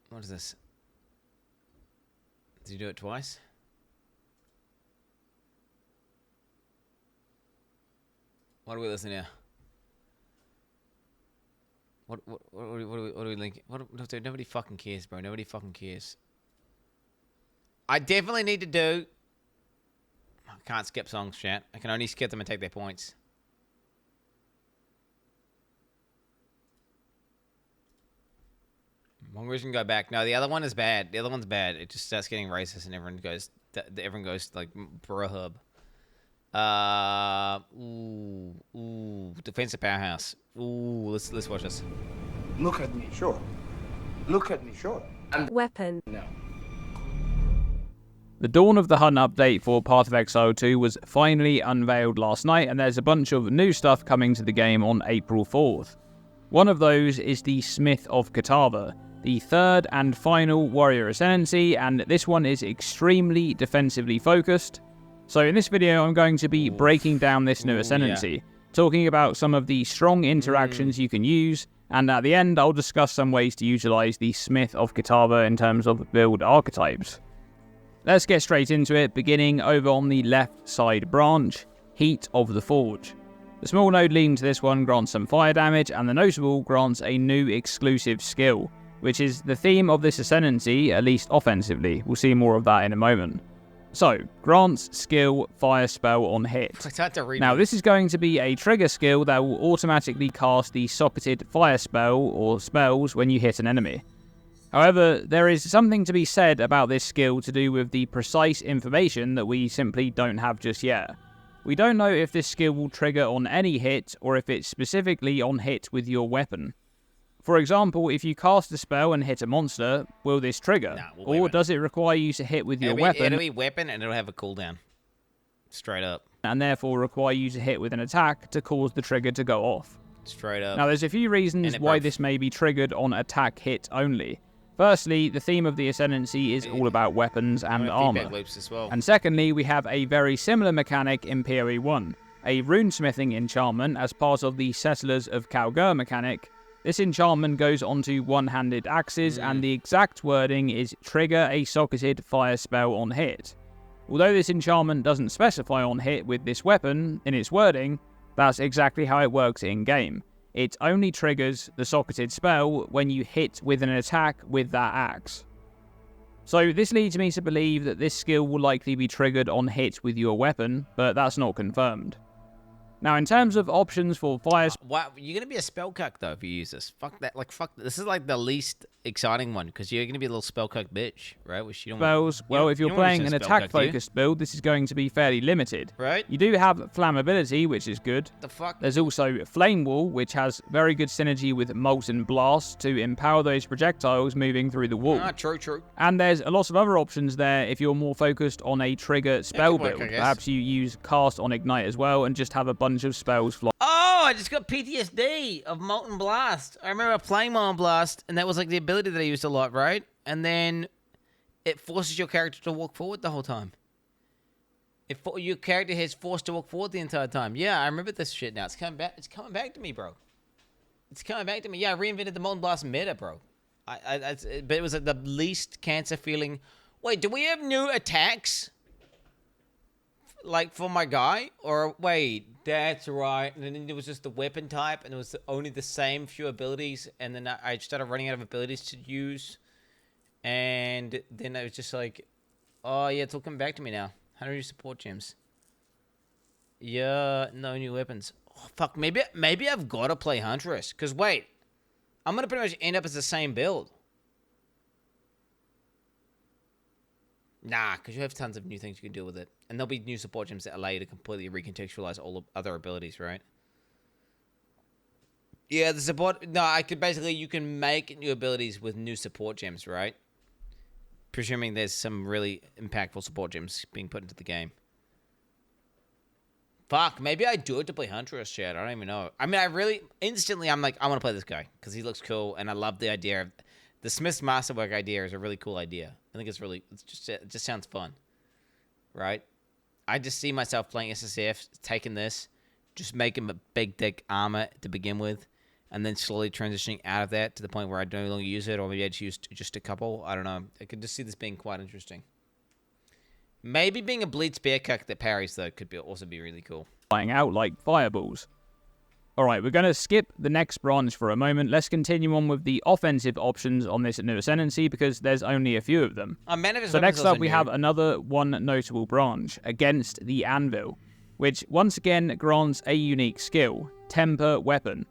What is this? Did you do it twice? What are we listening to? What are we linking? Dude, nobody fucking cares, bro. Nobody fucking cares. I definitely need to do... I can't skip songs, chat. I can only skip them and take their points. One reason go back. No, the other one is bad. The other one's bad. It just starts getting racist and everyone goes like bruh. Defensive powerhouse. Ooh, let's watch this. Look at me, sure. Look at me, sure. Weapon. No. The Dawn of the Hunt update for Path of Exile 2 was finally unveiled last night, and there's a bunch of new stuff coming to the game on April 4th. One of those is the Smith of Kitava, the third and final warrior ascendancy, and this one is extremely defensively focused. So in this video I'm going to be breaking down this new ascendancy, talking about some of the strong interactions you can use, and at the end I'll discuss some ways to utilize the Smith of Kitava in terms of build archetypes. Let's get straight into it, beginning over on the left side branch, Heat of the Forge. The small node leading to this one grants some fire damage, and the notable grants a new exclusive skill, which is the theme of this ascendancy, at least offensively. We'll see more of that in a moment. So, grants skill fire spell on hit. Now this is going to be a trigger skill that will automatically cast the socketed fire spell or spells when you hit an enemy. However, there is something to be said about this skill to do with the precise information that we simply don't have just yet. We don't know if this skill will trigger on any hit, or if it's specifically on hit with your weapon. For example, if you cast a spell and hit a monster, will this trigger? Or does it require you to hit with your weapon? It'll be weapon and it'll have a cooldown. Straight up. And therefore require you to hit with an attack to cause the trigger to go off. Straight up. Now there's a few reasons why this may be triggered on attack hit only. Firstly, the theme of the Ascendancy is all about weapons and armor. And secondly, we have a very similar mechanic in PoE 1, a runesmithing enchantment as part of the Settlers of Kalgur mechanic. This enchantment goes onto one-handed axes, and the exact wording is trigger a socketed fire spell on hit. Although this enchantment doesn't specify on hit with this weapon in its wording, that's exactly how it works in-game. It only triggers the socketed spell when you hit with an attack with that axe. So this leads me to believe that this skill will likely be triggered on hit with your weapon, but that's not confirmed. Now, in terms of options for fire... Wow, you're going to be a spell cuck, though, if you use this. Fuck that. Like, fuck. This is, like, the least exciting one, because you're going to be a little spell cuck bitch, right? Which you don't spells, well, if you're playing an attack-focused build, this is going to be fairly limited. Right. You do have flammability, which is good. The fuck? There's also Flame Wall, which has very good synergy with Molten Blast to empower those projectiles moving through the wall. True. And there's a lot of other options there if you're more focused on a trigger spell build. Perhaps you use Cast on Ignite as well and just have a bunch of spells fly. Oh, I just got PTSD of Molten Blast. I remember playing Molten Blast, and that was like the ability that I used a lot, right? And then it forces your character to walk forward the whole time. Your character is forced to walk forward the entire time. Yeah, I remember this shit now. It's coming back. It's coming back to me, bro. It's coming back to me. Yeah, I reinvented the Molten Blast meta, bro. But it was the least cancer feeling. Wait, do we have new attacks? Like for my guy? Or wait, that's right. And then it was just the weapon type, and it was only the same few abilities, and then I started running out of abilities to use, and then I was just like, oh yeah, it's all coming back to me now. How do you support gems? Yeah, no new weapons. Oh, fuck, maybe I've got to play Huntress, because wait, I'm gonna pretty much end up as the same build. Nah, because you have tons of new things you can do with it. And there'll be new support gems that allow you to completely recontextualize all of other abilities, right? Yeah, the support... No, you can make new abilities with new support gems, right? Presuming there's some really impactful support gems being put into the game. Fuck, maybe I do it to play Huntress, Chad. I don't even know. I mean, I'm like, I want to play this guy. Because he looks cool, and I love the idea of... The Smith's Masterwork idea is a really cool idea. I think it just sounds fun, right? I just see myself playing SSF, taking this, just making a big dick armor to begin with, and then slowly transitioning out of that to the point where I no longer use it, or maybe I just use just a couple. I don't know. I could just see this being quite interesting. Maybe being a bleed spear cuck that parries, though, could also be really cool. Flying out like fireballs. Alright, we're going to skip the next branch for a moment. Let's continue on with the offensive options on this new ascendancy, because there's only a few of them. So next up we have another one notable branch, Against the Anvil, which once again grants a unique skill, Temper Weapon.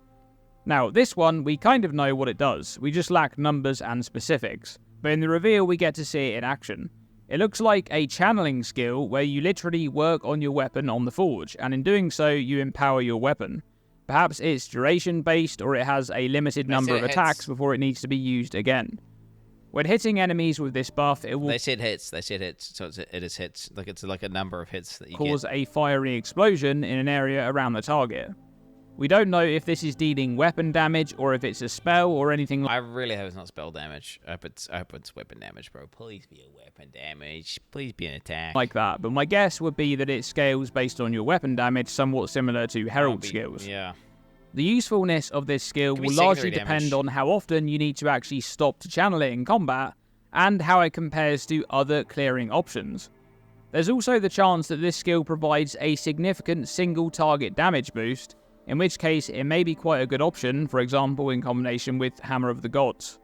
Now, this one, we kind of know what it does. We just lack numbers and specifics. But in the reveal, we get to see it in action. It looks like a channeling skill where you literally work on your weapon on the forge, and in doing so, you empower your weapon. Perhaps it's duration-based, or it has a limited number of attacks before it needs to be used again. When hitting enemies with this buff, it will They said hits. They said hits. So it is hits. Like it's like a number of hits that you cause get. a fiery explosion in an area around the target. We don't know if this is dealing weapon damage or if it's a spell or anything like I really hope it's not spell damage. I hope it's weapon damage, bro. Please be a weapon damage. Please be an attack. that, but my guess would be that it scales based on your weapon damage, somewhat similar to Herald skills. Yeah. The usefulness of this skill Could be will largely secondary depend damage. on how often you need to actually stop to channel it in combat, and how it compares to other clearing options. There's also the chance that this skill provides a significant single target damage boost, in which case it may be quite a good option, for example in combination with Hammer of the Gods.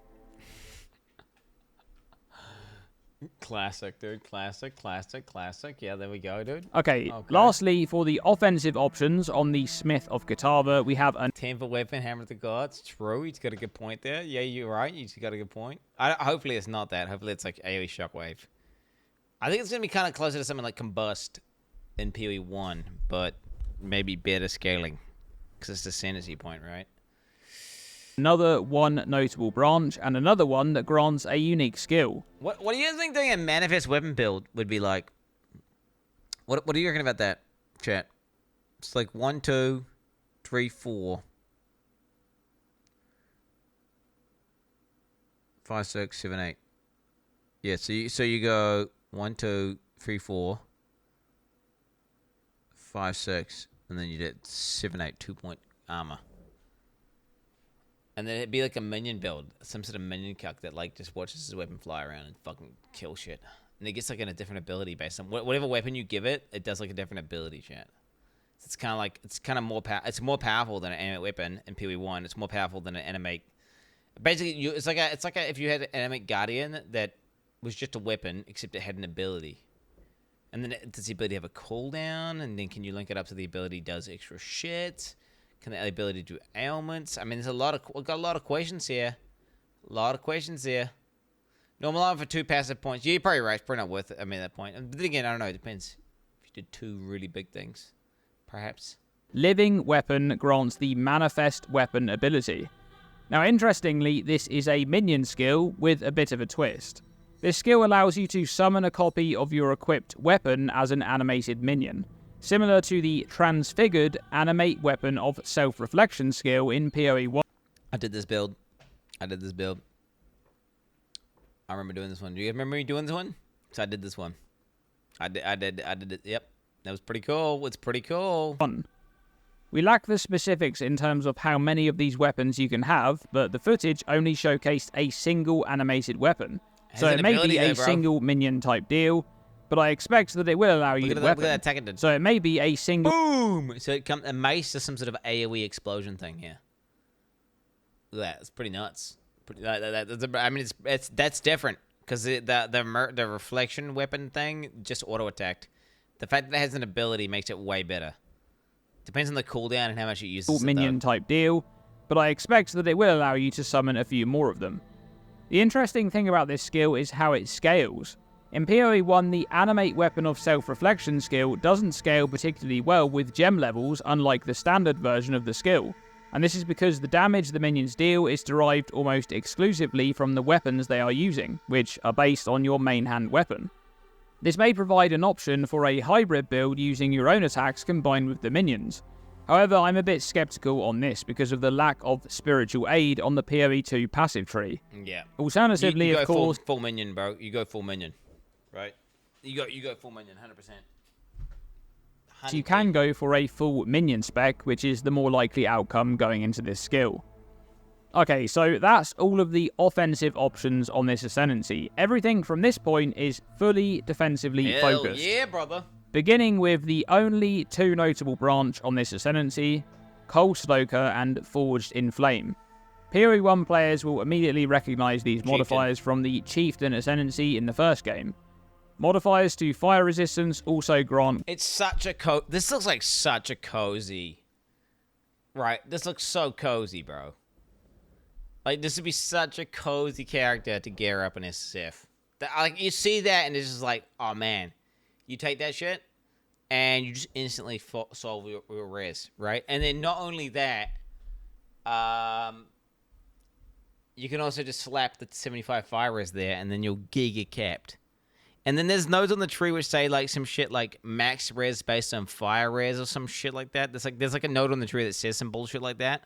Classic, dude. Classic. Yeah, there we go, dude. Okay, lastly, for the offensive options on the Smith of Kitava, we have an 10 for weapon, Hammer of the Gods. True, he's got a good point there. Yeah, you're right. He's got a good point. Hopefully it's not that. Hopefully it's like AoE Shockwave. I think it's going to be kind of closer to something like Combust in PoE 1, but maybe better scaling. Because it's the sanity point, right? another one notable branch, and another one that grants a unique skill. What do you think doing a manifest weapon build would be like? What are you reckon about that, chat? It's like 1, 2, 3, 4, 5, 6, 7, 8. Yeah, so you go 1, 2, 3, 4, 5, 6, and then you did 7, 8, 2-point armor. And then it'd be like a minion build, some sort of minion cuck that like just watches his weapon fly around and fucking kill shit. And it gets like a different ability based on whatever weapon you give it, it does like a different ability, chat. It's kind of more it's more powerful than an animate weapon in PoE 1. It's more powerful than an animate. Basically, it's like if you had an animate guardian that was just a weapon except it had an ability. And then does the ability have a cooldown? And then can you link it up to the ability does extra shit? Can the ability do ailments? I mean, we've got a lot of questions here. Normal armor for 2 passive points. Yeah, you're probably right. It's probably not worth it. I mean, at that point. But then again, I don't know. It depends. If you did 2 really big things, perhaps. Living Weapon grants the Manifest Weapon ability. Now, interestingly, this is a minion skill with a bit of a twist. This skill allows you to summon a copy of your equipped weapon as an animated minion, similar to the Transfigured Animate Weapon of Self-Reflection skill in PoE 1. I did this build. I remember doing this one. Do you remember me doing this one? So I did this one. I did it. Yep. That was pretty cool. It's pretty cool. We lack the specifics in terms of how many of these weapons you can have, but the footage only showcased a single animated weapon. So it may be a single minion type deal, but I expect that it will allow you to weapon. Look at that attack it did. So it may be a single... Boom! So a mace does some sort of AoE explosion thing here. Look at that. It's pretty nuts. I mean, that's different because the reflection weapon thing just auto attacked. The fact that it has an ability makes it way better. Depends on the cooldown and how much it uses. Minion type deal, but I expect that it will allow you to summon a few more of them. The interesting thing about this skill is how it scales. In PoE 1, the Animate Weapon of Self-Reflection skill doesn't scale particularly well with gem levels, unlike the standard version of the skill. And this is because the damage the minions deal is derived almost exclusively from the weapons they are using, which are based on your main hand weapon. This may provide an option for a hybrid build using your own attacks combined with the minions. However, I'm a bit skeptical on this because of the lack of spiritual aid on the PoE 2 passive tree. Yeah. Alternatively, you of course... full minion, bro. You go full minion. Right? You go full minion, 100%. So you can go for a full minion spec, which is the more likely outcome going into this skill. Okay, so that's all of the offensive options on this Ascendancy. Everything from this point is fully defensively focused. Yeah, brother. Beginning with the only 2 notable branch on this Ascendancy, Cold Stoker and Forged in Flame. PoE 1 players will immediately recognize these modifiers from the Chieftain Ascendancy in the first game. Modifiers to fire resistance also grant... It's such a this looks like such a cozy... Right, this looks so cozy, bro. Like, this would be such a cozy character to gear up in SSF. Like, you see that and it's just like, oh man. You take that shit and you just instantly solve your res, right? And then not only that, you can also just slap the 75 fire res there, and then you'll giga capped. And then there's nodes on the tree which say like some shit like max res based on fire res or some shit like that. There's like a node on the tree that says some bullshit like that.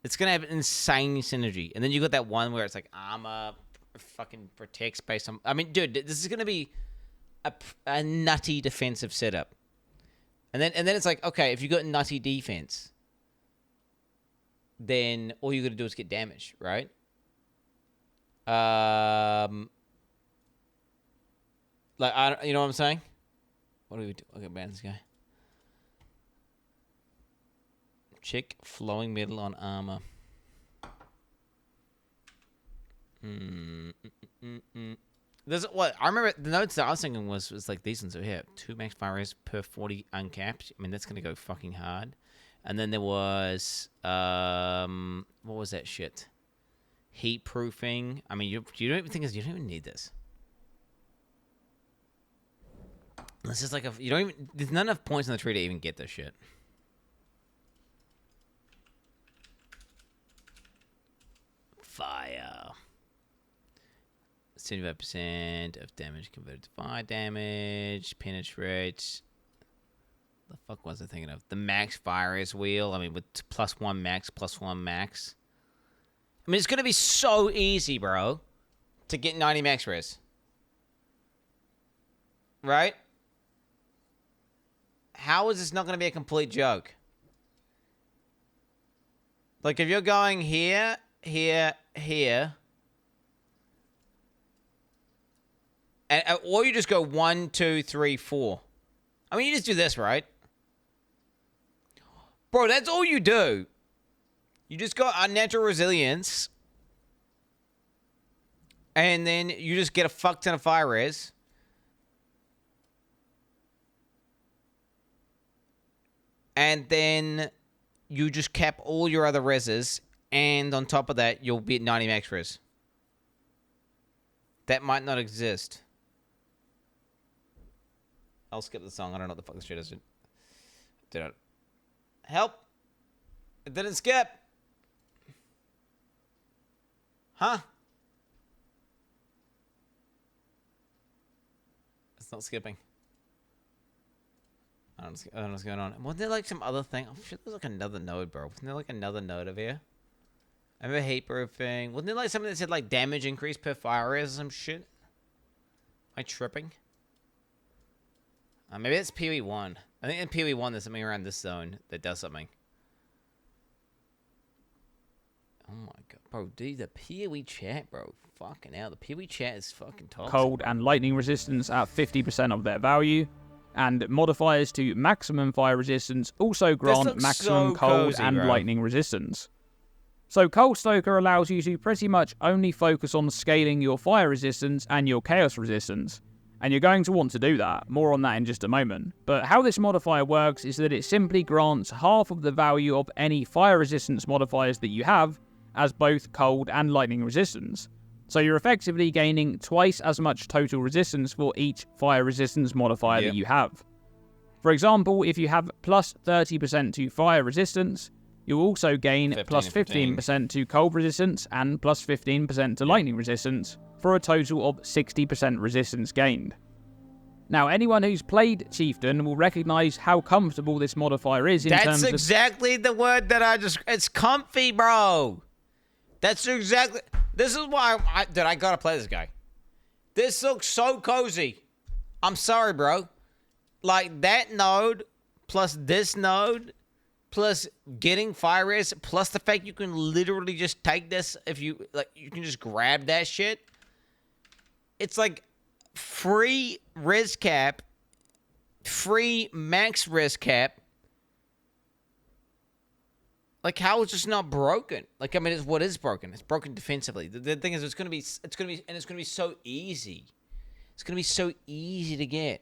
It's gonna have insane synergy. And then you got that one where it's like armor fucking protects based on. I mean, dude, this is gonna be a nutty defensive setup. And then it's like, okay, if you got nutty defense, then all you gotta do is get damage, right? Like, you know what I'm saying? What do we do? Okay, ban this guy. Chick flowing middle on armor. There's what I remember. The notes that I was thinking was like these ones over here: 2 max fire res per 40 uncapped. I mean, that's gonna go fucking hard. And then there was what was that shit? Heat proofing. I mean, you don't even think you don't even need this. This is like you don't even. There's not enough points on the tree to even get this shit. Fire. 75% of damage converted to fire damage. Penetrates. The fuck was I thinking of? The max fire is wheel. I mean, with +1 max, +1 max. I mean, it's gonna be so easy, bro, to get 90 max res. Right? How is this not gonna be a complete joke? Like, if you're going here, here, here, and or you just go 1, 2, 3, 4. I mean, you just do this, right? Bro, that's all you do. You just got unnatural resilience, and then you just get a fuck ton of fire res. And then you just cap all your other reses, and on top of that, you'll be at 90 max res. That might not exist. I'll skip the song. I don't know what the fuck this shit is. Did it? Help! It didn't skip! Huh? It's not skipping. I don't know what's going on. Wasn't there like some other thing? Oh shit, there's like another node, bro. Wasn't there like another node over here? I remember heat proofing. Wasn't there like something that said like damage increase per fire res or some shit? Am I tripping? Maybe it's PoE1. I think in PoE1 there's something around this zone that does something. Oh my god, bro, dude, the PoE chat, bro. Fucking hell, the PoE chat is fucking toxic. Cold and lightning resistance at 50% of their value. And modifiers to maximum fire resistance also grant maximum cold and lightning resistance. So Cold Stoker allows you to pretty much only focus on scaling your fire resistance and your chaos resistance. And you're going to want to do that. More on that in just a moment. But how this modifier works is that it simply grants half of the value of any fire resistance modifiers that you have as both cold and lightning resistance. So you're effectively gaining twice as much total resistance for each fire resistance modifier that you have. For example, if you have plus 30% to fire resistance, you'll also gain plus 15% to cold resistance and plus 15% to lightning resistance, for a total of 60% resistance gained. Now, anyone who's played Chieftain will recognize how comfortable this modifier is in terms of... That's exactly the word that I just... It's comfy, bro. That's exactly... This is why I gotta play this guy. This looks so cozy. I'm sorry, bro. Like, that node, plus this node, plus getting fire res, plus the fact you can literally just take this if you... Like, you can just grab that shit. It's like free res cap, free max res cap. Like, how is this not broken? Like, I mean, it's what is broken. It's broken defensively. The thing is, it's gonna be so easy. It's gonna be so easy to get.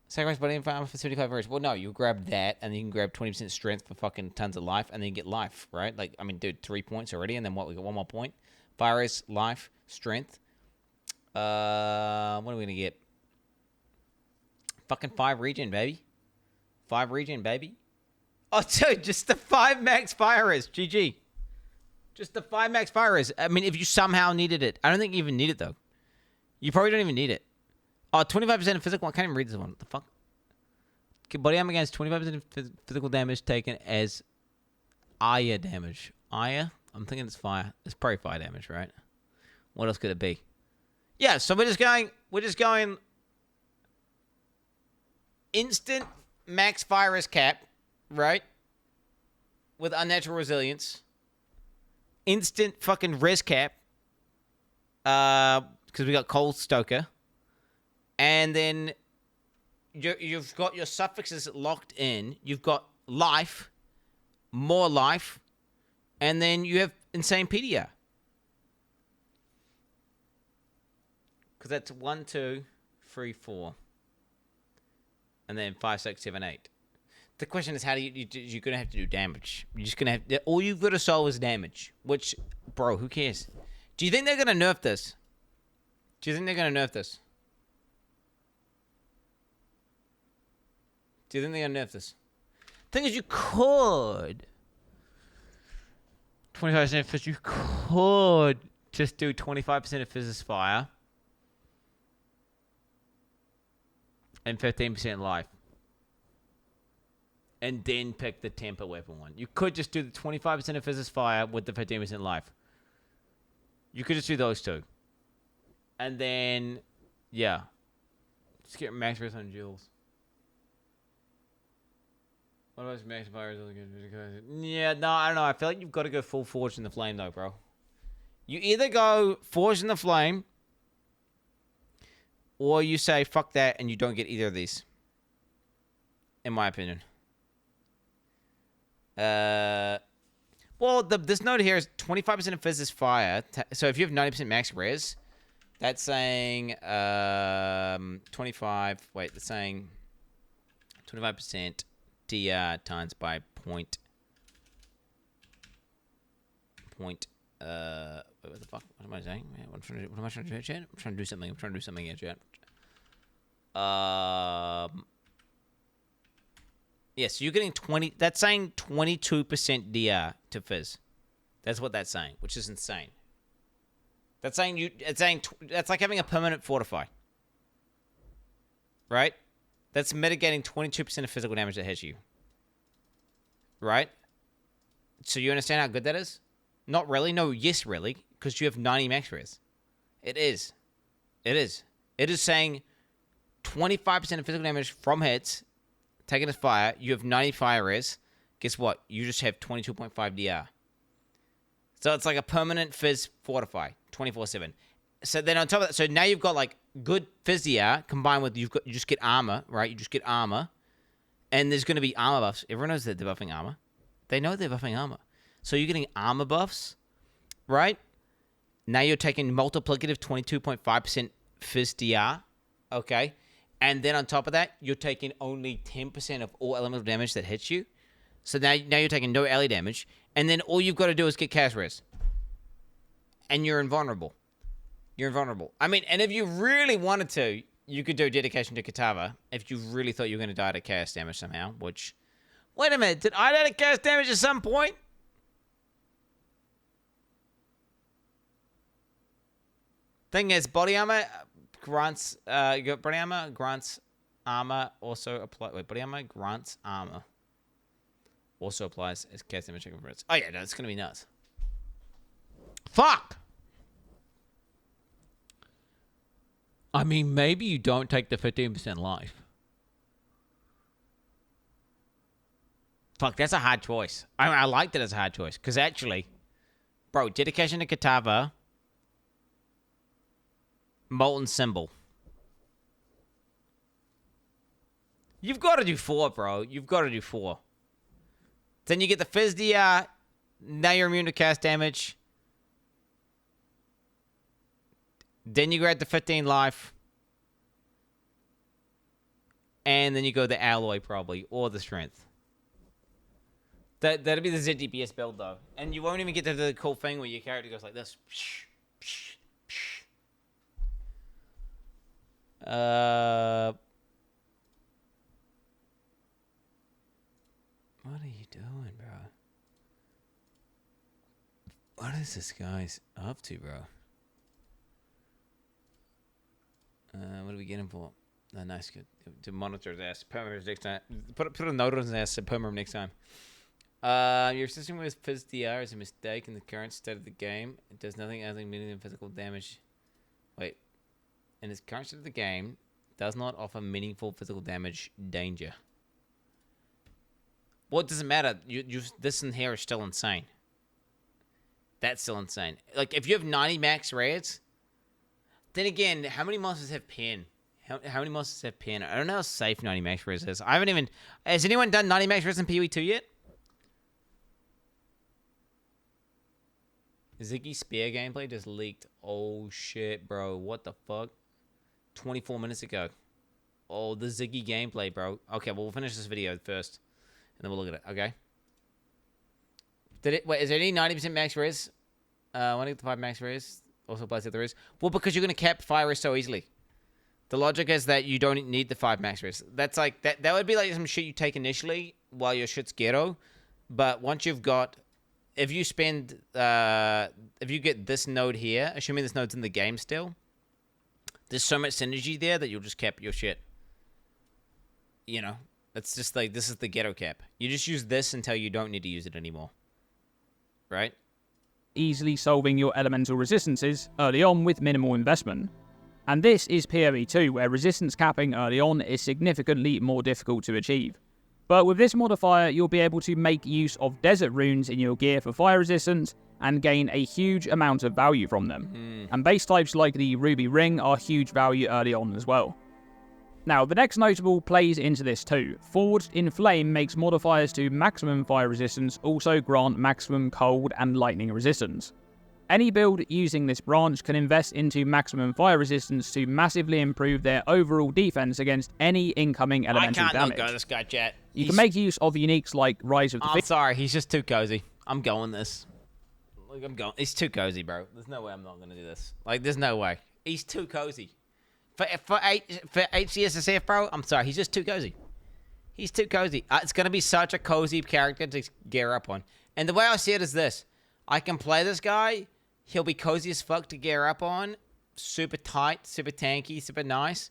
Sacrifice body and farm for 75 res. Well, no, you grab that, and then you can grab 20% strength for fucking tons of life, and then you get life, right? Like, I mean, dude, 3 points already, and then what? We got 1 more point. Fire res, life, strength. What are we gonna get? Fucking 5 regen, baby. 5 regen, baby. Oh, dude, just the 5 max fire res. GG. Just the 5 max fire is. I mean, if you somehow needed it. I don't think you even need it, though. You probably don't even need it. Oh, 25% of physical. I can't even read this one. What the fuck? Okay, body armor against 25% of physical damage taken as Aya damage. Aya? I'm thinking it's fire. It's probably fire damage, right? What else could it be? Yeah, so we're just going instant max fire is cap, right? With unnatural resilience. Instant fucking res cap. Because we got Cold Stoker. And then you've got your suffixes locked in. You've got life, more life, and then you have insane PDR. Because that's 1, 2, 3, 4. And then 5, 6, 7, 8. The question is, how do you're going to have to do damage. You're just going to have... All you've got to solve is damage. Which, bro, who cares? Do you think they're going to nerf this? Do you think they're going to nerf this? Do you think they're going to nerf this? Thing is, you could... 25% of fizz, you could just do 25% of fizz's fire. And 15% life. And then pick the temper weapon one. You could just do the 25% of fizz's fire with the 15% life. You could just do those two. And then, yeah. Just get max risk on jewels. What about max fire? Yeah, no, I don't know. I feel like you've got to go full Forge in the Flame, though, bro. You either go Forge in the Flame, or you say, fuck that, and you don't get either of these. In my opinion. Well, this note here is 25% of fizz is fire. So if you have 90% max res, that's saying 25. Wait, that's saying 25% DR times by point. What the fuck? What am I saying? What am I trying to do, chat? I'm trying to do something. I'm trying to do something here, chat. Yeah, so you're getting 20. That's saying 22% DR to fizz. That's what that's saying, which is insane. That's saying that's like having a permanent fortify. Right? That's mitigating 22% of physical damage that hits you. Right? So you understand how good that is? Not really. No, yes, really. Because you have 90 max res. It is. It is. It is saying 25% of physical damage from hits taken as fire. You have 90 fire res. Guess what? You just have 22.5 DR. So it's like a permanent fizz fortify 24/7. So then on top of that, so now you've got like good fizz DR combined with you just get armor, right? You just get armor. And there's going to be armor buffs. Everyone knows that they're buffing armor. They know they're buffing armor. So you're getting armor buffs, right? Now you're taking multiplicative 22.5% fizz DR, okay? And then on top of that, you're taking only 10% of all elemental damage that hits you. So now you're taking no ally damage. And then all you've got to do is get cast res. And you're invulnerable. You're invulnerable. I mean, and if you really wanted to, you could do dedication to Katava if you really thought you were going to die to cast damage somehow, which... Wait a minute, did I die to cast damage at some point? Thing is, body armor grants... you got body armor grants armor also apply... Wait, body armor grants armor. Also applies as cast damage circumference. Oh yeah, no, it's going to be nuts. Fuck! I mean, maybe you don't take the 15% life. Fuck, that's a hard choice. I like that as a hard choice. Because actually, bro, dedication to Katava, Molten Symbol. You've got to do 4, bro. You've got to do 4. Then you get the Fizz DR. Now you're immune to cast damage. Then you grab the 15 life. And then you go the alloy probably. Or the strength. That'll be the ZDPS build though. And you won't even get to the cool thing where your character goes like this. What are you doing, bro? What is this guy's up to, bro? What are we getting for? Oh, nice, good. To monitor his ass. Perma him next time. Put a note on his ass to perma him next time. Your system with FizzDR is a mistake in the current state of the game. It does nothing other than meaningful physical damage. Wait. In its current state of the game, does not offer meaningful physical damage danger. Well, it doesn't matter. This in here is still insane. That's still insane. Like, if you have 90 max rares, then again, how many monsters have pin? How many monsters have pin? I don't know how safe 90 max rares is. I haven't even... Has anyone done 90 max rares in PoE 2 yet? Ziggy Spear gameplay just leaked. Oh, shit, bro. What the fuck? 24 minutes ago. Oh, the Ziggy gameplay, bro. Okay, well, we'll finish this video first, and then we'll look at it, okay? Wait, is there any 90% max res? Want to get the 5 max res? Also applies if there is. Well, because you're going to cap fire res so easily. The logic is that you don't need the 5 max res. That's like, that would be like some shit you take initially while your shit's ghetto. But once you've got, if you spend, if you get this node here, assuming this node's in the game still, there's so much synergy there that you'll just cap your shit. You know, it's just like, this is the ghetto cap. You just use this until you don't need to use it anymore. Right? Easily solving your elemental resistances early on with minimal investment. And this is PoE 2, where resistance capping early on is significantly more difficult to achieve. But with this modifier, you'll be able to make use of desert runes in your gear for fire resistance and gain a huge amount of value from them. And base types like the Ruby Ring are huge value early on as well. Now, the next notable plays into this too. Forged in Flame makes modifiers to maximum fire resistance also grant maximum cold and lightning resistance. Any build using this branch can invest into maximum fire resistance to massively improve their overall defense against any incoming elemental damage. I can't go this guy, chat. You can make use of uniques like Rise of the I'm sorry, he's just too cozy. I'm going this. Like, I'm going. He's too cozy, bro. There's no way I'm not going to do this. Like, there's no way. He's too cozy. For HCSSF, bro, I'm sorry. He's just too cozy. He's too cozy. It's going to be such a cozy character to gear up on. And the way I see it is this. I can play this guy. He'll be cozy as fuck to gear up on. Super tight, super tanky, super nice.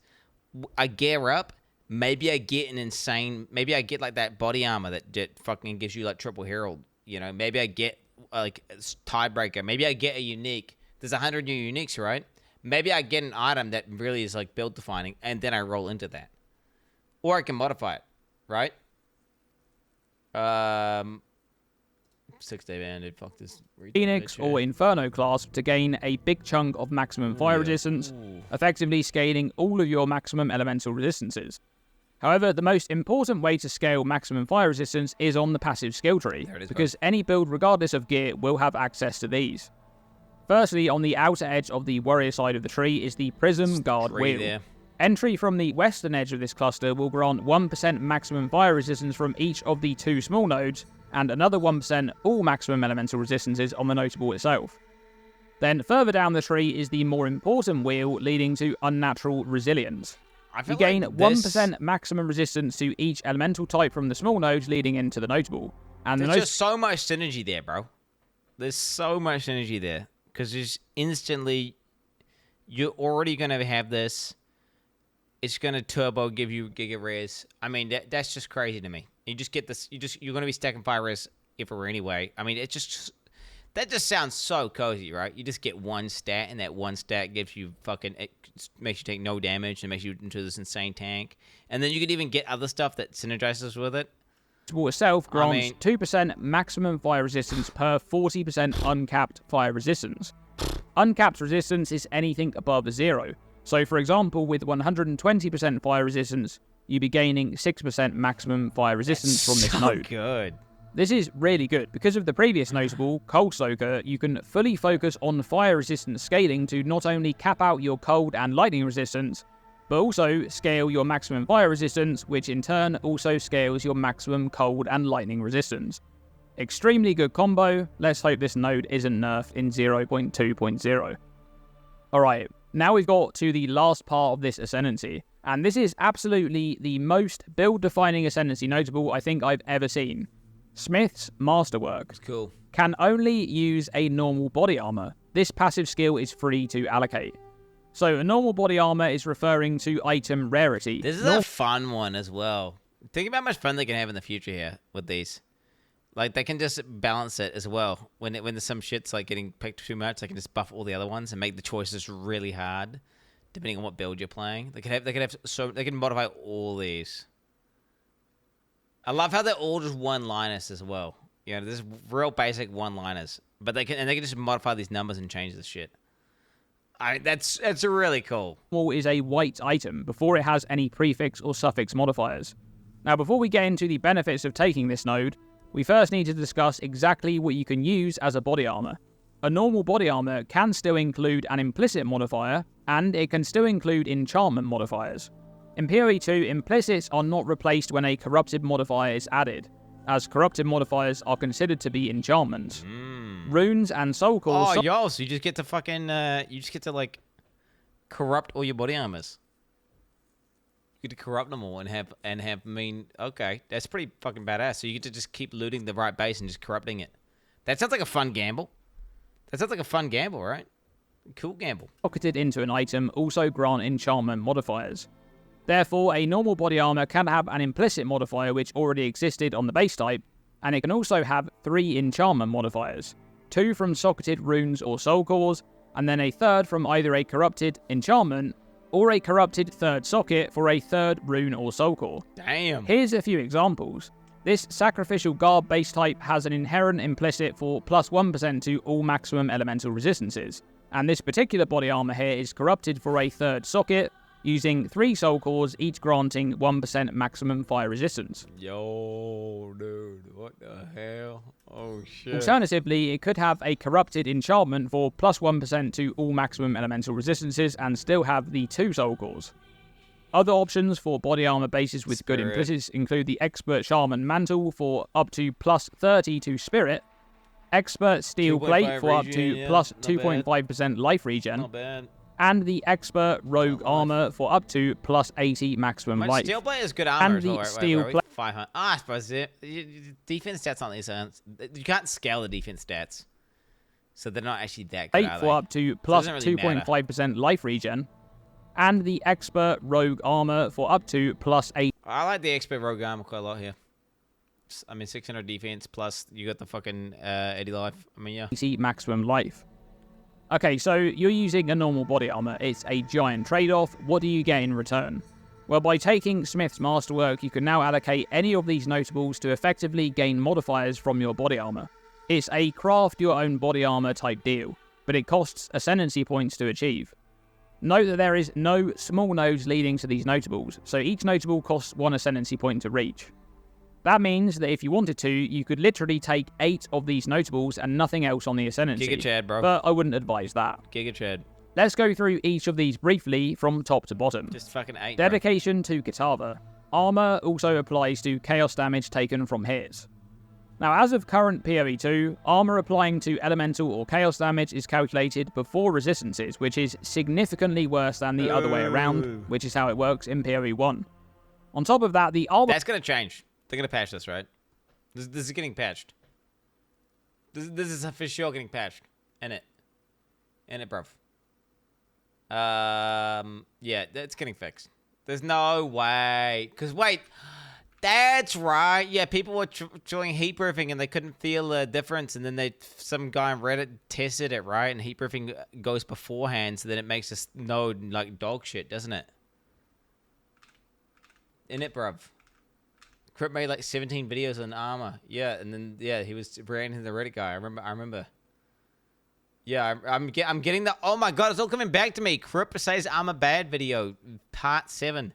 I gear up. Maybe I get an insane... Maybe I get, like, that body armor that fucking gives you, like, triple herald. You know, maybe I get, like, tiebreaker. Maybe I get a unique. There's 100 new uniques, right? Maybe I get an item that really is, like, build defining, and then I roll into that. Or I can modify it, right? 6-day banded, fuck this. Phoenix or Inferno class to gain a big chunk of maximum fire resistance, effectively scaling all of your maximum elemental resistances. However, the most important way to scale maximum fire resistance is on the passive skill tree, because any build regardless of gear will have access to these. Firstly, on the outer edge of the warrior side of the tree is the Prism Guard Wheel. There. Entry from the western edge of this cluster will grant 1% maximum fire resistance from each of the 2 small nodes, and another 1% all maximum elemental resistances on the notable itself. Then further down the tree is the more important wheel leading to Unnatural Resilience. You gain 1% maximum resistance to each elemental type from the small nodes leading into the notable. And there's just so much synergy there, bro. There's so much synergy there. Because just instantly, you're already going to have this. It's going to turbo give you giga rares. I mean, that's just crazy to me. You just get this. You're going to be stacking fire rares everywhere anyway. I mean, that just sounds so cozy, right? You just get one stat, and that one stat gives you fucking, it makes you take no damage and makes you into this insane tank. And then you could even get other stuff that synergizes with it. Itself grants 2% maximum fire resistance per 40% uncapped fire resistance. Uncapped resistance is anything above 0. So, for example, with 120% fire resistance, you'd be gaining 6% maximum fire resistance from this node. Good. This is really good. Because of the previous notable, Cold Soaker, you can fully focus on fire resistance scaling to not only cap out your cold and lightning resistance, but also scale your maximum fire resistance, which in turn also scales your maximum cold and lightning resistance. Extremely good combo. Let's hope this node isn't nerfed in 0.2.0. Alright, now we've got to the last part of this Ascendancy, and this is absolutely the most build-defining Ascendancy notable I think I've ever seen. Smith's Masterwork It's cool. can only use a normal body armor. This passive skill is free to allocate. So a normal body armor is referring to item rarity. This is a fun one as well. Think about how much fun they can have in the future here with these. Like, they can just balance it as well. When there's some shit's like getting picked too much, they can just buff all the other ones and make the choices really hard, depending on what build you're playing. They can modify all these. I love how they're all just one-liners as well. You know, there's real basic one-liners, but they can just modify these numbers and change the shit. That's really cool. Normal is a white item before it has any prefix or suffix modifiers. Now, before we get into the benefits of taking this node, we first need to discuss exactly what you can use as a body armor. A normal body armor can still include an implicit modifier, and it can still include enchantment modifiers. In PoE 2, implicits are not replaced when a corrupted modifier is added, as corrupted modifiers are considered to be enchantments. Runes and soul cores... Oh, yo, so you just get to like, corrupt all your body armors. You get to corrupt them all and have okay, that's pretty fucking badass. So you get to just keep looting the right base and just corrupting it. That sounds like a fun gamble. Right? Cool gamble. Pocketed into an item also grant enchantment modifiers. Therefore, a normal body armor can have an implicit modifier which already existed on the base type, and it can also have 3 enchantment modifiers, 2 from socketed runes or soul cores, and then a third from either a corrupted enchantment or a corrupted third socket for a third rune or soul core. Damn. Here's a few examples. This sacrificial garb base type has an inherent implicit for plus 1% to all maximum elemental resistances, and this particular body armor here is corrupted for a third socket, using 3 soul cores, each granting 1% maximum fire resistance. Yo, dude, what the hell? Oh, shit. Alternatively, it could have a corrupted enchantment for plus 1% to all maximum elemental resistances and still have the 2 soul cores. Other options for body armor bases with good implicits include the Expert Shaman Mantle for up to plus 30 to Spirit, Expert Steel Plate for up to plus 2.5% life regen, Not bad. and the Expert Rogue Armor for up to plus 80 maximum life. Steel plate is good armor. And the steel plate 500. I suppose defense stats aren't these. You can't scale the defense stats, so they're not actually that good. for up to plus 2.5% life regen, and the Expert Rogue Armor for up to plus 8. I like the Expert Rogue Armor quite a lot here. 600 defense plus you got the fucking 80 life. Yeah. 80 maximum life. Okay, so you're using a normal body armor. It's a giant trade-off. What do you get in return? Well, by taking Smith's Masterwork, you can now allocate any of these notables to effectively gain modifiers from your body armor. It's a craft your own body armor type deal, but it costs ascendancy points to achieve. Note that there is no small nodes leading to these notables, so each notable costs 1 ascendancy point to reach. That means that if you wanted to, you could literally take 8 of these notables and nothing else on the ascendancy. Giga Chad, bro. But I wouldn't advise that. Giga Chad. Let's go through each of these briefly from top to bottom. Just fucking 8. Dedication to Kitava. Armor also applies to chaos damage taken from hits. Now, as of current PoE 2, armor applying to elemental or chaos damage is calculated before resistances, which is significantly worse than the other way around, which is how it works in PoE 1. On top of that, the armor... That's going to change. They're going to patch this, right? This is getting patched. This is for sure getting patched. In it, bruv. Yeah, it's getting fixed. There's no way. Because, wait, that's right. Yeah, people were doing heat proofing and they couldn't feel the difference. And then some guy on Reddit tested it, right? And heat proofing goes beforehand, so then it makes this node like dog shit, doesn't it? In it, bruv. Crip made like 17 videos on armor. Yeah, and then, yeah, he was reacting to the Reddit guy. I remember. Yeah, I'm getting the... Oh my god, it's all coming back to me. Crip says I'm a bad video. Part 7.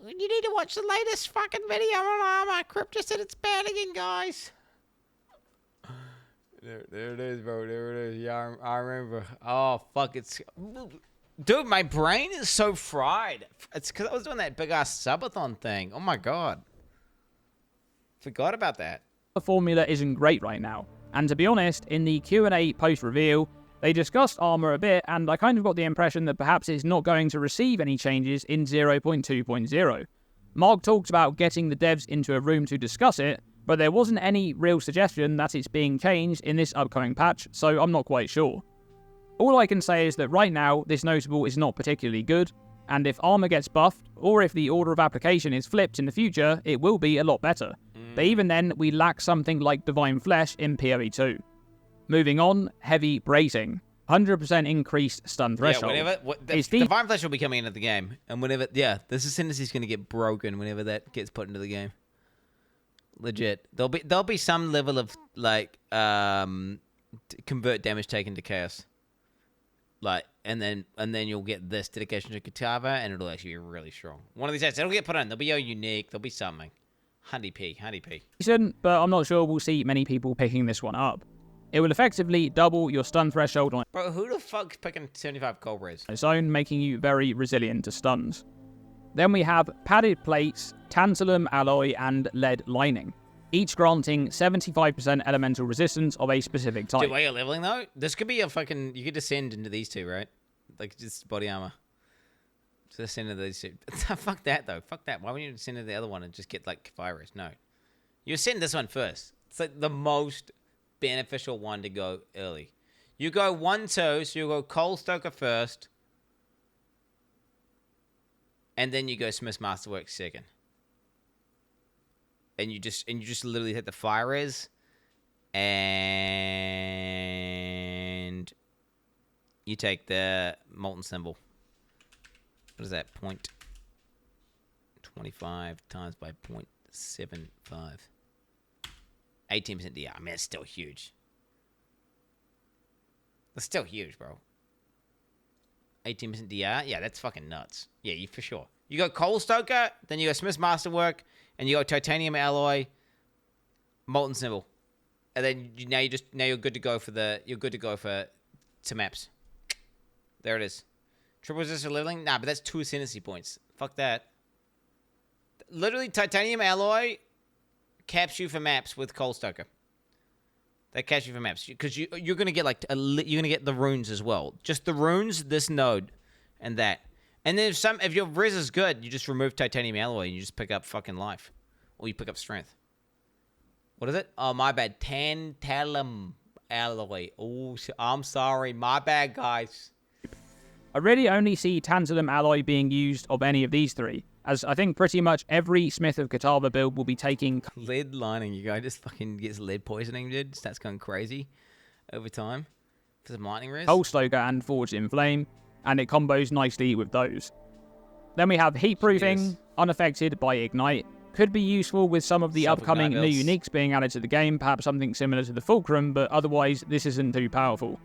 You need to watch the latest fucking video on armor. Crip just said it's bad again, guys. There it is, bro. There it is. Yeah, I remember. Oh, fuck. It's... Dude, my brain is so fried. It's because I was doing that big-ass subathon thing. Oh, my God. Forgot about that. The formula isn't great right now. And to be honest, in the Q&A post-reveal, they discussed armor a bit, and I kind of got the impression that perhaps it's not going to receive any changes in 0.2.0. Mark talked about getting the devs into a room to discuss it, but there wasn't any real suggestion that it's being changed in this upcoming patch, so I'm not quite sure. All I can say is that right now, this notable is not particularly good, and if armor gets buffed, or if the order of application is flipped in the future, it will be a lot better. But even then, we lack something like Divine Flesh in PoE 2. Moving on, Heavy Bracing. 100% increased stun threshold. Yeah, Divine Flesh will be coming into the game, and whenever, this ascendancy is going to get broken whenever that gets put into the game. Legit, there'll be some level of like convert damage taken to chaos, like, and then you'll get this dedication to Katava, and it'll actually be really strong. One of these days, it'll get put in. There'll be a unique. There'll be something. 100p. Decent, but I'm not sure we'll see many people picking this one up. It will effectively double your stun threshold on Bro, who the fuck's picking 75 cold rays? its own, making you very resilient to stuns. Then we have Padded Plates, Tantalum Alloy, and Lead Lining, each granting 75% elemental resistance of a specific type. Dude, while you're leveling though, this could be a fucking. You could descend into these two, right? Like just body armor. Just descend into these two. Fuck that though. Fuck that. Why wouldn't you descend into the other one and just get like virus? No, you ascend this one first. It's like the most beneficial one to go early. You go 1-2, so you go Coal Stoker first, and then you go Smith's Masterwork second. And you just literally hit the fire res, and you take the molten symbol. What is that? 0.25 times by 0.75. 18% DR. I mean, that's still huge. That's still huge, bro. 18% DR? Yeah, that's fucking nuts. Yeah, you for sure. You go Coal Stoker, then you go Smith's Masterwork, and you go Titanium Alloy, Molten Symbol. And then now you're good to go for some maps. There it is. Triple resistor leveling? Nah, but that's 2 ascendancy points. Fuck that. Literally, Titanium Alloy caps you for maps with Coal Stoker. That caps you for maps because you're gonna get like you're gonna get the runes as well. Just the runes, this node, and that. And then if your res is good, you just remove Titanium Alloy and you just pick up fucking life, or you pick up strength. What is it? Oh, my bad. Tantalum Alloy. Oh, I'm sorry. My bad, guys. I really only see Tantalum Alloy being used of any of these three, as I think pretty much every Smith of Katava build will be taking Lead lining. You guy just fucking gets lead poisoning, dude. Starts going crazy over time for some lightning res. Coal Stoker and Forged in Flame, and it combos nicely with those. Then we have Heat Proofing, unaffected by Ignite. Could be useful with some of the upcoming new uniques being added to the game, perhaps something similar to the Fulcrum, but otherwise this isn't too powerful.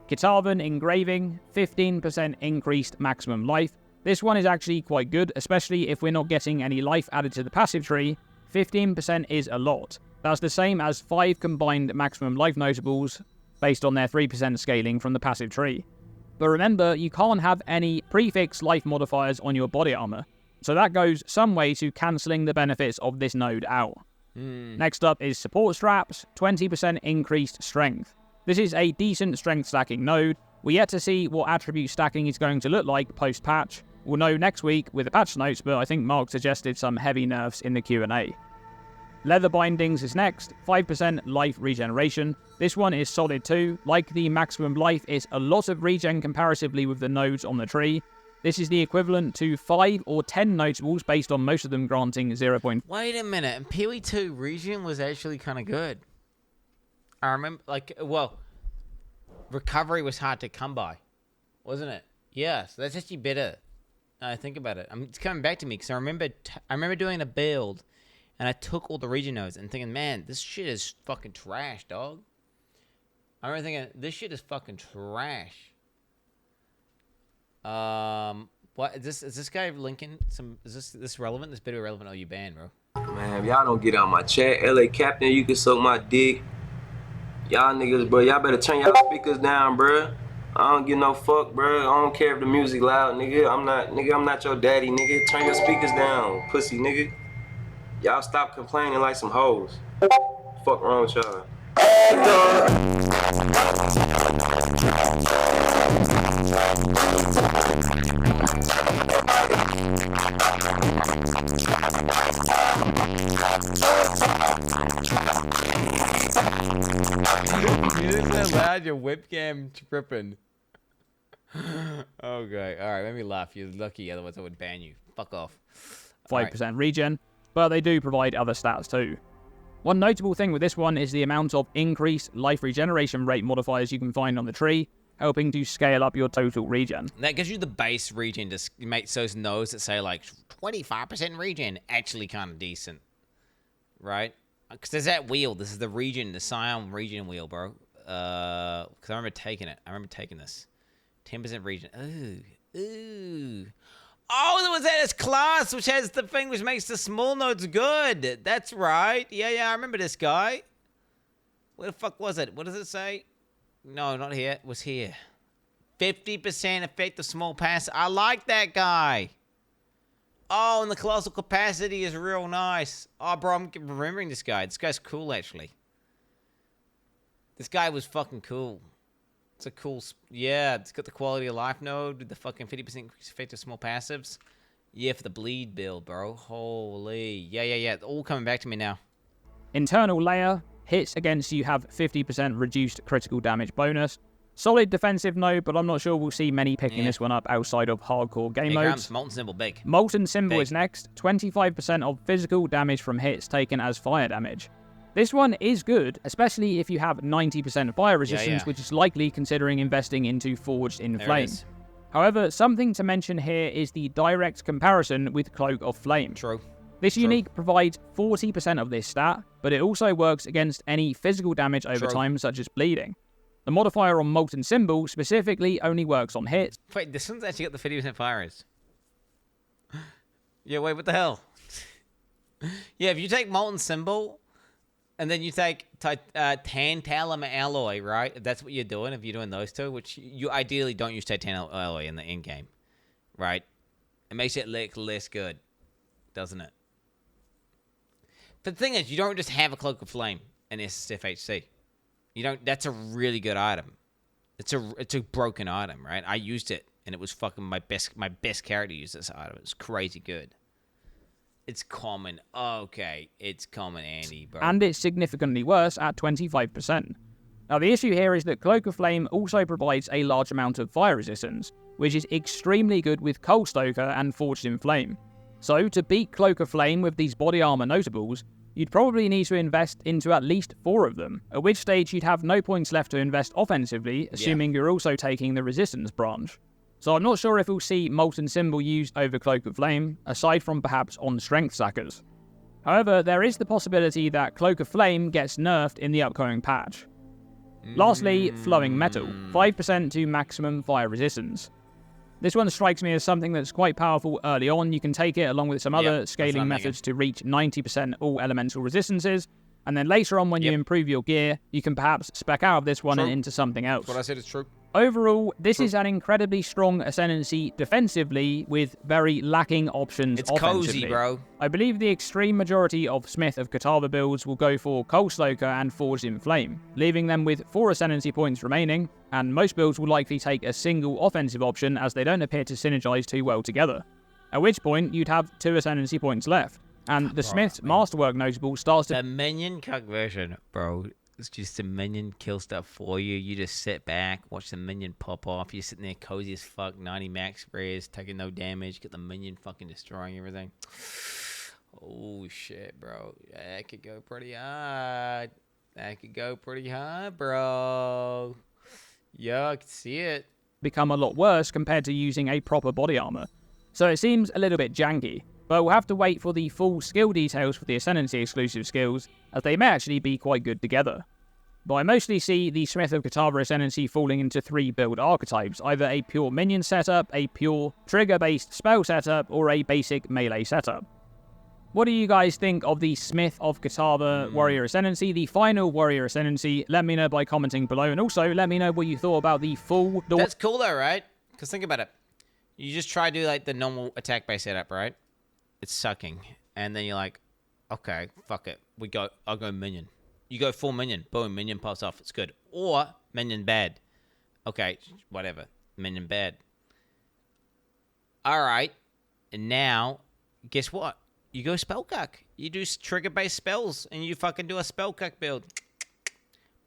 Kitavan Engraving, 15% increased maximum life. This one is actually quite good, especially if we're not getting any life added to the passive tree. 15% is a lot. That's the same as 5 combined maximum life notables, based on their 3% scaling from the passive tree. But remember, you can't have any prefix life modifiers on your body armor, so that goes some way to cancelling the benefits of this node out. Next up is Support Straps, 20% increased strength. This is a decent strength stacking node. We're yet to see what attribute stacking is going to look like post-patch. We'll know next week with the patch notes, but I think Mark suggested some heavy nerfs in the Q&A. Leather Bindings is next, 5% life regeneration. This one is solid too. Like the maximum life, it's a lot of regen comparatively with the nodes on the tree. This is the equivalent to 5 or 10 notables based on most of them granting 0. Wait a minute, and PoE 2 regen was actually kind of good. I remember, recovery was hard to come by, wasn't it? Yeah, so that's actually better. Think about it. It's coming back to me because I remember doing a build, and I took all the regen nodes and thinking, man, this shit is fucking trash, dog. I remember thinking, this shit is fucking trash. What is this guy linking some? Is this relevant? This bit irrelevant? Oh, you banned, bro. Man, if y'all don't get out my chat, LA Captain, you can suck my dick. Y'all niggas, bro, y'all better turn y'all speakers down, bro. I don't give no fuck, bro. I don't care if the music loud, nigga. I'm not your daddy, nigga. Turn your speakers down, pussy, nigga. Y'all stop complaining like some hoes. Fuck wrong with y'all. You're so loud, your webcam tripping. Okay, alright, let me laugh. You're lucky, otherwise I would ban you. Fuck off. 5% regen, but they do provide other stats too. One notable thing with this one is the amount of increased life regeneration rate modifiers you can find on the tree, helping to scale up your total regen. That gives you the base regen to make those nodes that say like 25% regen actually kind of decent. Right? Because there's that wheel. This is the regen, the Scion regen wheel, bro. Because I remember taking it. I remember taking this. 10% regen. Ooh. Oh, there was that as class, which has the thing which makes the small nodes good. That's right. Yeah, I remember this guy. Where the fuck was it? What does it say? No, not here. It was here. 50% effect of small pass. I like that guy. Oh, and the colossal capacity is real nice. Oh, bro, I'm remembering this guy. This guy's cool, actually. This guy was fucking cool. It's a cool... Yeah, it's got the quality of life node with the fucking 50% increase effect of small passives. Yeah, for the bleed build, bro. Holy. Yeah. It's all coming back to me now. Internal layer. Hits against you have 50% reduced critical damage bonus. Solid defensive node, but I'm not sure we'll see many picking this one up outside of hardcore game modes. Molten Symbol, big. Molten Symbol is next. 25% of physical damage from hits taken as fire damage. This one is good, especially if you have 90% fire resistance, which is likely considering investing into Forged in Flame. However, something to mention here is the direct comparison with Cloak of Flame. True. This unique provides 40% of this stat, but it also works against any physical damage over time, such as bleeding. The modifier on Molten Symbol specifically only works on hits. Wait, this one's actually got the 50% fire is. Yeah, wait, what the hell? Yeah, if you take Molten Symbol... And then you take Tantalum Alloy, right? If that's what you're doing, if you're doing those two, which you ideally don't use Tantalum Alloy in the in-game, right? It makes it look less good, doesn't it? But the thing is, you don't just have a Cloak of Flame in SSFHC. You don't. That's a really good item. It's a broken item, right? I used it, and it was fucking my best character used this item. It's crazy good. It's common. Okay, it's common, Andy, bro. And it's significantly worse at 25%. Now, the issue here is that Cloak of Flame also provides a large amount of fire resistance, which is extremely good with Cold Stoker and Forged in Flame. So, to beat Cloak of Flame with these body armor notables, you'd probably need to invest into at least 4 of them, at which stage you'd have no points left to invest offensively, assuming you're also taking the resistance branch. So I'm not sure if we'll see Molten Symbol used over Cloak of Flame, aside from perhaps on Strength Sackers. However, there is the possibility that Cloak of Flame gets nerfed in the upcoming patch. Lastly, Flowing Metal, 5% to maximum fire resistance. This one strikes me as something that's quite powerful early on. You can take it along with some other scaling methods to reach 90% all elemental resistances, and then later on when you improve your gear, you can perhaps spec out of this one and into something else. What I said is true. Overall, this is an incredibly strong Ascendancy defensively with very lacking options offensively. It's cozy, bro. I believe the extreme majority of Smith of Katava builds will go for Cold Stoker and Forged in Flame, leaving them with 4 Ascendancy points remaining, and most builds will likely take a single offensive option as they don't appear to synergize too well together. At which point, you'd have 2 Ascendancy points left, and the Smith's Masterwork notable starts to... The minion cuck version, bro. It's just the minion kill stuff for you. You just sit back, watch the minion pop off. You're sitting there cozy as fuck, 90 max sprays, taking no damage, get the minion fucking destroying everything. Oh shit, bro. That could go pretty hard. Bro. Yeah, I can see it. Become a lot worse compared to using a proper body armor. So it seems a little bit janky, but we'll have to wait for the full skill details for the Ascendancy exclusive skills, as they may actually be quite good together. But I mostly see the Smith of Katava Ascendancy falling into 3 build archetypes, either a pure minion setup, a pure trigger-based spell setup, or a basic melee setup. What do you guys think of the Smith of Katava Warrior Ascendancy, the final Warrior Ascendancy? Let me know by commenting below, and also let me know what you thought about the full... That's cool though, right? Because think about it. You just try to do like the normal attack-based setup, right? It's sucking. And then you're like, okay, fuck it. I'll go minion. You go full minion. Boom, minion pops off. It's good. Or minion bad. Okay, whatever. Minion bad. All right. And now, guess what? You go spell cuck. You do trigger-based spells, and you fucking do a spell cuck build.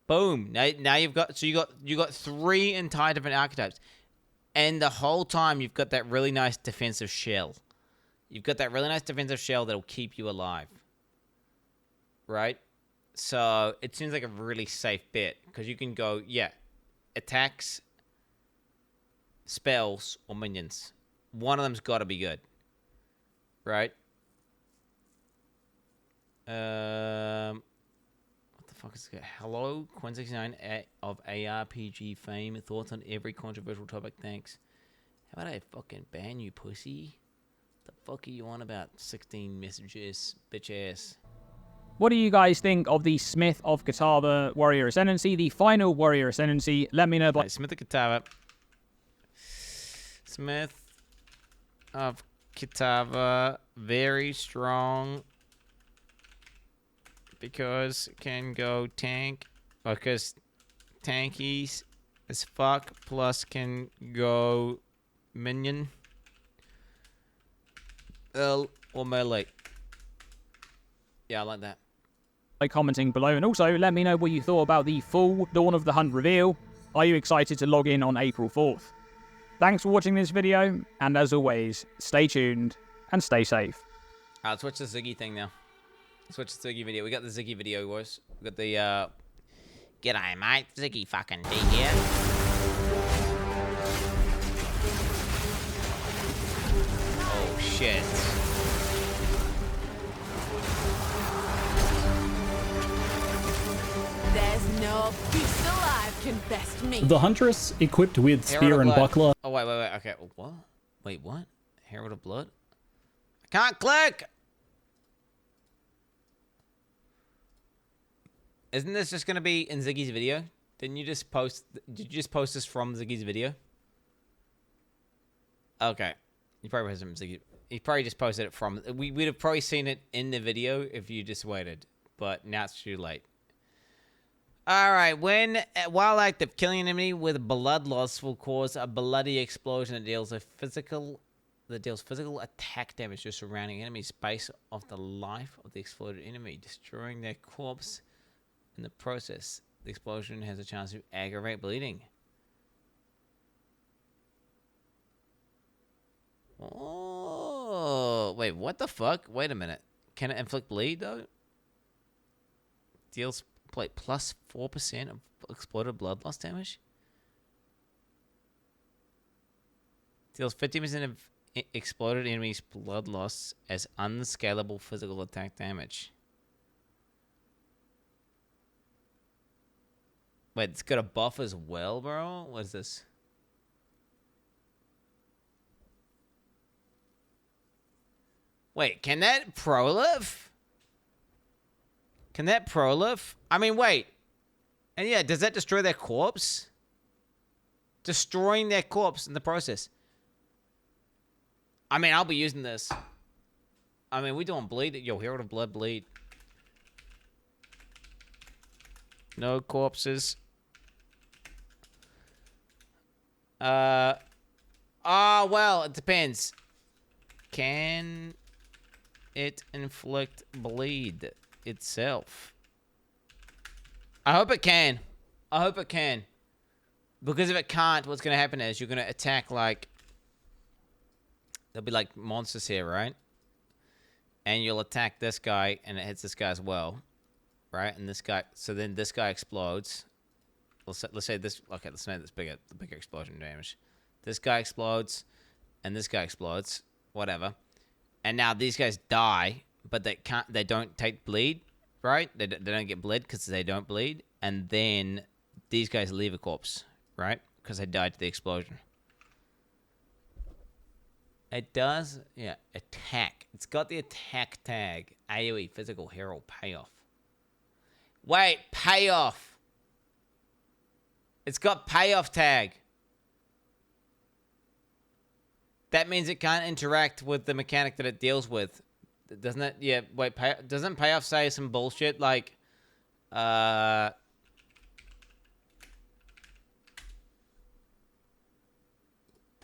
Boom. Now you've got, so you got 3 entire different archetypes. And the whole time you've got that really nice defensive shell. You've got that really nice defensive shell that'll keep you alive. Right? So it seems like a really safe bet. Because you can go, yeah, attacks, spells, or minions. One of them's got to be good. Right? What the fuck is it? Hello, Quin69 of ARPG fame. Thoughts on every controversial topic? Thanks. How about I fucking ban you, pussy? The fuck are you on about? 16 messages, bitch ass. What do you guys think of the Smith of Kitava Warrior Ascendancy, the final Warrior Ascendancy? Let me know. Right, Smith of Kitava. Smith of Kitava, very strong. Because can go tank. Because tankies as fuck. Plus can go minion. Or melee. Yeah, I like that. By commenting below, and also let me know what you thought about the full Dawn of the Hunt reveal. Are you excited to log in on April 4th? Thanks for watching this video, and as always, stay tuned and stay safe. Alright, let's watch the Ziggy thing now. Let's watch the Ziggy video. We got the Ziggy video, boys. We got the, G'day, mate. Ziggy fucking D here. Oh, shit. There's no beast alive can best me. The Huntress, equipped with Herald spear of and Blood. buckler. Oh, wait. Okay, what? Wait, what? Herald of Blood? I can't click! Isn't this just gonna be in Ziggy's video? Did you just post this from Ziggy's video? Okay. You probably posted it from Ziggy. He probably just posted it from... We'd have probably seen it in the video if you just waited. But now it's too late. Alright, while active, killing an enemy with blood loss will cause a bloody explosion that deals physical attack damage to surrounding enemies based off the life of the exploded enemy, destroying their corpse in the process. The explosion has a chance to aggravate bleeding. Oh, wait, what the fuck? Wait a minute. Can it inflict bleed, though? Deals plus 4% of exploded blood loss damage? Deals 50% of exploded enemies' blood loss as unscalable physical attack damage. Wait, it's got a buff as well, bro? What is this? Wait, can that prolive? Can that prolive? I mean, wait. And yeah, does that destroy their corpse? Destroying their corpse in the process. I mean, I'll be using this. I mean, we doing bleed. Yo, Herald of Blood bleed. No corpses. Well, it depends. Can it inflict bleed itself? I hope it can. I hope it can. Because if it can't, what's going to happen is you're going to attack, like... There'll be, like, monsters here, right? And you'll attack this guy, and it hits this guy as well. Right? And this guy... So then this guy explodes. Let's say this... Okay, let's make this bigger. The bigger explosion damage. This guy explodes. And this guy explodes. Whatever. And now these guys die. But they can't... They don't take bleed. Right? They don't get bled because they don't bleed. And then these guys leave a corpse. Right? Because they died to the explosion. It does, yeah, attack. It's got the attack tag. AoE, physical, herald, payoff. Wait, payoff. It's got payoff tag. That means it can't interact with the mechanic that it deals with. Doesn't it? Yeah, wait, doesn't payoff say some bullshit like,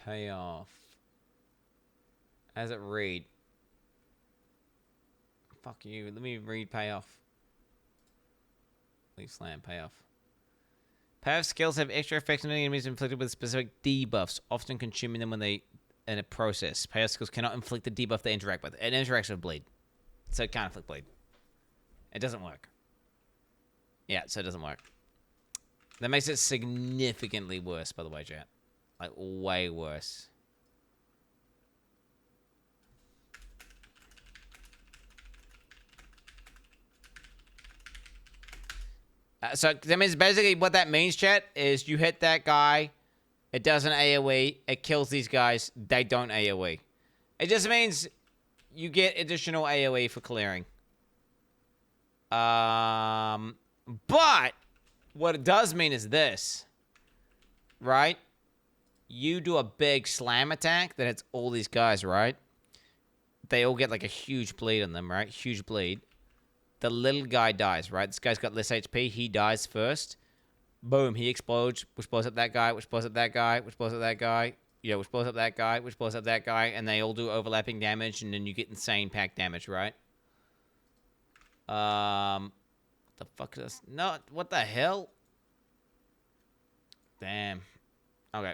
Payoff. How does it read? Fuck you. Let me read payoff. Leave slam, payoff. Payoff skills have extra effects on enemies inflicted with specific debuffs, often consuming them when they in a process. Payoff skills cannot inflict the debuff they interact with. It interacts with bleed. So it can't inflict bleed. It doesn't work. Yeah, so it doesn't work. That makes it significantly worse, by the way, chat. Like, way worse. So that means basically what that means, chat, is you hit that guy, it does an AoE, it kills these guys, they don't AoE. It just means you get additional AoE for clearing. But what it does mean is this, right? You do a big slam attack that hits all these guys, right? They all get like a huge bleed on them, right? Huge bleed. The little guy dies, right? This guy's got less HP. He dies first. Boom, he explodes, which blows up that guy, which blows up that guy, which blows up that guy. Yeah, which blows up that guy, which blows up that guy. And they all do overlapping damage, and then you get insane pack damage, right? What the fuck is this? No, what the hell? Damn. Okay.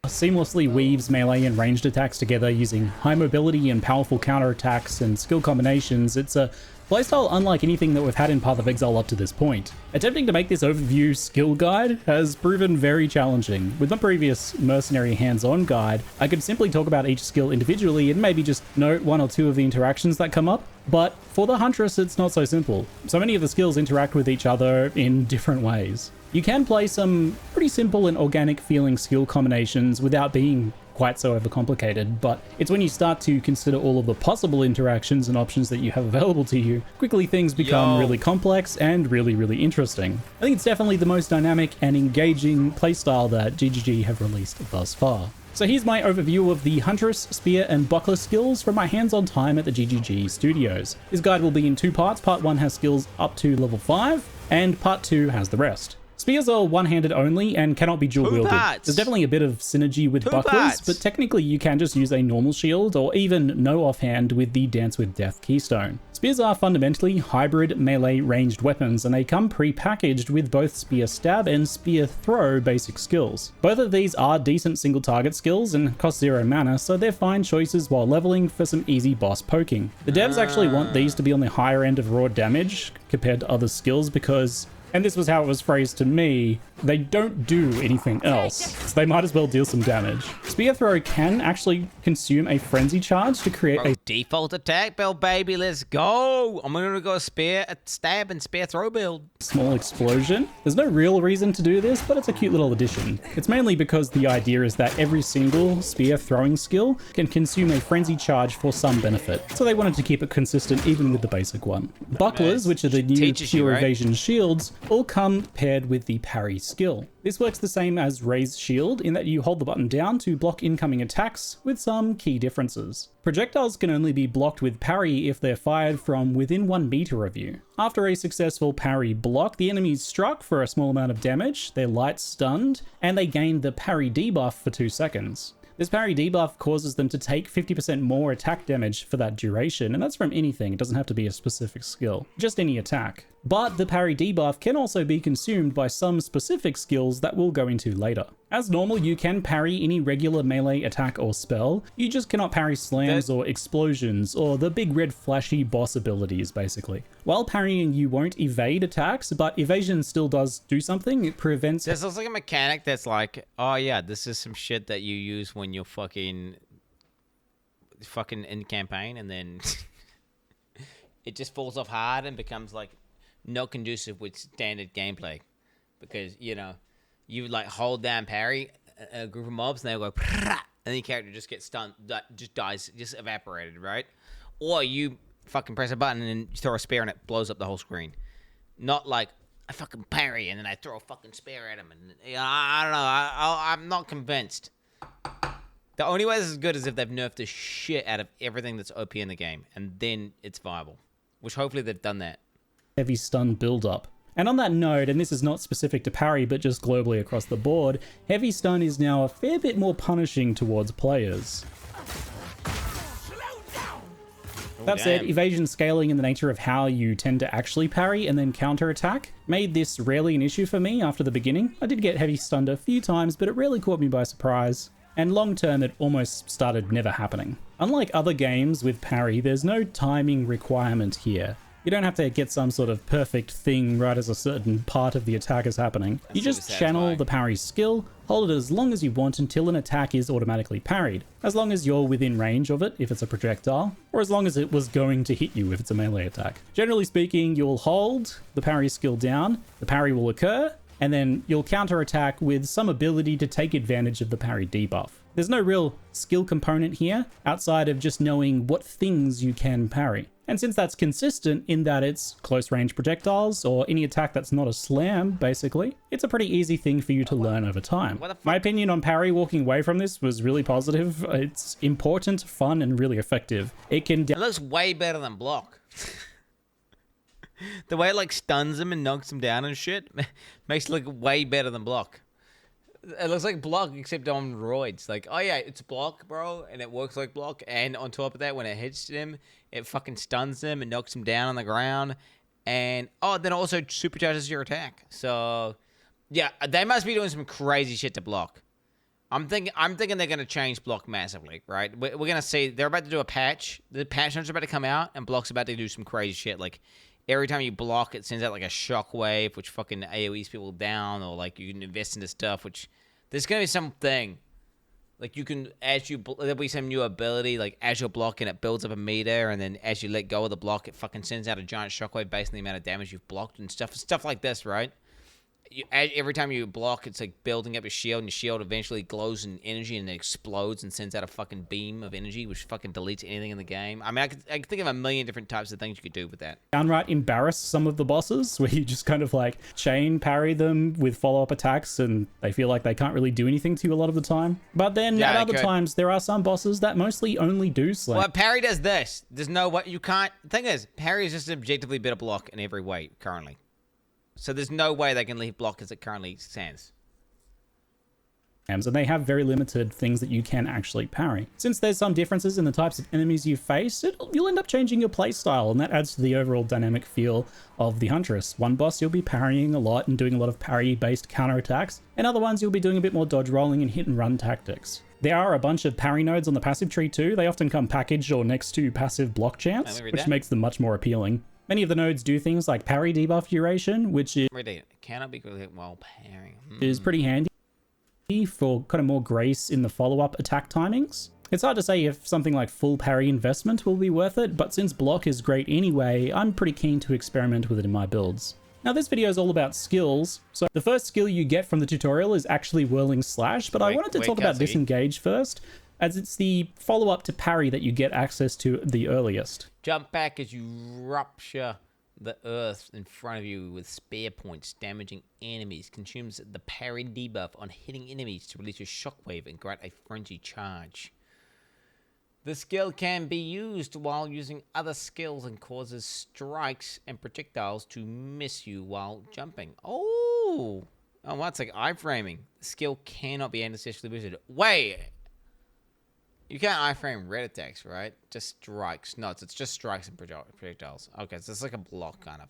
Seamlessly weaves melee and ranged attacks together using high mobility and powerful counterattacks and skill combinations. It's a playstyle unlike anything that we've had in Path of Exile up to this point. Attempting to make this overview skill guide has proven very challenging. With my previous mercenary hands-on guide, I could simply talk about each skill individually and maybe just note one or two of the interactions that come up. But for the Huntress, it's not so simple. So many of the skills interact with each other in different ways. You can play some pretty simple and organic feeling skill combinations without being quite so overcomplicated, but it's when you start to consider all of the possible interactions and options that you have available to you, quickly things become really complex and really, really interesting. I think it's definitely the most dynamic and engaging playstyle that GGG have released thus far. So here's my overview of the Huntress, Spear, and Buckler skills from my hands-on time at the GGG studios. This guide will be in two parts. Part 1 has skills up to level 5, and Part 2 has the rest. Spears are one-handed only and cannot be dual-wielded. There's definitely a bit of synergy with bucklers, but technically you can just use a normal shield or even no offhand with the Dance with Death keystone. Spears are fundamentally hybrid melee ranged weapons, and they come pre-packaged with both Spear Stab and Spear Throw basic skills. Both of these are decent single target skills and cost 0 mana, so they're fine choices while leveling for some easy boss poking. The devs actually want these to be on the higher end of raw damage compared to other skills because, and this was how it was phrased to me, they don't do anything else, so they might as well deal some damage. Spear Throw can actually consume a Frenzy Charge to create a default attack build, baby, let's go! I'm gonna go stab and Spear Throw build. Small explosion. There's no real reason to do this, but it's a cute little addition. It's mainly because the idea is that every single spear throwing skill can consume a Frenzy Charge for some benefit, so they wanted to keep it consistent even with the basic one. Bucklers, which are the new pure evasion shields, all come paired with the parry skill. This works the same as Raise Shield in that you hold the button down to block incoming attacks, with some key differences. Projectiles can only be blocked with parry if they're fired from within 1 meter of you. After a successful parry block, the enemy is struck for a small amount of damage, they're light stunned, and they gain the parry debuff for 2 seconds. This parry debuff causes them to take 50% more attack damage for that duration, and that's from anything, it doesn't have to be a specific skill, just any attack. But the parry debuff can also be consumed by some specific skills that we'll go into later. As normal, you can parry any regular melee attack or spell, you just cannot parry slams or explosions, or the big red flashy boss abilities, basically. While parrying, you won't evade attacks, but evasion still does do something, it prevents— This looks like a mechanic that's like, oh yeah, this is some shit that you use when you're fucking in campaign, and then it just falls off hard and becomes like not conducive with standard gameplay, because you know you like hold down parry a group of mobs and they'll go and then your character just gets stunned, just dies, just evaporated, right? Or you fucking press a button and you throw a spear and it blows up the whole screen. Not like I fucking parry and then I throw a fucking spear at him, and I don't know, I'm not convinced. The only way this is good is if they've nerfed the shit out of everything that's OP in the game, and then it's viable, which hopefully they've done that. Heavy stun build-up. And on that note, and this is not specific to parry, but just globally across the board, heavy stun is now a fair bit more punishing towards players. That said, evasion scaling and the nature of how you tend to actually parry and then counterattack made this rarely an issue for me after the beginning. I did get heavy stunned a few times, but it rarely caught me by surprise. And long term, it almost started never happening. Unlike other games with parry, there's no timing requirement here. You don't have to get some sort of perfect thing right as a certain part of the attack is happening. You just channel the parry skill, hold it as long as you want until an attack is automatically parried, as long as you're within range of it if it's a projectile, or as long as it was going to hit you if it's a melee attack. Generally speaking, you'll hold the parry skill down, the parry will occur, and then you'll counterattack with some ability to take advantage of the parry debuff. There's no real skill component here outside of just knowing what things you can parry. And since that's consistent in that it's close range projectiles or any attack that's not a slam, basically, it's a pretty easy thing for you to learn over time. My opinion on parry walking away from this was really positive. It's important, fun, and really effective. It looks way better than block. The way it like stuns him and knocks him down and shit makes it look way better than block. It looks like block except on roids. Like, oh yeah, it's block, bro, and it works like block. And on top of that, when it hits him, it fucking stuns him and knocks him down on the ground. And then also supercharges your attack. So yeah, they must be doing some crazy shit to block. I'm thinking they're gonna change block massively, right? We're gonna see they're about to do a patch. The patch notes are about to come out, and block's about to do some crazy shit. Like every time you block, it sends out like a shockwave, which fucking AoEs people down, or like you can invest into stuff. Which there's gonna be something like you can there'll be some new ability like as you're blocking, it builds up a meter, and then as you let go of the block, it fucking sends out a giant shockwave based on the amount of damage you've blocked and stuff like this, right? Every time you block, it's like building up your shield, and your shield eventually glows in energy and it explodes and sends out a fucking beam of energy, which fucking deletes anything in the game. I mean, I could think of a million different types of things you could do with that. Downright embarrass some of the bosses, where you just kind of like chain parry them with follow-up attacks, and they feel like they can't really do anything to you a lot of the time. But then at other times, there are some bosses that mostly only do slam. Well, parry does this. There's no way you can't. The thing is, parry is just an objectively better block in every way currently. So there's no way they can leave block as it currently stands. And they have very limited things that you can actually parry. Since there's some differences in the types of enemies you face, you'll end up changing your playstyle, and that adds to the overall dynamic feel of the Huntress. One boss you'll be parrying a lot and doing a lot of parry-based counterattacks, and other ones you'll be doing a bit more dodge rolling and hit-and-run tactics. There are a bunch of parry nodes on the passive tree too. They often come packaged or next to passive block champs, which makes them much more appealing. Many of the nodes do things like parry debuff duration, which is cannot be good while parrying. Is pretty handy for kind of more grace in the follow-up attack timings. It's hard to say if something like full parry investment will be worth it, but since block is great anyway, I'm pretty keen to experiment with it in my builds. Now this video is all about skills, so the first skill you get from the tutorial is actually Whirling Slash, but I wanted to talk about Disengage first, as it's the follow-up to parry that you get access to the earliest. Jump back as you rupture the earth in front of you with spear points, damaging enemies. Consumes the parry debuff on hitting enemies to release a shockwave and grant a frenzy charge. The skill can be used while using other skills and causes strikes and projectiles to miss you while jumping. Oh, that's like iframing. The skill cannot be ancestally boosted. Wait. You can't iframe red attacks, right? Just strikes. No, it's just strikes and projectiles. Okay, so it's like a block, kind of.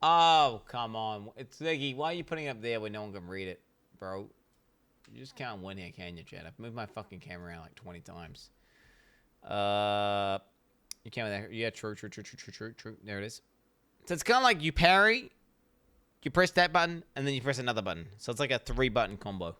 Oh, come on. It's Ziggy. Why are you putting it up there where no one can read it, bro? You just can't win here, can you, Chad? I've moved my fucking camera around like 20 times. You can't with that. Yeah, true. There it is. So it's kind of like you parry, you press that button, and then you press another button. So it's like a 3-button combo.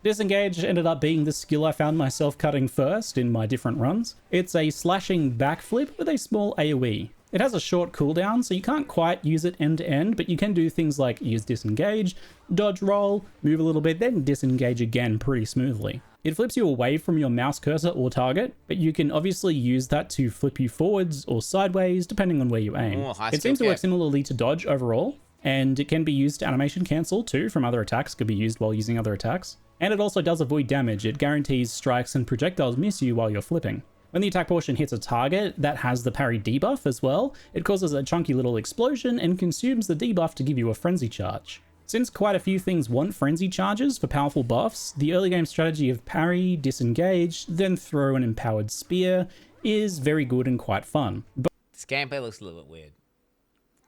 Disengage ended up being the skill I found myself cutting first in my different runs. It's a slashing backflip with a small AoE. It has a short cooldown, so you can't quite use it end to end, but you can do things like use disengage, dodge roll, move a little bit, then disengage again pretty smoothly. It flips you away from your mouse cursor or target, but you can obviously use that to flip you forwards or sideways, depending on where you aim. It seems to work similarly to dodge overall, and it can be used to animation cancel too from other attacks, could be used while using other attacks. And it also does avoid damage. It guarantees strikes and projectiles miss you while you're flipping. When the attack portion hits a target that has the parry debuff as well, it causes a chunky little explosion and consumes the debuff to give you a frenzy charge. Since quite a few things want frenzy charges for powerful buffs, the early game strategy of parry, disengage, then throw an empowered spear is very good and quite fun. But This gameplay looks a little bit weird.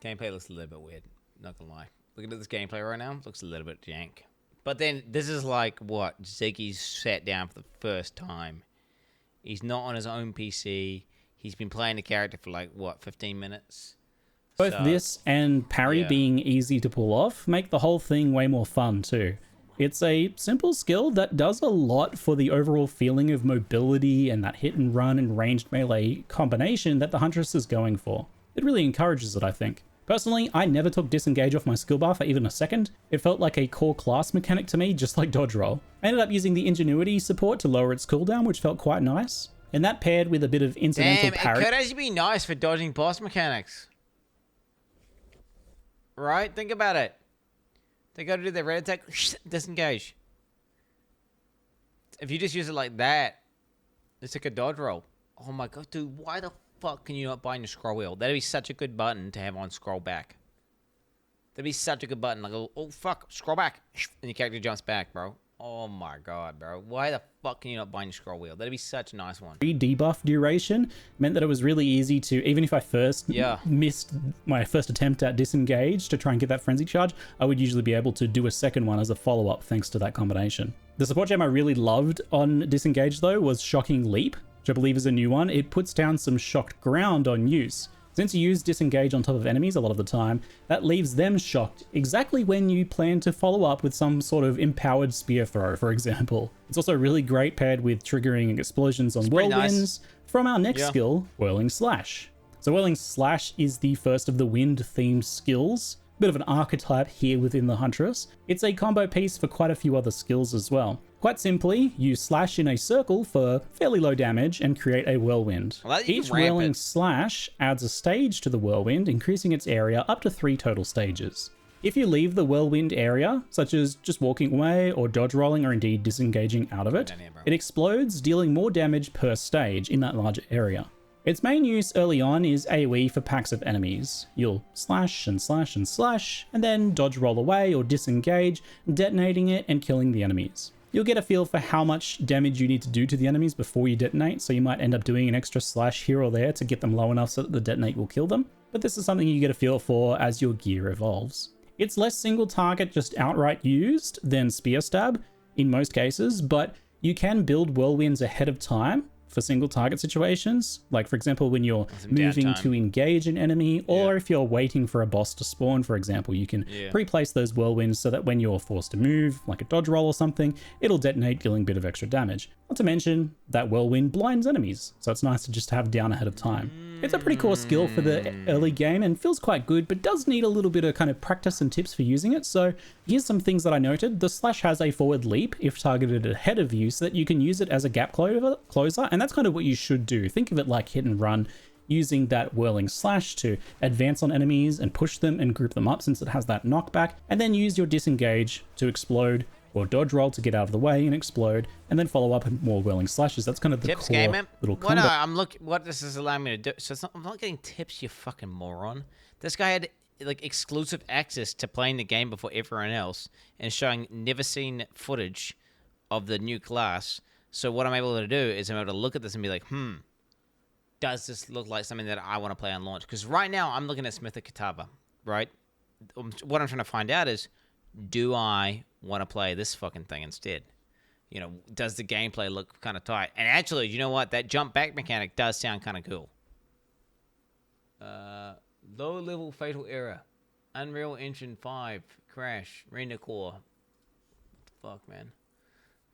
Gameplay looks a little bit weird. Not gonna lie. Looking at this gameplay right now, looks a little bit jank. But then this is like what Ziggy's sat down for the first time. He's not on his own PC. He's been playing the character for like what, 15 minutes. both this and parry being easy to pull off make the whole thing way more fun too. It's a simple skill that does a lot for the overall feeling of mobility and that hit and run and ranged melee combination that the Huntress is going for. It really encourages it, I think. Personally, I never took disengage off my skill bar for even a second. It felt like a core class mechanic to me, just like dodge roll. I ended up using the ingenuity support to lower its cooldown, which felt quite nice. And that paired with a bit of incidental parry. It could actually be nice for dodging boss mechanics. Right? Think about it. They go to do their red attack, disengage. If you just use it like that, it's like a dodge roll. Oh my god, dude, why the fuck can you not bind your scroll wheel? That'd be such a good button to have on scroll back. That'd be such a good button. Like, oh fuck, scroll back. And your character jumps back, bro. Oh my god, bro. Why the fuck can you not bind your scroll wheel? That'd be such a nice one. Debuff duration meant that it was really easy to, even if I first missed my first attempt at disengage to try and get that frenzy charge, I would usually be able to do a second one as a follow-up thanks to that combination. The support gem I really loved on disengage though was Shocking Leap, which I believe is a new one. It puts down some shocked ground on use. Since you use disengage on top of enemies a lot of the time, that leaves them shocked exactly when you plan to follow up with some sort of empowered spear throw, for example. It's also really great paired with triggering explosions on whirlwinds from our next skill, Whirling Slash. So Whirling Slash is the first of the wind-themed skills, bit of an archetype here within the Huntress. It's a combo piece for quite a few other skills as well. Quite simply, you slash in a circle for fairly low damage and create a whirlwind. Each whirling slash adds a stage to the whirlwind, increasing its area up to 3 total stages. If you leave the whirlwind area, such as just walking away or dodge rolling or indeed disengaging out of it, it explodes, dealing more damage per stage in that larger area. Its main use early on is AoE for packs of enemies. You'll slash and slash and slash, and then dodge roll away or disengage, detonating it and killing the enemies. You'll get a feel for how much damage you need to do to the enemies before you detonate, so you might end up doing an extra slash here or there to get them low enough so that the detonate will kill them, but this is something you get a feel for as your gear evolves. It's less single target just outright used than spear stab in most cases, but you can build whirlwinds ahead of time for single target situations, like for example when you're moving to engage an enemy, or if you're waiting for a boss to spawn, for example, you can pre-place those whirlwinds so that when you're forced to move, like a dodge roll or something, it'll detonate, dealing a bit of extra damage. Not to mention that whirlwind blinds enemies, so it's nice to just have down ahead of time. It's a pretty core skill for the early game and feels quite good, but does need a little bit of kind of practice and tips for using it. So here's some things that I noted. The slash has a forward leap if targeted ahead of you, so that you can use it as a gap closer, and that's kind of what you should do. Think of it like hit and run, using that whirling slash to advance on enemies and push them and group them up since it has that knockback, and then use your disengage to explode or dodge roll to get out of the way and explode, and then follow up with more whirling slashes. That's kind of the tips core game, little combo. Well, no, I'm looking. What this is allowing me to do. So it's not, I'm not getting tips, you fucking moron. This guy had like exclusive access to playing the game before everyone else and showing never seen footage of the new class. So what I'm able to do is I'm able to look at this and be like, does this look like something that I want to play on launch? Because right now I'm looking at Smith of Katava, right? What I'm trying to find out is, do I want to play this fucking thing instead? You know, does the gameplay look kind of tight? And actually, you know what? That jump back mechanic does sound kind of cool. Low level fatal error. Unreal Engine 5 crash. Render core. What the fuck, man?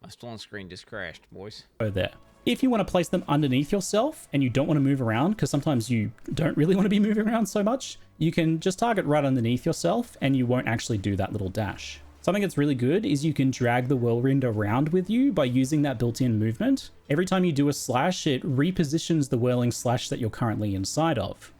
My spawn screen just crashed, boys. There. If you want to place them underneath yourself and you don't want to move around, because sometimes you don't really want to be moving around so much, you can just target right underneath yourself and you won't actually do that little dash. Something that's really good is you can drag the whirlwind around with you by using that built-in movement. Every time you do a slash, it repositions the whirling slash that you're currently inside of.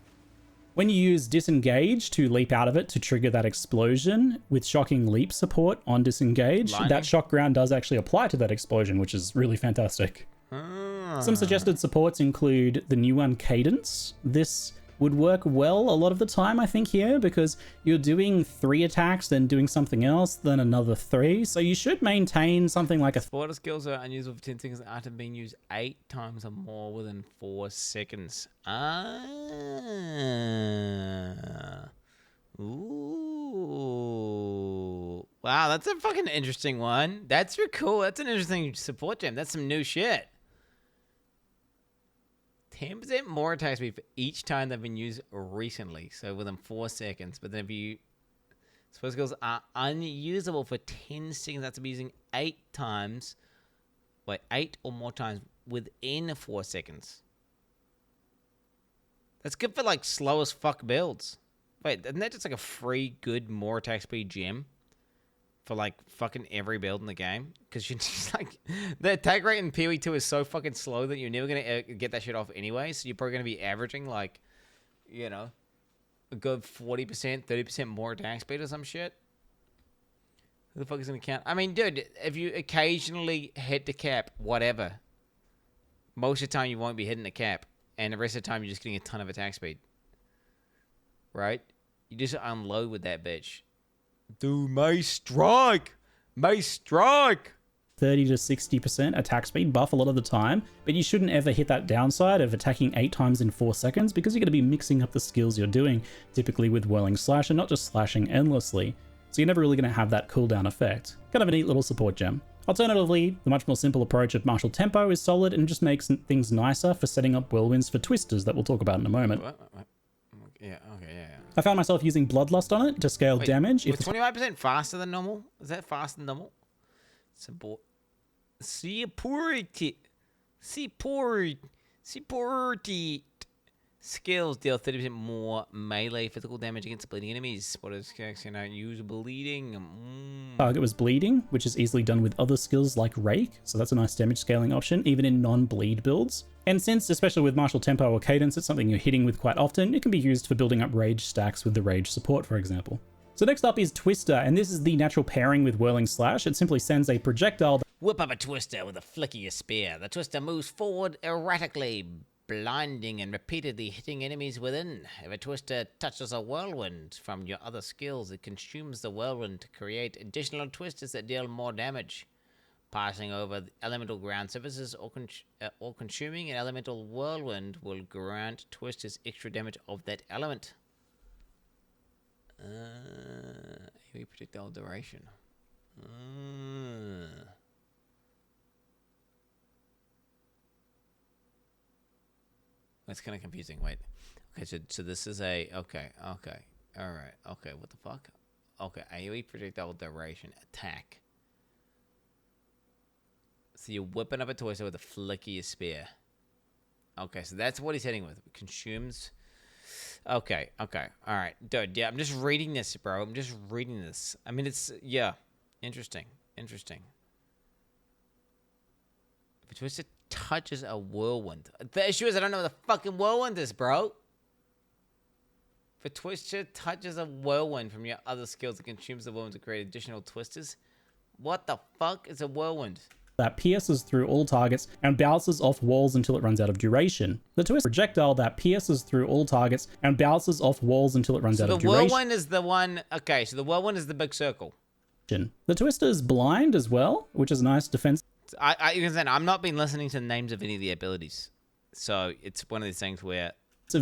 When you use disengage to leap out of it to trigger that explosion with shocking leap support on disengage, that shock ground does actually apply to that explosion, which is really fantastic. Some suggested supports include the new one, Cadence. This would work well a lot of the time, I think, here, because you're doing 3 attacks, then doing something else, then another 3. So you should maintain something like a... Water skills are unusable for 10 seconds after being used 8 times or more within 4 seconds. Ooh. Wow, that's a fucking interesting one. That's really cool. That's an interesting support gem. That's some new shit. 10% more attack speed for each time they've been used recently, so within 4 seconds. But then if you... Support skills are unusable for 10 seconds after using 8 times... Wait, 8 or more times within 4 seconds. That's good for, like, slow as fuck builds. Wait, isn't that just, like, a free, good, more attack speed gem? For, like, fucking every build in the game? Because you're just, like... The attack rate in PoE 2 is so fucking slow that you're never going to get that shit off anyway. So you're probably going to be averaging, like, you know, a good 40%, 30% more attack speed or some shit. Who the fuck is going to count? I mean, dude, if you occasionally hit the cap, whatever. Most of the time you won't be hitting the cap. And the rest of the time you're just getting a ton of attack speed. Right? You just unload with that bitch. Dude, may strike! May strike! 30 to 60% attack speed buff a lot of the time, but you shouldn't ever hit that downside of attacking 8 times in 4 seconds because you're going to be mixing up the skills you're doing, typically with Whirling Slash and not just slashing endlessly. So you're never really going to have that cooldown effect. Kind of a neat little support gem. Alternatively, the much more simple approach of Martial Tempo is solid and just makes things nicer for setting up whirlwinds for twisters that we'll talk about in a moment. What? Yeah, okay, yeah. I found myself using Bloodlust on it to scale damage. Was 25% faster than normal? Is that faster than normal? Support. Supported. Skills deal 30% more melee physical damage against bleeding enemies. What is use bleeding? Target was bleeding, which is easily done with other skills like Rake, so that's a nice damage scaling option, even in non-bleed builds. And since, especially with Martial Tempo or Cadence, it's something you're hitting with quite often, it can be used for building up Rage stacks with the Rage support, for example. So next up is Twister, and this is the natural pairing with Whirling Slash. It simply sends a projectile... Whip up a Twister with a flick of your spear. The Twister moves forward erratically, blinding and repeatedly hitting enemies within. If a Twister touches a whirlwind from your other skills, it consumes the whirlwind to create additional twisters that deal more damage. Passing over the elemental ground surfaces or consuming an elemental whirlwind will grant twisters extra damage of that element. AoE projectile duration. That's kind of confusing. Wait. Okay, so this is a... Okay. Alright. Okay, what the fuck? Okay, AoE projectile duration. Attack. So you're whipping up a Twister with a flick of your spear. Okay, so that's what he's hitting with. Consumes... Okay. Alright. Dude, yeah, I'm just reading this, bro. I'm just reading this. I mean, it's... Yeah. Interesting. If a Twister touches a whirlwind... The issue is I don't know what the fucking whirlwind is, bro. If a Twister touches a whirlwind from your other skills, it consumes the whirlwind to create additional twisters. What the fuck is a whirlwind? That pierces through all targets and bounces off walls until it runs out of duration. The Twister projectile that pierces through all targets and bounces off walls until it runs out of duration. So the whirlwind is the one... Okay, so the whirlwind is the big circle. The Twister is blind as well, which is a nice defense. I'm not been listening to the names of any of the abilities. So it's one of these things where...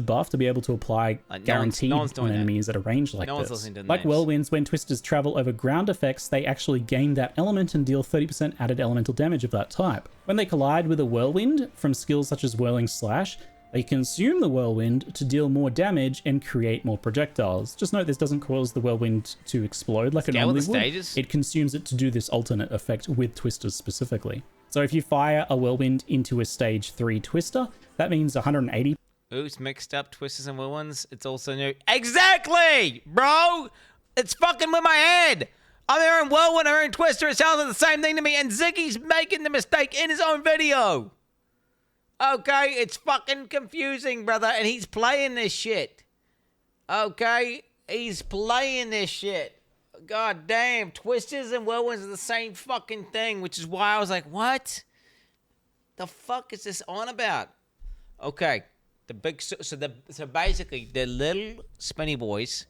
buff to be able to apply guaranteed on enemies at a range like this. Like whirlwinds, when Twisters travel over ground effects, they actually gain that element and deal 30% added elemental damage of that type. When they collide with a whirlwind from skills such as Whirling Slash, they consume the whirlwind to deal more damage and create more projectiles. Just note this doesn't cause the whirlwind to explode like it normally would. It consumes it to do this alternate effect with Twisters specifically. So if you fire a whirlwind into a stage 3 Twister, that means 180. Oops, mixed up Twisters and whirlwinds. It's also new. Exactly, bro. It's fucking with my head. I'm hearing whirlwind, I'm hearing Twister. It sounds like the same thing to me. And Ziggy's making the mistake in his own video. Okay, it's fucking confusing, brother. And he's playing this shit. Okay, he's playing this shit. God damn, Twisters and whirlwinds are the same fucking thing, which is why I was like, what? the fuck is this on about? Okay, so basically the little spinny boys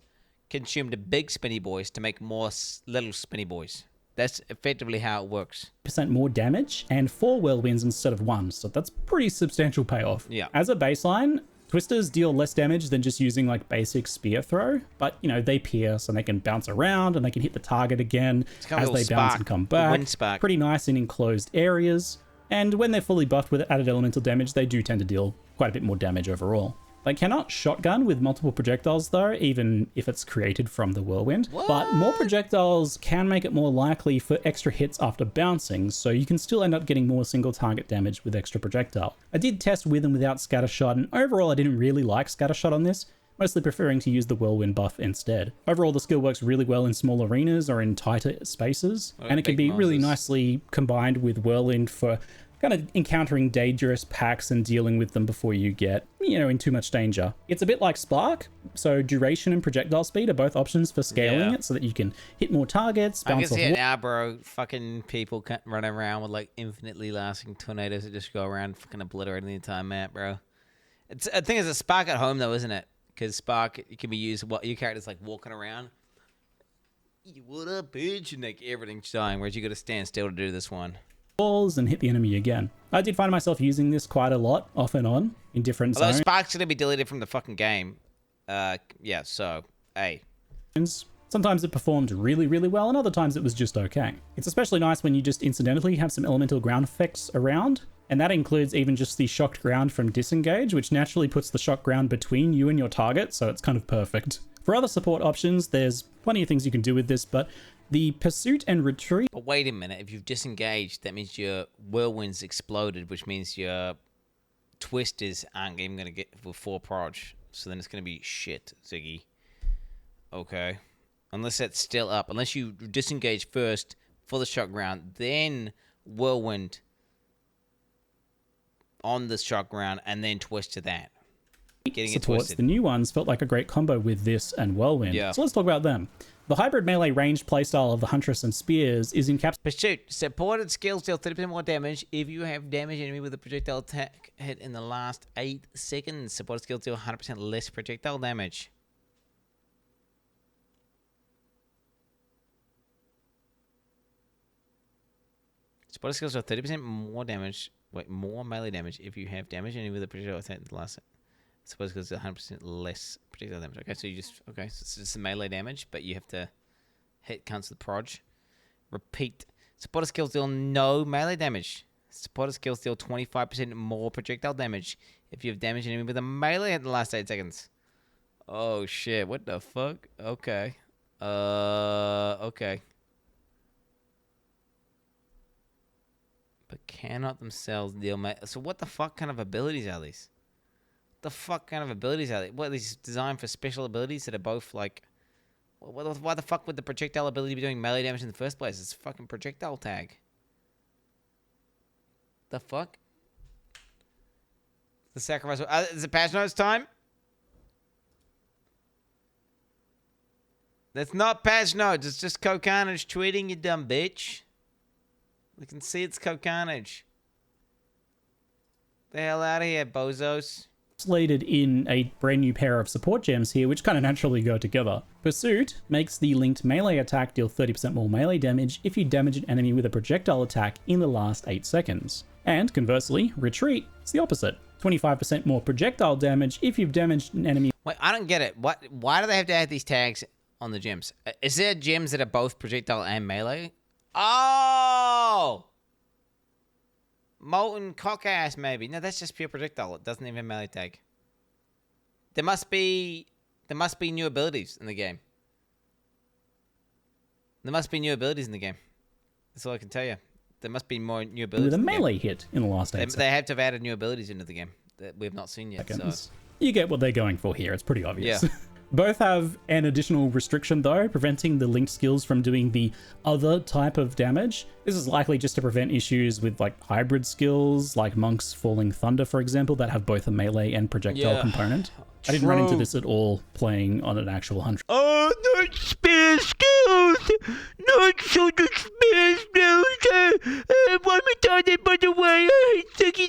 consume the big spinny boys to make more little spinny boys. That's effectively how it works. % more damage and 4 whirlwinds instead of 1, so that's pretty substantial payoff. Yeah. As a baseline, twisters deal less damage than just using like basic spear throw, but you know, they pierce and they can bounce around and they can hit the target again kind of as they a bounce spark, and come a back. wind spark. Pretty nice in enclosed areas, and when they're fully buffed with added elemental damage, they do tend to deal quite a bit more damage overall. They cannot shotgun with multiple projectiles though, even if it's created from the whirlwind. But more projectiles can make it more likely for extra hits after bouncing, so you can still end up getting more single target damage with extra projectile. I did test with and without scattershot, and overall I didn't really like scattershot on this, mostly preferring to use the whirlwind buff instead. Overall, the skill works really well in small arenas or in tighter spaces, and it can be really nicely combined with whirlwind for kind of encountering dangerous packs and dealing with them before you get, you know, in too much danger. It's a bit like Spark, so duration and projectile speed are both options for scaling it so that you can hit more targets, I can bounce off see it now, bro. Fucking people running around with like infinitely lasting tornadoes that just go around fucking obliterating the entire map, bro. I think it's a Spark at home though, isn't it? Because Spark, it can be used, your character's like walking around. What up, bitch? And like everything's dying, whereas you gotta stand still to do this one. walls and hit the enemy again. I did find myself using this quite a lot, off and on, in different Although zones. Spark's gonna be deleted from the fucking game. Yeah, so, hey. Sometimes it performed really, really well, and other times it was just okay. It's especially nice when you just incidentally have some elemental ground effects around, and that includes even just the shocked ground from disengage, which naturally puts the shocked ground between you and your target, so it's kind of perfect. For other support options, there's plenty of things you can do with this, but the pursuit and retreat... But wait a minute, if you've disengaged, that means your whirlwind's exploded, which means your twisters aren't even gonna get with 4 proj. So then it's gonna be shit, Ziggy. Okay. Unless that's still up. Unless you disengage first for the shock ground, then whirlwind on the shock ground, and then twist to that. Getting it supports twisted. the new ones felt like a great combo with this and Whirlwind. Yeah. So let's talk about them. The hybrid melee ranged playstyle of the Huntress and Spears is encapsulated. Pursuit. Supported skills deal 30% more damage if you have damaged enemy with a projectile attack hit in the last 8 seconds. Supported skills deal 100% less projectile damage. Supported skills deal 30% more damage. Wait, more melee damage if you have damaged enemy with a projectile attack in the last. Supported skills deal 100% less projectile damage. Okay, so you just so it's just melee damage, but you have to hit cunts with proj. Repeat. Supporter skills deal no melee damage. Supporter skills deal 25% more projectile damage if you have damaged an enemy with a melee in the last 8 seconds. Oh shit, what the fuck? Okay. Okay. But cannot themselves deal so what the fuck kind of abilities are these? What the fuck kind of abilities are they? What are these designed for special abilities that are both like... Why the fuck would the projectile ability be doing melee damage in the first place? It's a fucking projectile tag. The fuck? The sacrifice... is it patch notes time? That's not patch notes. It's just Cocarnage tweeting, you dumb bitch. We can see it's Cocarnage. The hell out of here, bozos. In a brand new pair of support gems here, which kind of naturally go together. Pursuit makes the linked melee attack deal 30% more melee damage if you damage an enemy with a projectile attack in the last 8 seconds. And conversely, Retreat is the opposite. 25% more projectile damage if you've damaged an enemy. Wait, I don't get it. Why do they have to add these tags on the gems? Is there gems that are both projectile and melee? Oh! Molten cock-ass, maybe. No, that's just pure projectile. It doesn't even have melee tag. There must be new abilities in the game. There must be new abilities in the game. That's all I can tell you. There must be more new abilities. With a melee hit in the last 8 seconds. They have to have added new abilities into the game that we have not seen yet. So. You get what they're going for here. It's pretty obvious. Yeah. Both have an additional restriction though, preventing the linked skills from doing the other type of damage. This is likely just to prevent issues with like hybrid skills, like Monk's Falling Thunder, for example, that have both a melee and projectile component. I didn't run into this at all playing on an actual hunter. Oh, not spare skills! Not so the spare skills! One retarded, by the way, I hate sticky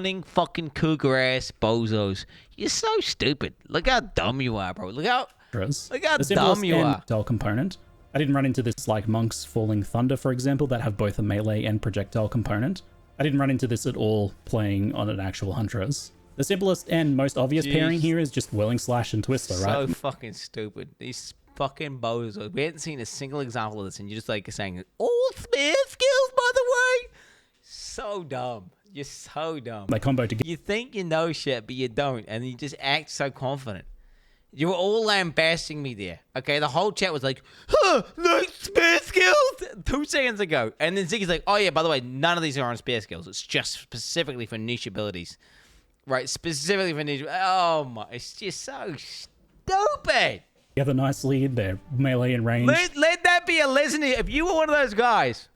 running fucking cougar ass bozos. You're so stupid. Look how dumb you are, bro. Look how The dumb you are. projectile component. I didn't run into this like Monk's Falling Thunder, for example, that have both a melee and projectile component. I didn't run into this at all playing on an actual Huntress. The simplest and most obvious pairing here is just Whirling Slash and Twister, right? So fucking stupid. These fucking bozos. We hadn't seen a single example of this, and you're just like saying, all spear skills, by the way. So dumb. You're so dumb. They combo together. You think you know shit, but you don't, and you just act so confident. You were all lambasting me there. Okay, the whole chat was like, huh, no spear skills 2 seconds ago. And then Ziggy's like, oh yeah, by the way, none of these are on spear skills. It's just specifically for niche abilities. Right, specifically for niche. Oh my, it's just so stupid. Together nicely, they're melee and range. Let that be a lesson. If you were one of those guys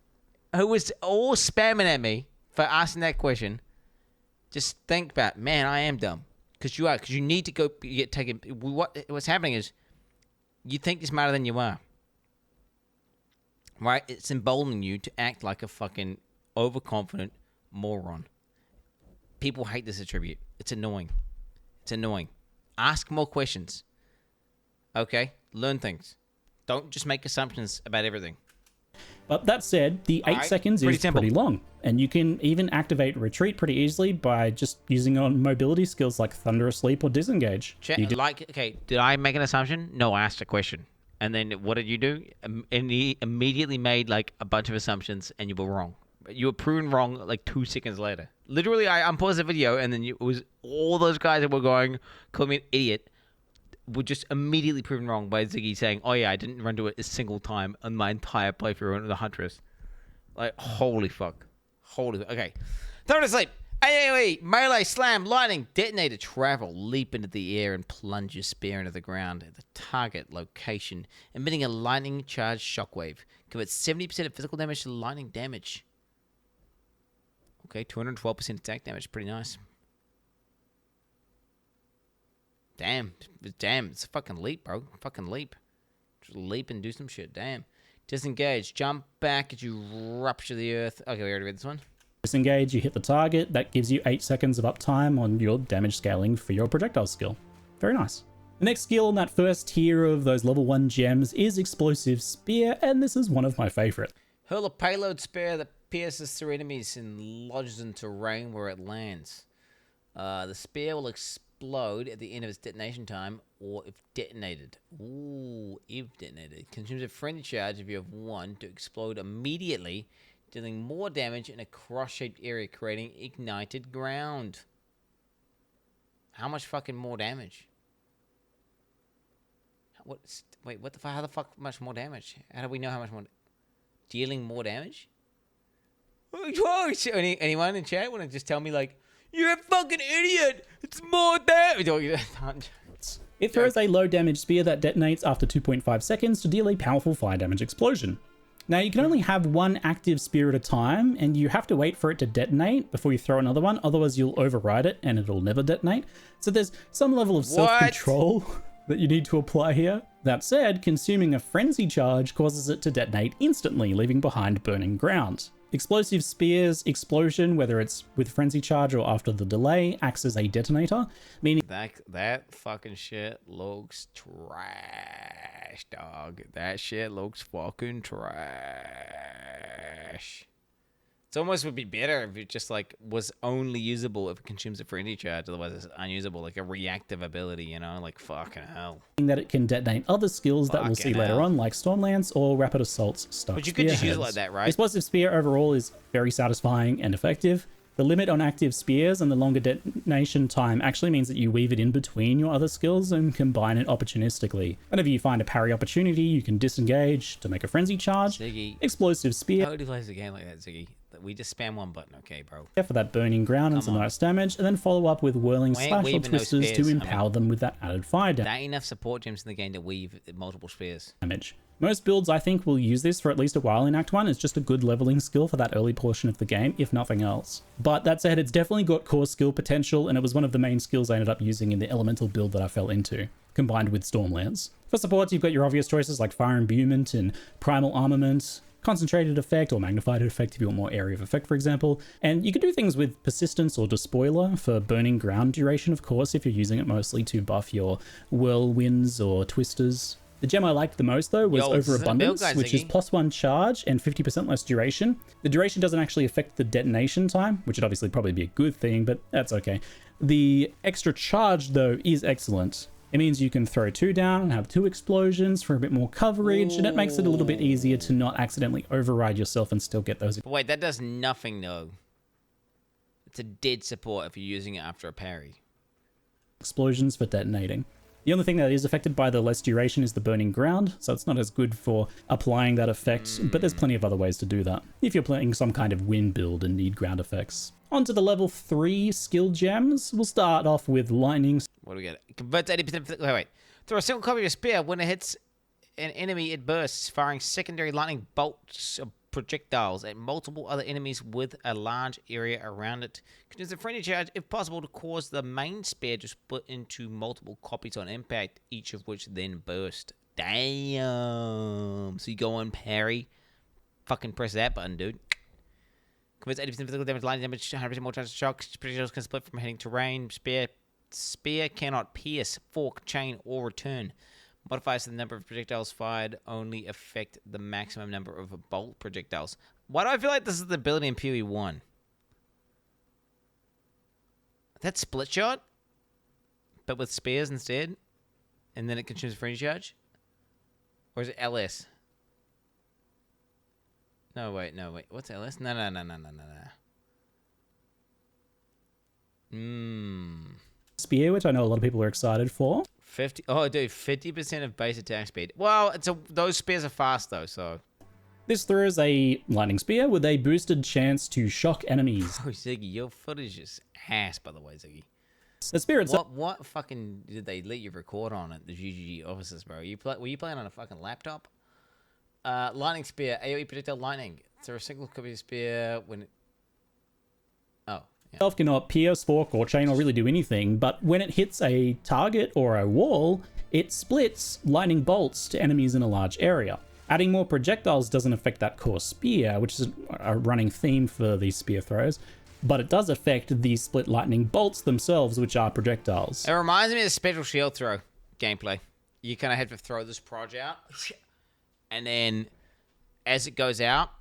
who was all spamming at me for asking that question, just think back, man, I am dumb. Because you are. Because you need to go get taken. What's happening is you think you're smarter than you are. Right? It's emboldening you to act like a fucking overconfident moron. People hate this attribute. It's annoying. It's annoying. Ask more questions. Okay? Learn things. Don't just make assumptions about everything. But that said, the 8 seconds is pretty long, and you can even activate Retreat pretty easily by just using on mobility skills like Thunder Asleep or Disengage. Okay, did I make an assumption? No, I asked a question. And then what did you do? And he immediately made like a bunch of assumptions, and you were wrong. You were proven wrong like 2 seconds later. Literally, I unpaused the video, and then it was all those guys that were going, call me an idiot, were just immediately proven wrong by Ziggy saying, oh yeah, I didn't run to it a single time on my entire playthrough on the Huntress. Like, holy fuck. Okay. Thunder Asleep. AoE, melee, slam, lightning, detonator, travel, leap into the air and plunge your spear into the ground at the target location, emitting a lightning charged shockwave. Converts 70% of physical damage to lightning damage. Okay, 212% attack damage. Pretty nice. Damn, it's a fucking leap, bro. Fucking leap. Just leap and do some shit. Damn. Disengage. Jump back as you rupture the earth. Okay, we already read this one. Disengage, you hit the target. That gives you 8 seconds of uptime on your damage scaling for your projectile skill. Very nice. The next skill on that first tier of those level 1 gems is Explosive Spear, and this is one of my favorite. Hurl a payload spear that pierces through enemies and lodges in terrain where it lands. The spear will explode at the end of its detonation time, or if detonated. Ooh, if detonated. Consumes a friendly charge if you have 1 to explode immediately, dealing more damage in a cross-shaped area, creating ignited ground. How much fucking more damage? Wait, what the fuck? How the fuck much more damage? How do we know how much more? Dealing more damage? Anyone in chat want to just tell me, like, you're a fucking idiot! It's more damage! It throws a low damage spear that detonates after 2.5 seconds to deal a powerful fire damage explosion. Now, you can only have 1 active spear at a time, and you have to wait for it to detonate before you throw another one, otherwise you'll override it and it'll never detonate. So there's some level of self-control that you need to apply here. That said, consuming a frenzy charge causes it to detonate instantly, leaving behind burning ground. Explosive Spear's explosion, whether it's with frenzy charge or after the delay, acts as a detonator, meaning that fucking shit looks trash, dog. That shit looks fucking trash. It almost would be better if it just like was only usable if it consumes a frenzy charge. Otherwise, it's unusable, like a reactive ability, you know, like fucking hell. That it can detonate other skills that we'll see later on, like Stormlance or Rapid Assault's Stark But you could just use it like that, right? Explosive Spear overall is very satisfying and effective. The limit on active spears and the longer detonation time actually means that you weave it in between your other skills and combine it opportunistically. Whenever you find a parry opportunity, you can disengage to make a frenzy charge. Ziggy, Explosive Spear. How do you play the game like that, Ziggy? We just spam one button, okay, bro? For that burning ground and some nice damage, and then follow up with Whirling Slash or Twisters to empower them with that added fire damage. There ain't enough support gems in the game to weave multiple spears. Most builds, I think, will use this for at least a while in Act 1. It's just a good leveling skill for that early portion of the game, if nothing else. But that said, it's definitely got core skill potential, and it was one of the main skills I ended up using in the elemental build that I fell into, combined with Stormlance. For supports, you've got your obvious choices like Fire Imbuement and Primal Armament. concentrated effect or magnified effect if you want more area of effect, for example. And you can do things with persistence or despoiler for burning ground duration, of course, if you're using it mostly to buff your whirlwinds or twisters. The gem I liked the most, though, was Overabundance, which is +1 charge and 50% less duration. The duration doesn't actually affect the detonation time, which would obviously probably be a good thing, but that's okay. The extra charge, though, is excellent. It means you can throw 2 down and have 2 explosions for a bit more coverage, and it makes it a little bit easier to not accidentally override yourself and still get those. But wait, that does nothing, though. It's a dead support if you're using it after a parry. Explosions for detonating. The only thing that is affected by the less duration is the burning ground, so it's not as good for applying that effect, but there's plenty of other ways to do that if you're playing some kind of wind build and need ground effects. On to the level 3 skill gems. We'll start off with lightning. What do we get? Converts 80%. Wait. Throw a single copy of your spear. When it hits an enemy, it bursts, firing secondary lightning bolts of projectiles at multiple other enemies with a large area around it. Consumes a friendly charge, if possible, to cause the main spear to split into multiple copies on impact, each of which then burst. Damn. So you go on parry. Fucking press that button, dude. Converts 80% physical damage, lightning damage, 100% more chance of shock. Projectiles can split from hitting terrain. Spear cannot pierce, fork, chain, or return. Modifiers to the number of projectiles fired only affect the maximum number of bolt projectiles. Why do I feel like this is the ability in PoE 1? That's split shot, but with spears instead, and then it consumes frenzy charge? Or is it LS? No, wait. What's LS? No. Spear, which I know a lot of people are excited for. 50. Oh, dude, 50% of base attack speed. Well, those spears are fast though, so. This throws a lightning spear with a boosted chance to shock enemies. Oh, Ziggy, your footage is ass, by the way, Ziggy. The spear itself. What fucking did they let you record on at the GGG offices, bro? Were you playing on a fucking laptop? Lightning spear, AoE projectile lightning. So a single copy of spear when. Itself cannot pierce, fork, or chain, or really do anything, but when it hits a target or a wall, it splits lightning bolts to enemies in a large area. Adding more projectiles doesn't affect that core spear, which is a running theme for these spear throws, but it does affect the split lightning bolts themselves, which are projectiles. It reminds me of the special shield throw gameplay. You kind of have to throw this proj out, and then as it goes out,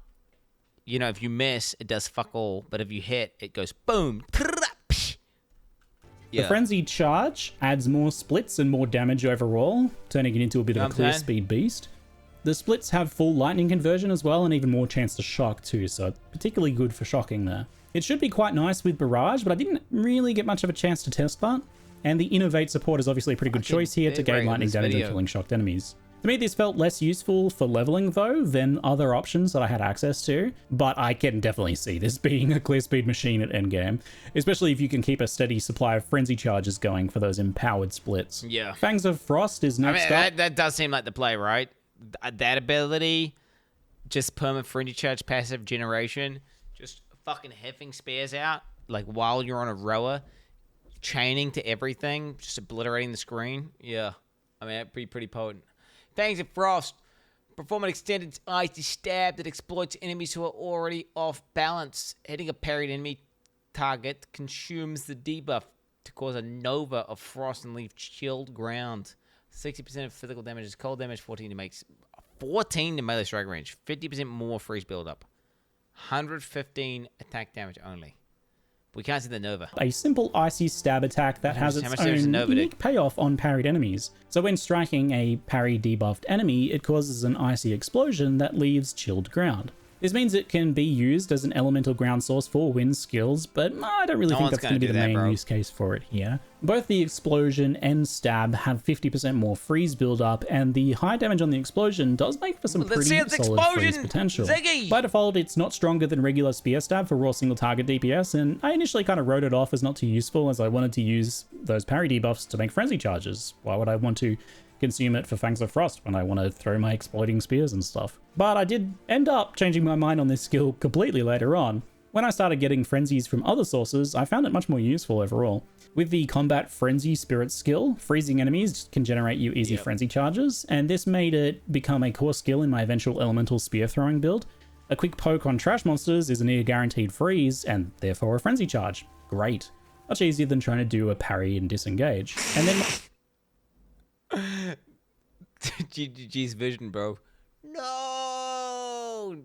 you know, if you miss, it does fuck all. But if you hit, it goes boom. The frenzied charge adds more splits and more damage overall, turning it into a bit of a clear speed beast. The splits have full lightning conversion as well, and even more chance to shock too, so particularly good for shocking there. It should be quite nice with barrage, but I didn't really get much of a chance to test that. And the innovate support is obviously a pretty good choice here to gain lightning damage and killing shocked enemies. To me, this felt less useful for leveling, though, than other options that I had access to, but I can definitely see this being a clear speed machine at endgame, especially if you can keep a steady supply of frenzy charges going for those empowered splits. Yeah. Fangs of Frost is next up. That does seem like the play, right? That ability, just perma frenzy charge passive generation, just fucking heffing spears out, like while you're on a rower, chaining to everything, just obliterating the screen. Yeah. I mean, that'd be pretty potent. Fangs of Frost. Perform an extended icy stab that exploits enemies who are already off balance. Hitting a parried enemy target consumes the debuff to cause a nova of frost and leave chilled ground. 60% of physical damage is cold damage, 14 to melee strike range, 50% more freeze buildup, 115 attack damage only. We can't see the Nova. A simple icy stab attack that has its own unique payoff on parried enemies. So when striking a parry debuffed enemy, it causes an icy explosion that leaves chilled ground. This means it can be used as an elemental ground source for wind skills, but I don't really think that's going to be the main use case for it here. Both the explosion and stab have 50% more freeze build-up, and the high damage on the explosion does make for some pretty solid freeze potential. Ziggy! By default, it's not stronger than regular spear stab for raw single target DPS, and I initially kind of wrote it off as not too useful, as I wanted to use those parry debuffs to make frenzy charges. Why would I want to consume it for Fangs of Frost when I want to throw my exploding spears and stuff? But I did end up changing my mind on this skill completely later on. When I started getting frenzies from other sources, I found it much more useful overall. With the combat frenzy spirit skill, freezing enemies can generate you easy frenzy charges, and this made it become a core skill in my eventual elemental spear throwing build. A quick poke on trash monsters is a near guaranteed freeze, and therefore a frenzy charge. Great. Much easier than trying to do a parry and disengage. And then GG's vision, bro. No!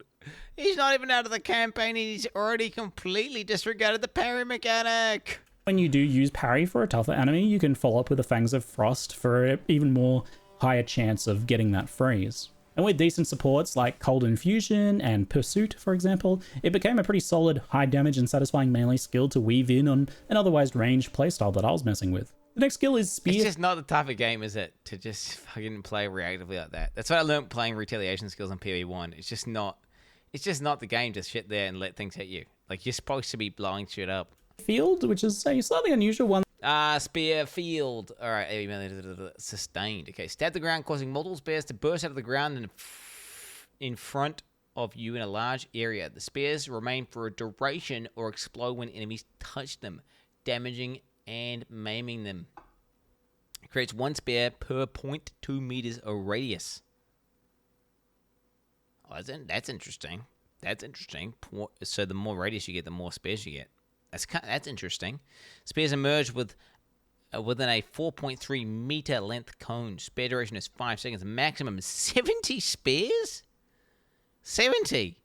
He's not even out of the campaign and he's already completely disregarded the parry mechanic. when you do use parry for a tougher enemy, you can follow up with the Fangs of Frost for an even more higher chance of getting that freeze. And with decent supports like Cold Infusion and Pursuit, for example, it became a pretty solid high damage and satisfying melee skill to weave in on an otherwise ranged playstyle that I was messing with. The next skill is Spear. It's just not the type of game, is it, to just fucking play reactively like that. That's what I learned playing retaliation skills on PoE1. It's just not the game to sit there and let things hit you. Like, you're supposed to be blowing shit up. Field, which is a slightly unusual one. Spear field. All right, sustained. Okay, stab the ground, causing multiple spears to burst out of the ground and in front of you in a large area. The spears remain for a duration or explode when enemies touch them, damaging and maiming them. It creates one spear per 0.2 meters of radius. Oh, that's interesting. That's interesting. So the more radius you get, the more spears you get. That's interesting. Spears emerge within a 4.3 meter length cone. Spear duration is 5 seconds. Maximum 70 spears? 70?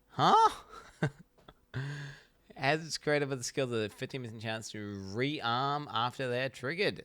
Huh? As it's created with the skill, the 15% chance to rearm after they're triggered.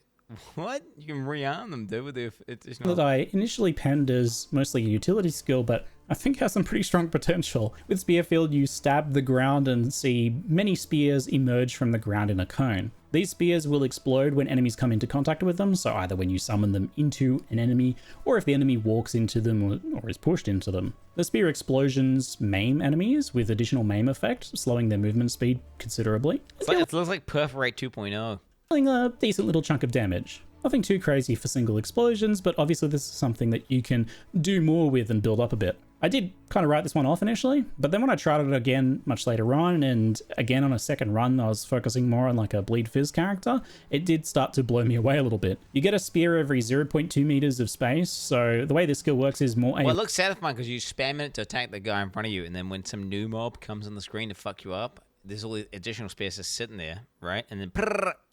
What? You can rearm them, dude, with the additional... That I initially penned as mostly a utility skill, but I think has some pretty strong potential. With Spearfield, you stab the ground and see many spears emerge from the ground in a cone. These spears will explode when enemies come into contact with them, so either when you summon them into an enemy, or if the enemy walks into them or is pushed into them. The spear explosions maim enemies with additional maim effect, slowing their movement speed considerably. It looks like Perforate 2.0. A decent little chunk of damage. Nothing too crazy for single explosions, but obviously this is something that you can do more with and build up a bit. I did kind of write this one off initially, but then when I tried it again much later on, and again on a second run, I was focusing more on like a Bleed Fizz character, it did start to blow me away a little bit. You get a spear every 0.2 meters of space, so the way this skill works is more... Well, it looks satisfying because you spam it to attack the guy in front of you, and then when some new mob comes on the screen to fuck you up, there's all the additional spears just sitting there, right? And then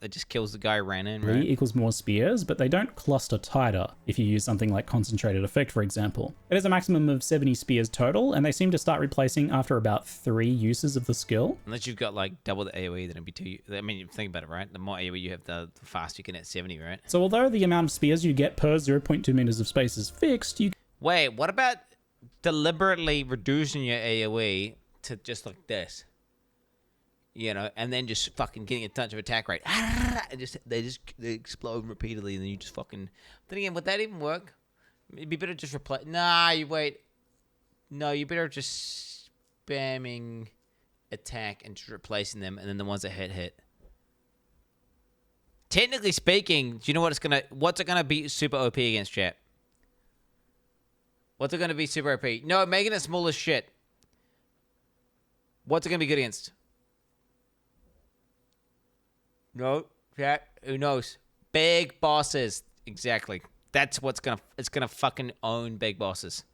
it just kills the guy who ran in, right? Equals more spears, but they don't cluster tighter if you use something like Concentrated Effect, for example. It has a maximum of 70 spears total, and they seem to start replacing after about 3 uses of the skill. Unless you've got like double the AoE, then it'd be 2. I mean, think about it, right? The more AoE you have, the faster you can hit 70, right? So although the amount of spears you get per 0.2 meters of space is fixed, you... Wait, what about deliberately reducing your AoE to just like this? You know, and then just fucking getting a touch of attack rate. And they explode repeatedly, and then you just fucking... Then again, would that even work? It'd be better just replace... Nah, you wait. No, you better just spamming attack and just replacing them, and then the ones that hit. Technically speaking, do you know what what's it gonna be super OP against, chat? What's it gonna be super OP? No, making it small as shit. What's it gonna be good against? No, chat. Who knows? Big bosses. Exactly. That's what's it's gonna fucking own big bosses.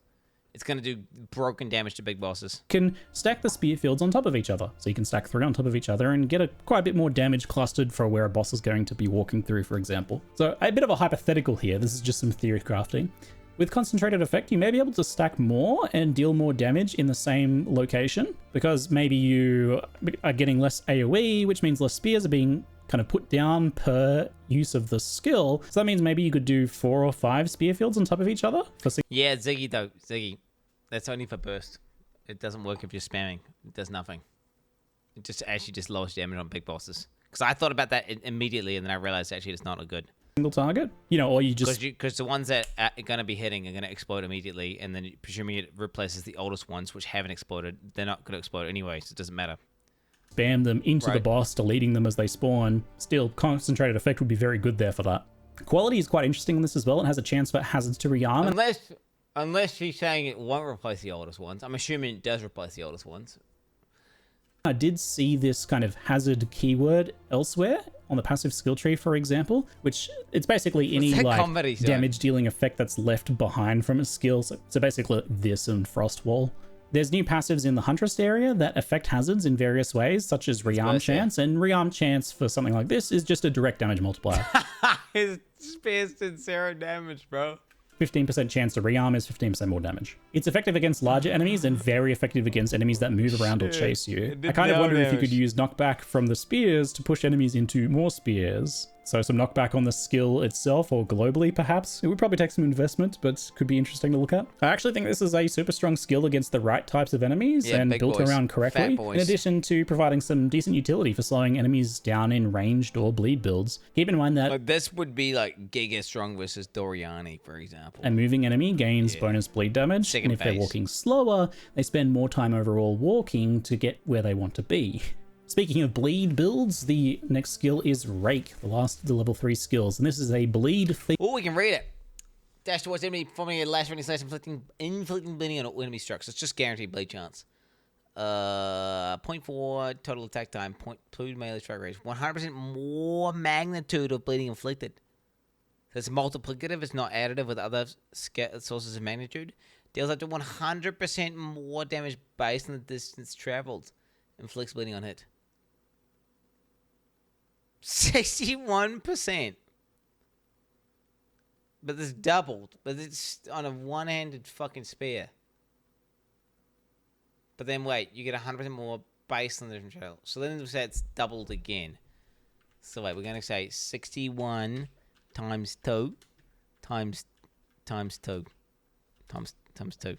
It's gonna do broken damage to big bosses. Can stack the spear fields on top of each other. So you can stack 3 on top of each other and get quite a bit more damage clustered for where a boss is going to be walking through, for example. So a bit of a hypothetical here. This is just some theory crafting. With Concentrated Effect, you may be able to stack more and deal more damage in the same location, because maybe you are getting less AoE, which means less spears are being kind of put down per use of the skill. So that means maybe you could do 4 or 5 spear fields on top of each other. Yeah, Ziggy though. Ziggy. That's only for burst. It doesn't work if you're spamming. It does nothing. It just actually just lowers damage on big bosses. Because I thought about that immediately, and then I realized actually it's not a good single target. You know, or you just... Because the ones that are going to be hitting are going to explode immediately, and then presuming it replaces the oldest ones, which haven't exploded, they're not going to explode anyway, so it doesn't matter. Spam them into the boss, deleting them as they spawn. Still, Concentrated Effect would be very good there for that. Quality is quite interesting in this as well. It has a chance for hazards to rearm. Unless she's saying it won't replace the oldest ones. I'm assuming it does replace the oldest ones. I did see this kind of hazard keyword elsewhere on the passive skill tree, for example, which it's basically any that like comedy zone? damage dealing effect that's left behind from a skill. So basically this and Frost Wall. There's new passives in the Huntress area that affect hazards in various ways, such as Rearm Chance, and Rearm Chance for something like this is just a direct damage multiplier. His spears did 0 damage, bro. 15% chance to rearm is 15% more damage. It's effective against larger enemies and very effective against enemies that move around or chase you. I kind of wondered if you could use knockback from the spears to push enemies into more spears. So some knockback on the skill itself or globally perhaps. It would probably take some investment, but could be interesting to look at. I actually think this is a super strong skill against the right types of enemies and built around correctly. In addition to providing some decent utility for slowing enemies down in ranged or bleed builds. Keep in mind that Like this would be like Giga Strong versus Doriani, for example. a moving enemy gains bonus bleed damage, and if they're walking slower, they spend more time overall walking to get where they want to be. Speaking of bleed builds, the next skill is Rake, the last of the level 3 skills, and this is a bleed theme. Oh, we can read it. Dash towards enemy, forming a lash slash inflicting bleeding on all enemy structures. It's just guaranteed bleed chance. 0.4 total attack time, 0.2 melee strike rate, 100% more magnitude of bleeding inflicted. So it's multiplicative, it's not additive with other sources of magnitude. Deals up to 100% more damage based on the distance traveled. Inflicts bleeding on hit. 61%. But this doubled. But it's on a one-handed fucking spear. But then wait, you get 100% more based on the different trail. So then we say it's doubled again. So wait, we're going to say 61 times 2 times 2 times 2.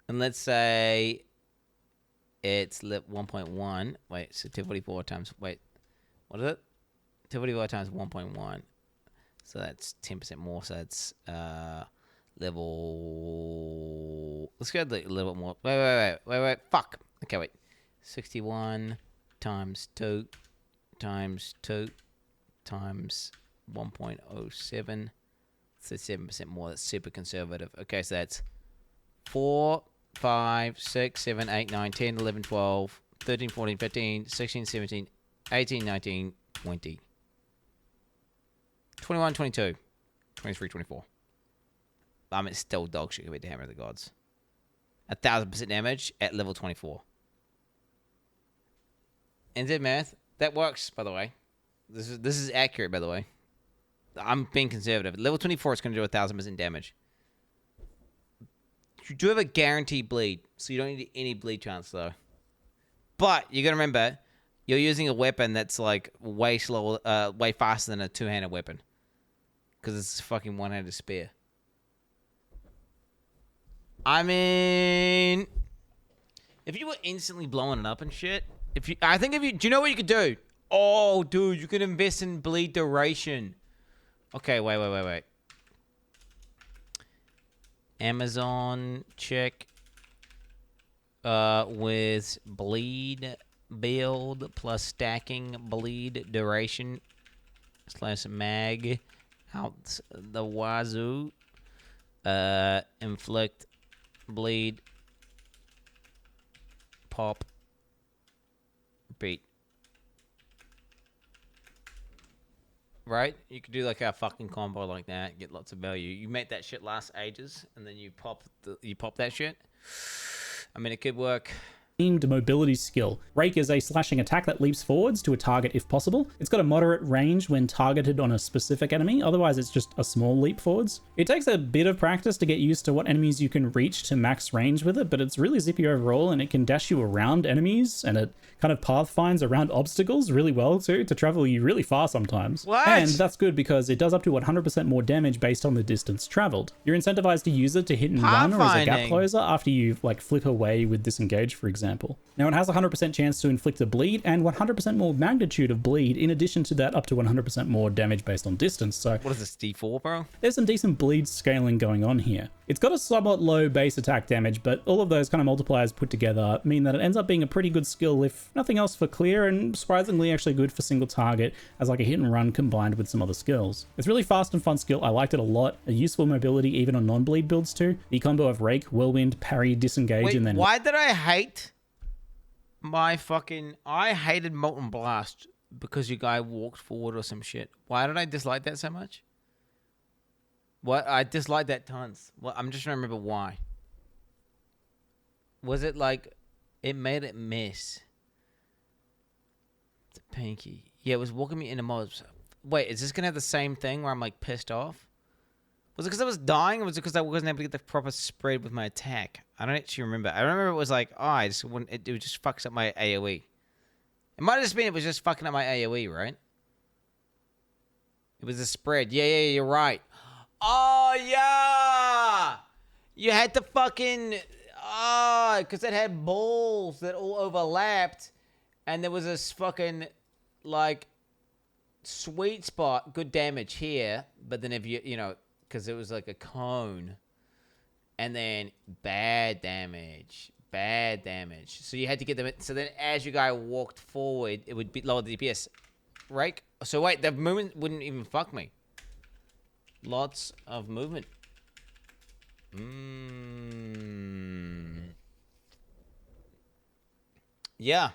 And let's say it's 1.1. Wait, so 244 times, wait, what is it? 244 times 1.1. So that's 10% more. So that's level. Let's go a little bit more. Wait. Fuck. Okay, wait. 61 times 2 times 2 times 1.07. So 7% more. That's super conservative. Okay, so that's 4, 5, 6, 7, 8, 9, 10, 11, 12, 13, 14, 15, 16, 17, 18, 19, 20, 21, 22, 23, 24. It's still dog shit compared to Hammer of the Gods. 1,000% damage at level 24. NZ math. That works, by the way. This is accurate, by the way. I'm being conservative. At level 24, it's going to do 1,000% damage. You do have a guaranteed bleed, so you don't need any bleed chance, though. But you got to remember, you're using a weapon that's like way slower, way faster than a two-handed weapon. Because it's a fucking one-handed spear. I mean, if you were instantly blowing it up and shit, do you know what you could do? Oh, dude, you could invest in bleed duration. Okay, wait. Amazon check with bleed build plus stacking bleed duration / mag out the wazoo. Inflict bleed pop beat. Right? You could do like a fucking combo like that, get lots of value. You make that shit last ages, and then you pop that shit. I mean, it could work. Themed mobility skill. Rake is a slashing attack that leaps forwards to a target if possible. It's got a moderate range when targeted on a specific enemy, otherwise it's just a small leap forwards. It takes a bit of practice to get used to what enemies you can reach to max range with it, but it's really zippy overall, and it can dash you around enemies, and it kind of path finds around obstacles really well too, to travel you really far sometimes. What? And that's good because it does up to 100% more damage based on the distance traveled. You're incentivized to use it to hit and run or as a gap closer after you like flip away with disengage, for example. example. Now it has a 100% chance to inflict a bleed and 100% more magnitude of bleed, in addition to that up to 100% more damage based on distance. So What is this, D4, bro? there's some decent bleed scaling going on here. It's got a somewhat low base attack damage, but all of those kind of multipliers put together mean that it ends up being a pretty good skill, if nothing else for clear, and surprisingly actually good for single target as like a hit and run combined with some other skills. It's really fast and fun skill. I liked it a lot. A useful mobility even on non-bleed builds too. The combo of Rake, Whirlwind, Parry, Disengage, Wait, and then... why did I hate my fucking... I hated Molten Blast because your guy walked forward or some shit. Why did I dislike that so much? What? I disliked that tons. Well, I'm just trying to remember why. Was it like... It made it miss. It's a pinky. Yeah, it was walking me into mobs. Wait, is this going to have the same thing where I'm like pissed off? Was it because I was dying, or was it because I wasn't able to get the proper spread with my attack? I don't actually remember. I remember it was like, oh, I just wouldn't, it just fucks up my AoE. It might have just been it was just fucking up my AoE, right? It was a spread. Yeah, you're right. Oh, yeah! You had to fucking... Oh, because it had balls that all overlapped, and there was this fucking, like, sweet spot, good damage here, but then if you know, because it was like a cone, and then bad damage. So you had to get them. So then as your guy walked forward, it would be lower the DPS. Right? So wait, the movement wouldn't even fuck me. Lots of movement. Yeah.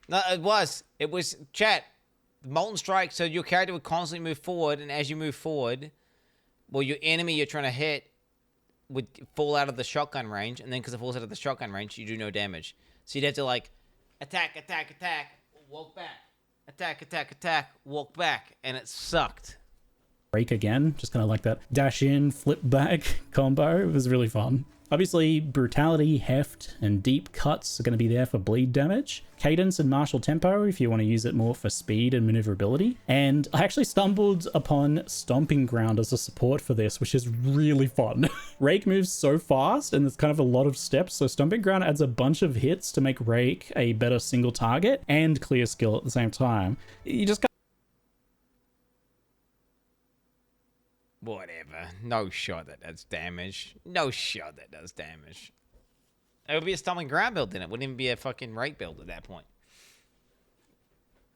No, it was. It was, chat. Molten Strike, so your character would constantly move forward, and as you move forward, well, your enemy you're trying to hit would fall out of the shotgun range, and then because it falls out of the shotgun range, you do no damage. So you'd have to, like, attack, walk back. Attack, walk back, and it sucked. Rake again, just kind of like that dash in, flip back combo. It was really fun. Obviously, brutality, heft, and deep cuts are going to be there for bleed damage. Cadence and martial tempo if you want to use it more for speed and maneuverability. And I actually stumbled upon Stomping Ground as a support for this, which is really fun. Rake moves so fast and there's kind of a lot of steps, so Stomping Ground adds a bunch of hits to make Rake a better single target and clear skill at the same time. You just Whatever. No shot that does damage. It would be a Stomping Ground build, then it wouldn't even be a fucking Rake build at that point.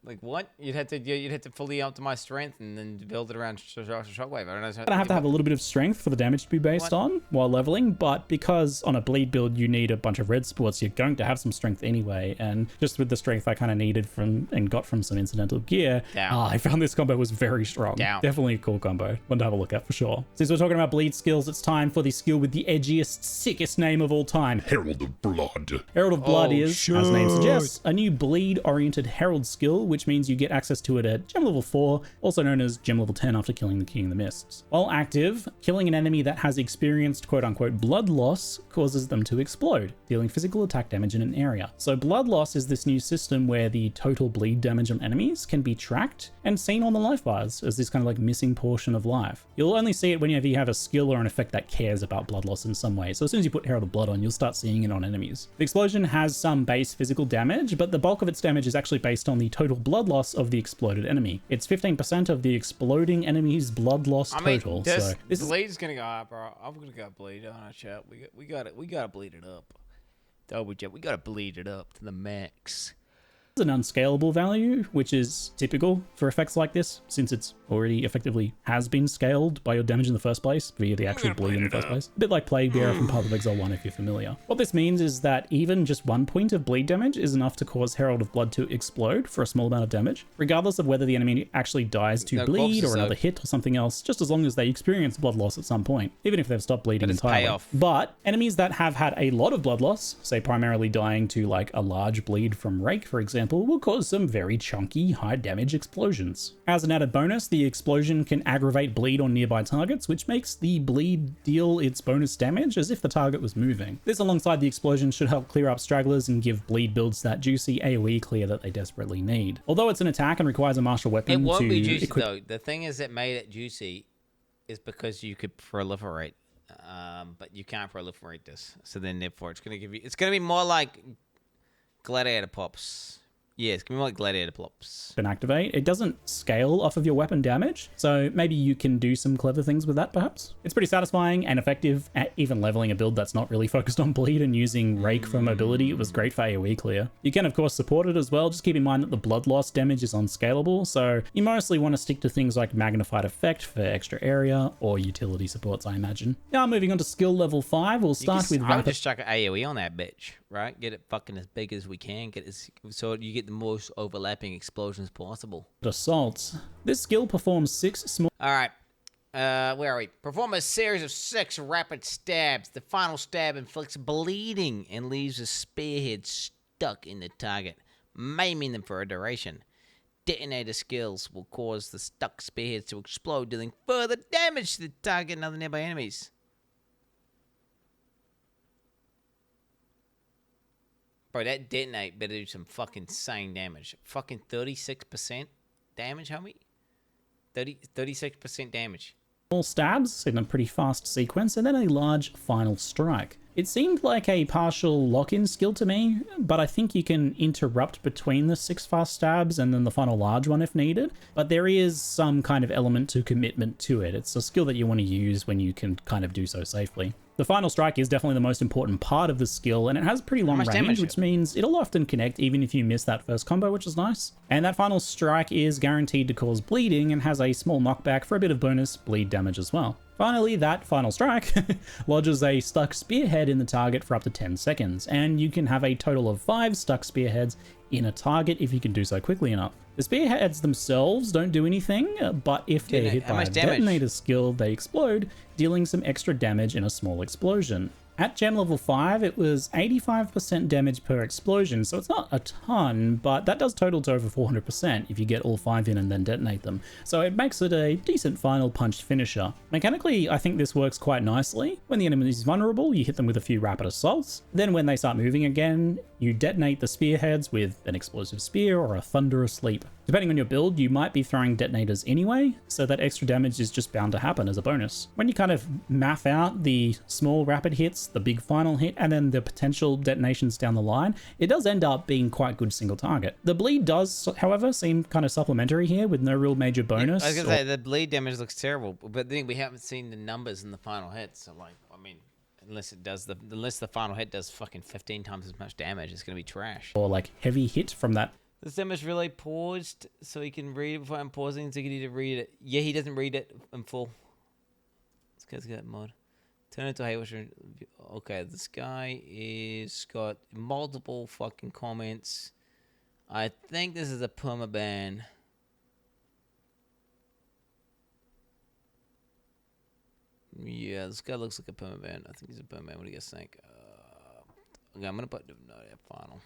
Like what? You'd have to fully optimize strength and then build it around shockwave. I don't know. gonna have to have a little bit of strength for the damage to be based on while leveling, but because on a bleed build you need a bunch of red sports, you're going to have some strength anyway. And just with the strength I kind of needed from and got from some incidental gear, I found this combo was very strong. Definitely a cool combo. One to have a look at for sure. Since we're talking about bleed skills, it's time for the skill with the edgiest, sickest name of all time, Herald of Blood. Herald of Blood is, as the name suggests, a new bleed-oriented herald skill, which means you get access to it at gem level 4, also known as gem level 10 after killing the King of the Mists. While active, killing an enemy that has experienced quote-unquote blood loss causes them to explode, dealing physical attack damage in an area. So blood loss is this new system where the total bleed damage on enemies can be tracked and seen on the life bars as this kind of like missing portion of life. You'll only see it whenever you have a skill or an effect that cares about blood loss in some way. So as soon as you put Herald of Blood on, you'll start seeing it on enemies. The explosion has some base physical damage, but the bulk of its damage is actually based on the total blood loss of the exploded enemy. It's 15% of the exploding enemy's blood loss total. So this bleed's gonna go up, bro. I'm gonna go bleed on our chat. We gotta bleed it up. Double jet. We gotta bleed it up to the max. an unscalable value, which is typical for effects like this, since it's already effectively has been scaled by your damage in the first place via the actual bleed in the first place. A bit like Plague Bearer from Path of Exile 1 if you're familiar. What this means is that even just 1 point of bleed damage is enough to cause Herald of Blood to explode for a small amount of damage, regardless of whether the enemy actually dies to bleed or another hit or something else, just as long as they experience blood loss at some point, even if they've stopped bleeding entirely. But enemies that have had a lot of blood loss, say primarily dying to like a large bleed from Rake, for example, will cause some very chunky, high damage explosions. As an added bonus, the explosion can aggravate bleed on nearby targets, which makes the bleed deal its bonus damage as if the target was moving. This alongside the explosion should help clear up stragglers and give bleed builds that juicy AoE clear that they desperately need. Although it's an attack and requires a martial weapon, it won't be juicy though. The thing is that made it juicy is because you could proliferate, but you can't proliferate this. So then therefore it's going to give you, it's going to be more like Gladiator pops. Yes, give me like gladiator pops. And activate. It doesn't scale off of your weapon damage, so maybe you can do some clever things with that perhaps. It's pretty satisfying and effective at even leveling a build that's not really focused on bleed, and using Rake for mobility. It was great for AoE clear. You can of course support it as well. Just keep in mind that the blood loss damage is unscalable, so you mostly want to stick to things like magnified effect for extra area or utility supports, I imagine. Now moving on to skill level 5, we'll start with I would just chuck an AoE on that bitch, right? Get it fucking as big as we can, get it so you get the most overlapping explosions possible. Assault. This skill performs 6 small... Alright, where are we? Perform a series of 6 rapid stabs. The final stab inflicts bleeding and leaves a spearhead stuck in the target, maiming them for a duration. Detonator skills will cause the stuck spearheads to explode, dealing further damage to the target and other nearby enemies. Bro, that detonate better do some fucking insane damage. Fucking 36% damage, homie? 36% damage. Small stabs in a pretty fast sequence, and then a large final strike. It seemed like a partial lock-in skill to me, but I think you can interrupt between the 6 fast stabs and then the final large one if needed. But there is some kind of element to commitment to it. It's a skill that you want to use when you can kind of do so safely. The final strike is definitely the most important part of the skill, and it has pretty long range, which means it'll often connect even if you miss that first combo, which is nice. And that final strike is guaranteed to cause bleeding and has a small knockback for a bit of bonus bleed damage as well. Finally, that final strike lodges a stuck spearhead in the target for up to 10 seconds, and you can have a total of 5 stuck spearheads in a target if you can do so quickly enough. The spearheads themselves don't do anything, but if they're hit by a detonator skill, they explode, dealing some extra damage in a small explosion. At gem level 5, it was 85% damage per explosion, so it's not a ton, but that does total to over 400% if you get all 5 in and then detonate them. So it makes it a decent final punch finisher. Mechanically, I think this works quite nicely. When the enemy is vulnerable, you hit them with a few rapid assaults. Then when they start moving again, you detonate the spearheads with an explosive spear or a thunderous leap. Depending on your build, you might be throwing detonators anyway, so that extra damage is just bound to happen as a bonus. When you kind of math out the small rapid hits, the big final hit, and then the potential detonations down the line, it does end up being quite good single target. The bleed does, however, seem kind of supplementary here with no real major bonus. Yeah, I was gonna say, the bleed damage looks terrible, but then we haven't seen the numbers in the final hit, so like, I mean, unless the final hit does fucking 15 times as much damage, it's gonna be trash. Or like heavy hit from that. This damage really paused, so he can read it before I'm pausing, so he can either read it. Yeah, he doesn't read it in full. This guy's got mod. Turn it to Hayward. Okay, this guy is got multiple fucking comments. I think this is a permaban. Yeah, this guy looks like a permaban. I think he's a permaban. What do you guys think? Okay, I'm gonna put the final.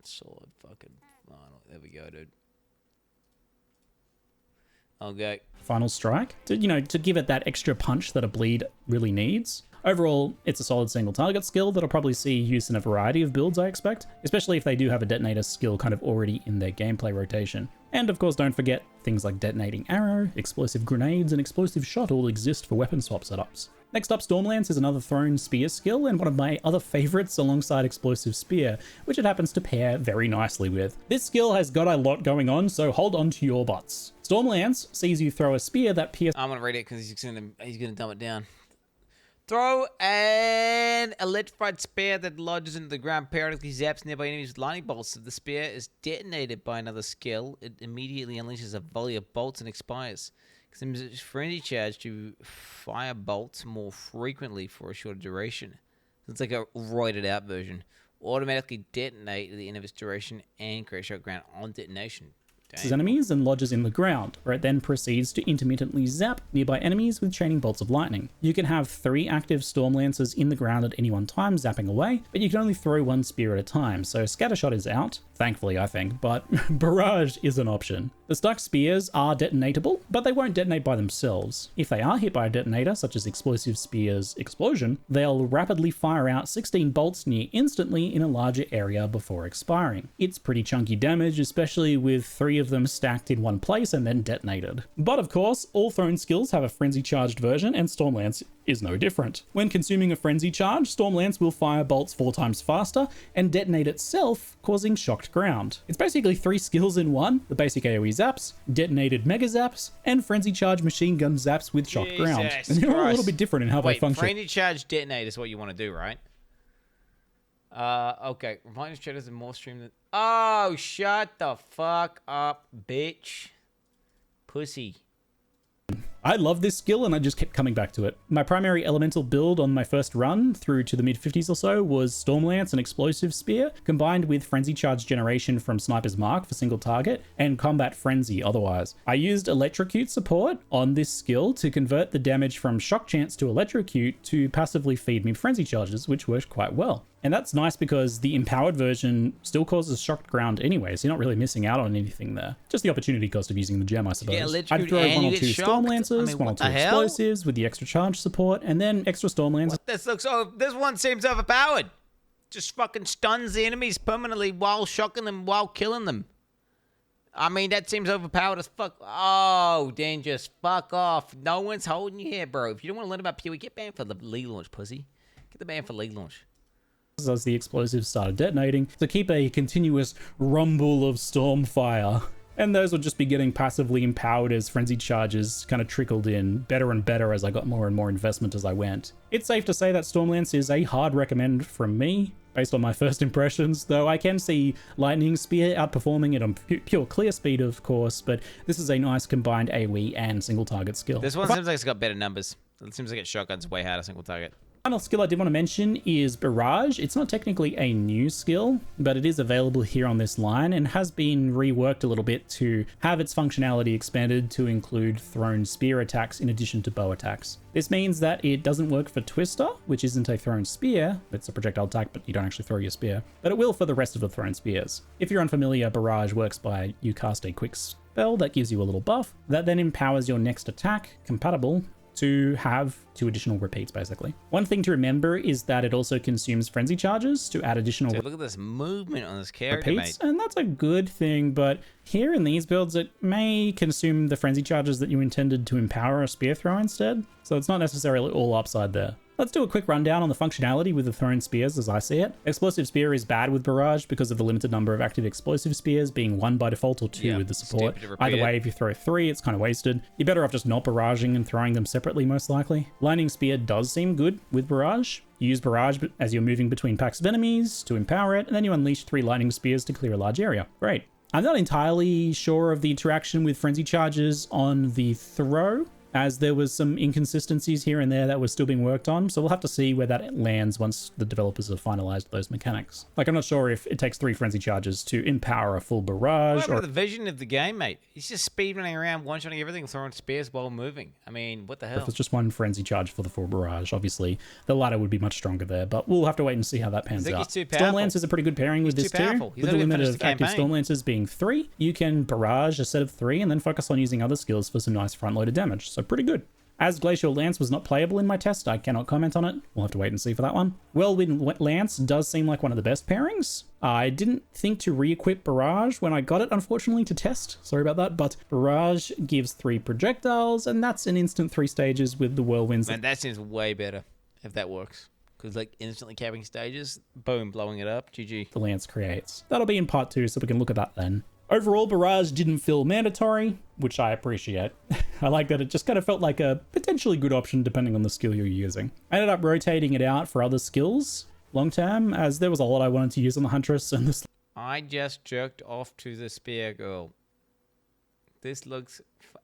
Solid fucking final. There we go, dude. Okay. Final strike to give it that extra punch that a bleed really needs. Overall, it's a solid single target skill that'll probably see use in a variety of builds, I expect, especially if they do have a detonator skill kind of already in their gameplay rotation. And of course, don't forget things like detonating arrow, explosive grenades, and explosive shot all exist for weapon swap setups. Next up, Stormlance is another thrown spear skill and one of my other favorites alongside explosive spear, which it happens to pair very nicely with. This skill has got a lot going on, so hold on to your butts. Stormlance sees you throw a spear that pierces... I'm gonna read it because he's gonna dumb it down. Throw an electrified spear that lodges into the ground, periodically zaps nearby enemies with lightning bolts. If the spear is detonated by another skill, it immediately unleashes a volley of bolts and expires. Consumes frenzy charge to fire bolts more frequently for a shorter duration. So it's like a roided out version. Automatically detonate at the end of its duration and create short ground on detonation. Enemies and lodges in the ground, where it then proceeds to intermittently zap nearby enemies with chaining bolts of lightning. You can have 3 active Stormlancers in the ground at any one time zapping away, but you can only throw 1 spear at a time, so Scattershot is out. thankfully, I think, but barrage is an option. The stuck spears are detonatable, but they won't detonate by themselves. If they are hit by a detonator, such as explosive spear's explosion, they'll rapidly fire out 16 bolts near instantly in a larger area before expiring. It's pretty chunky damage, especially with 3 of them stacked in one place and then detonated. But of course, all thrown skills have a frenzy charged version, and Stormlance is no different. When consuming a frenzy charge, Stormlance will fire bolts 4 times faster and detonate itself, causing shocked ground. It's basically 3 skills in one: the basic AoE zaps, detonated mega zaps, and frenzy charge machine gun zaps with shocked ground. And they're all a little bit different in how they function. Frenzy charge detonate is what you want to do, right? Okay. Remind us traders and more stream than... Oh, shut the fuck up, bitch. Pussy. I love this skill and I just kept coming back to it. My primary elemental build on my first run through to the mid-50s or so was Stormlance and Explosive Spear, combined with Frenzy Charge generation from Sniper's Mark for single target, and Combat Frenzy otherwise. I used Electrocute support on this skill to convert the damage from Shock Chance to Electrocute to passively feed me Frenzy Charges, which worked quite well. And that's nice because the empowered version still causes shocked ground anyway, so you're not really missing out on anything there. Just the opportunity cost of using the gem, I suppose. I'd throw 1 or 2 Stormlancers, 1 or 2 explosives with the extra charge support, and then extra Stormlancers. This one seems overpowered. Just fucking stuns the enemies permanently while shocking them, while killing them. I mean, that seems overpowered as fuck. Oh, then just fuck off. No one's holding you here, bro. If you don't want to learn about PoE, get banned for the league launch, pussy. Get the ban for league launch. As the explosives started detonating to keep a continuous rumble of storm fire. And those would just be getting passively empowered as frenzied charges kind of trickled in better and better as I got more and more investment as I went. It's safe to say that Stormlance is a hard recommend from me, based on my first impressions, though I can see Lightning Spear outperforming it on pure clear speed, of course, but this is a nice combined AoE and single target skill. This one seems like it's got better numbers. It seems like its shotgun's way harder single target. Final skill I did want to mention is Barrage. It's not technically a new skill, but it is available here on this line and has been reworked a little bit to have its functionality expanded to include thrown spear attacks in addition to bow attacks. This means that it doesn't work for Twister, which isn't a thrown spear. It's a projectile attack, but you don't actually throw your spear. But it will for the rest of the thrown spears. If you're unfamiliar, Barrage works by you cast a quick spell that gives you a little buff that then empowers your next attack, compatible to have 2 additional repeats, basically. One thing to remember is that it also consumes frenzy charges to add additional Dude, look at this movement on this character, repeats, mate. and that's a good thing, but here in these builds, it may consume the frenzy charges that you intended to empower a spear throw instead, so it's not necessarily all upside there. Let's do a quick rundown on the functionality with the thrown spears as I see it. Explosive Spear is bad with Barrage because of the limited number of active explosive spears being 1 by default or 2 with the support. Either way, if you throw 3, it's kind of wasted. You're better off just not barraging and throwing them separately, most likely. Lightning Spear does seem good with Barrage. You use Barrage as you're moving between packs of enemies to empower it, and then you unleash 3 Lightning Spears to clear a large area. Great. I'm not entirely sure of the interaction with Frenzy Charges on the throw, as there was some inconsistencies here and there that were still being worked on, so we'll have to see where that lands once the developers have finalized those mechanics. Like, I'm not sure if it takes 3 frenzy charges to empower a full barrage, or the vision of the game, mate. He's just speed running around, one-shotting everything, throwing spears while moving. I mean, what the hell? If it's just 1 frenzy charge for the full barrage, obviously the latter would be much stronger there, but we'll have to wait and see how that pans out. Stormlance is a pretty good pairing with this too. With the limit of active Stormlances being 3, you can barrage a set of 3 and then focus on using other skills for some nice front-loaded damage, so pretty good. As Glacial Lance was not playable in my test, I cannot comment on it. We'll have to wait and see for that one. Whirlwind Lance does seem like one of the best pairings. I didn't think to re-equip Barrage when I got it, unfortunately, to test. Sorry about that, but Barrage gives 3 projectiles, and that's an instant 3 stages with the Whirlwinds. Man, that seems way better, if that works. Because, like, instantly capping stages, boom, blowing it up, GG. The Lance creates. That'll be in part 2, so we can look at that then. Overall, Barrage didn't feel mandatory, which I appreciate. I like that it just kind of felt like a potentially good option depending on the skill you're using. I ended up rotating it out for other skills long term, as there was a lot I wanted to use on the Huntress and this. I just jerked off to the spear girl. This looks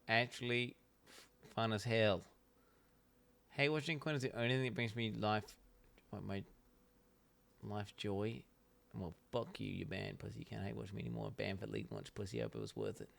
actually fun as hell. Hey, watching Quinn is the only thing that brings me life joy. Well, fuck you, you banned pussy. You can't hate watch me anymore. Banned for league launch pussy. I hope it was worth it.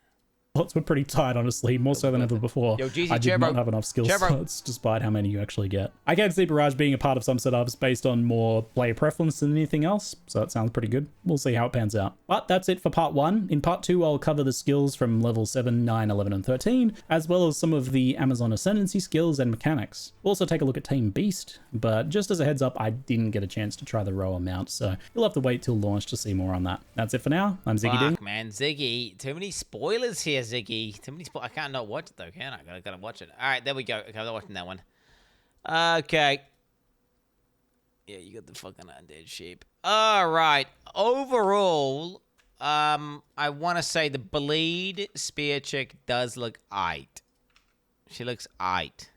Slots were pretty tight, honestly, more so than ever before. Yo, GZ, I did Cherbo. not have enough skill Cherbo. slots, despite how many you actually get. I can see Barrage being a part of some setups based on more player preference than anything else, so that sounds pretty good. We'll see how it pans out. But that's it for part 1. In part 2, I'll cover the skills from level 7, 9, 11, and 13, as well as some of the Amazon Ascendancy skills and mechanics. We'll also take a look at Team Beast, but just as a heads up, I didn't get a chance to try the rower mount, so you'll have to wait till launch to see more on that. That's it for now. I'm Ziggy D. Fuck, man, Ziggy. Too many spoilers here, Ziggy. Too many I can't not watch it though, can I? Gotta watch it. All right, there we go. Okay, I'm watching that one. Okay. Yeah, you got the fucking undead sheep. All right. Overall, I want to say the bleed spear chick does look aight. She looks aight.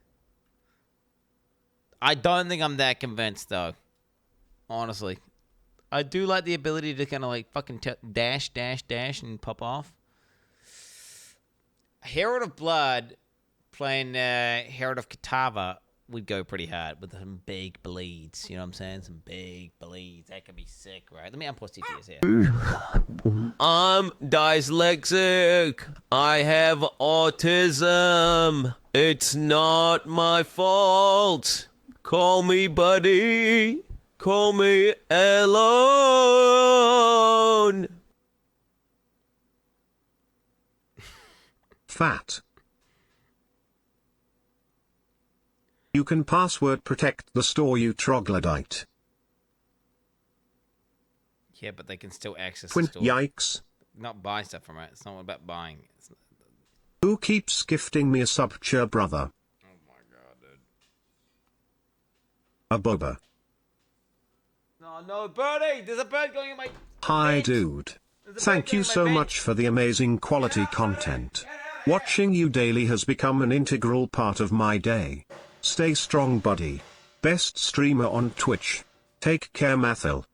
I don't think I'm that convinced though. Honestly, I do like the ability to kind of like fucking dash, and pop off. Herald of Blood playing Herald of Kitava would go pretty hard with some big bleeds. You know what I'm saying? Some big bleeds. That could be sick, right? Let me unpause TTS here. I'm dyslexic. I have autism. It's not my fault. Call me buddy. Call me alone. Fat. You can password protect the store, you troglodyte. Yeah, but they can still access Quin, the store. yikes. Not buy stuff from it. It's not about buying. It's not... Who keeps gifting me a sub-chair, brother? Oh my god, dude. A boba. No, birdie! There's a bird going in my... Hi, dude. Thank you so much for the amazing quality content. Watching you daily has become an integral part of my day. Stay strong, buddy. Best streamer on Twitch. Take care, Mathil.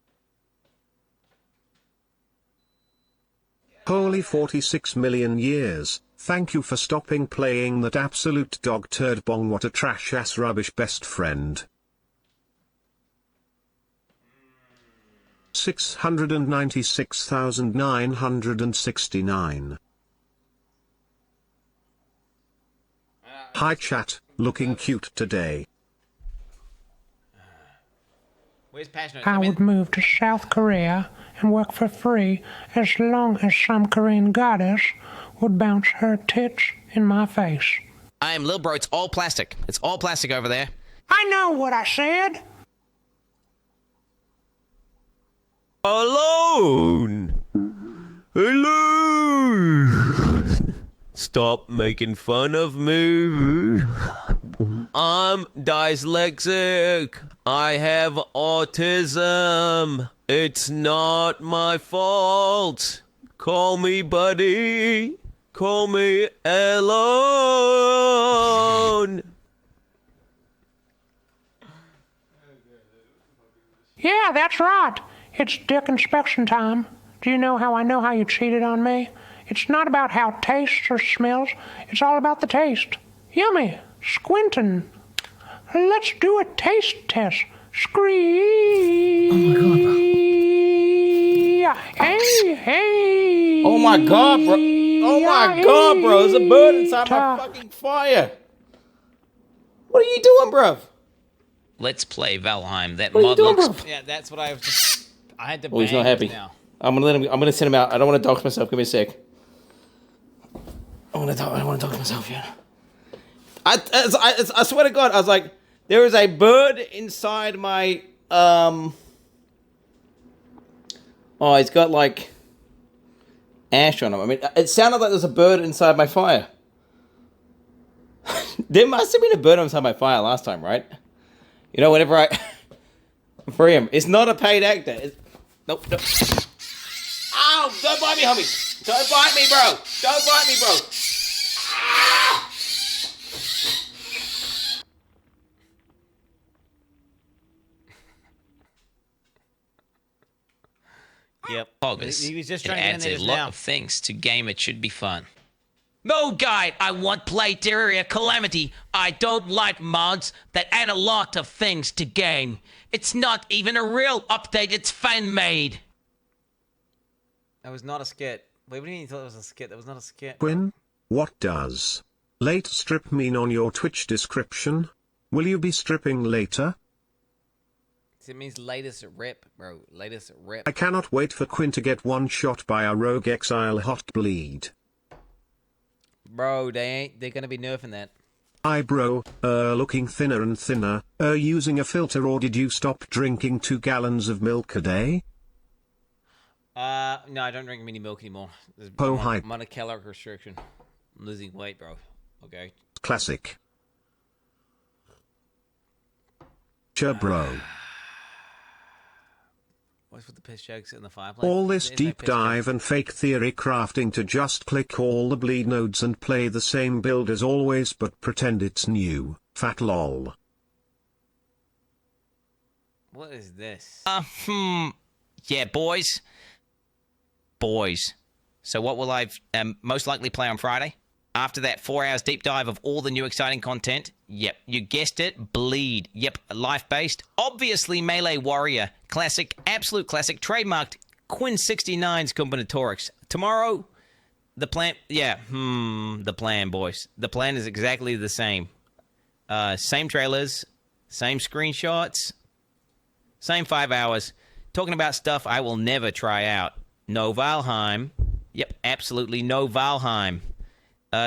Holy 46 million years. Thank you for stopping playing that absolute dog turd bong. What a trash ass rubbish best friend. 696,969. Hi chat, looking cute today. Where's Passionate? I would move to South Korea and work for free as long as some Korean goddess would bounce her tits in my face. I am Lil Bro. It's all plastic. It's all plastic over there. I know what I said. Alone. Alone. Stop making fun of me. I'm dyslexic. I have autism. It's not my fault. Call me buddy. Call me alone. Yeah, that's right. It's dick inspection time. Do you know how you cheated on me? It's not about how it tastes or smells. It's all about the taste. Yummy. Squinting. Let's do a taste test. Scream. Oh my god, bro. Hey. Oh my god, bro. Oh my god, bro. There's a bird inside my fucking fire. What are you doing, bro? Let's play Valheim. That mod looks... Yeah, that's what I was just... I had to Oh, he's not happy. now. I'm gonna send him out. I don't want to dox myself. Give me a sec. I don't want to dox myself yet. I swear to God, I was like, there is a bird inside my, Oh, he's got like ash on him. I mean, it sounded like there's a bird inside my fire. There must have been a bird inside my fire last time, right? You know, whenever I free him, it's not a paid actor. Nope. Ow! Don't bite me, homie! Don't bite me, bro! Don't bite me, bro! Ah! Yep. August. He was just It trying to get in adds there a just lot now. of things to game. It should be fun. No, guide. I want play Terraria Calamity. I don't like mods that add a lot of things to game. It's not even a real update. It's fan-made. That was not a skit. Wait, what do you mean you thought it was a skit? That was not a skit. Quin, What does late strip mean on your Twitch description? Will you be stripping later? It means latest rip, bro. Latest rip. I cannot wait for Quin to get one shot by a rogue Exile hot bleed. Bro, they're gonna be nerfing that. Hi bro, looking thinner and thinner, using a filter, or did you stop drinking 2 gallons of milk a day? No, I don't drink any milk anymore. I'm on a calorie restriction. I'm losing weight, bro. Okay. Classic. Sure, bro. What's with the piss jokes in the fireplace? All this There's no deep piss dive jokes. and fake theory crafting to just click all the bleed nodes and play the same build as always but pretend it's new. Fat lol. What is this? Yeah, boys. Boys. So what will I most likely play on Friday? After that 4 hours deep dive of all the new exciting content? Yep, you guessed it, Bleed. Yep, life-based. Obviously Melee Warrior. Classic, absolute classic, trademarked Quin69's combinatorics. Tomorrow, the plan... Yeah, the plan, boys. The plan is exactly the same. Same trailers, same screenshots, same 5 hours. Talking about stuff I will never try out. No Valheim. Yep, absolutely no Valheim.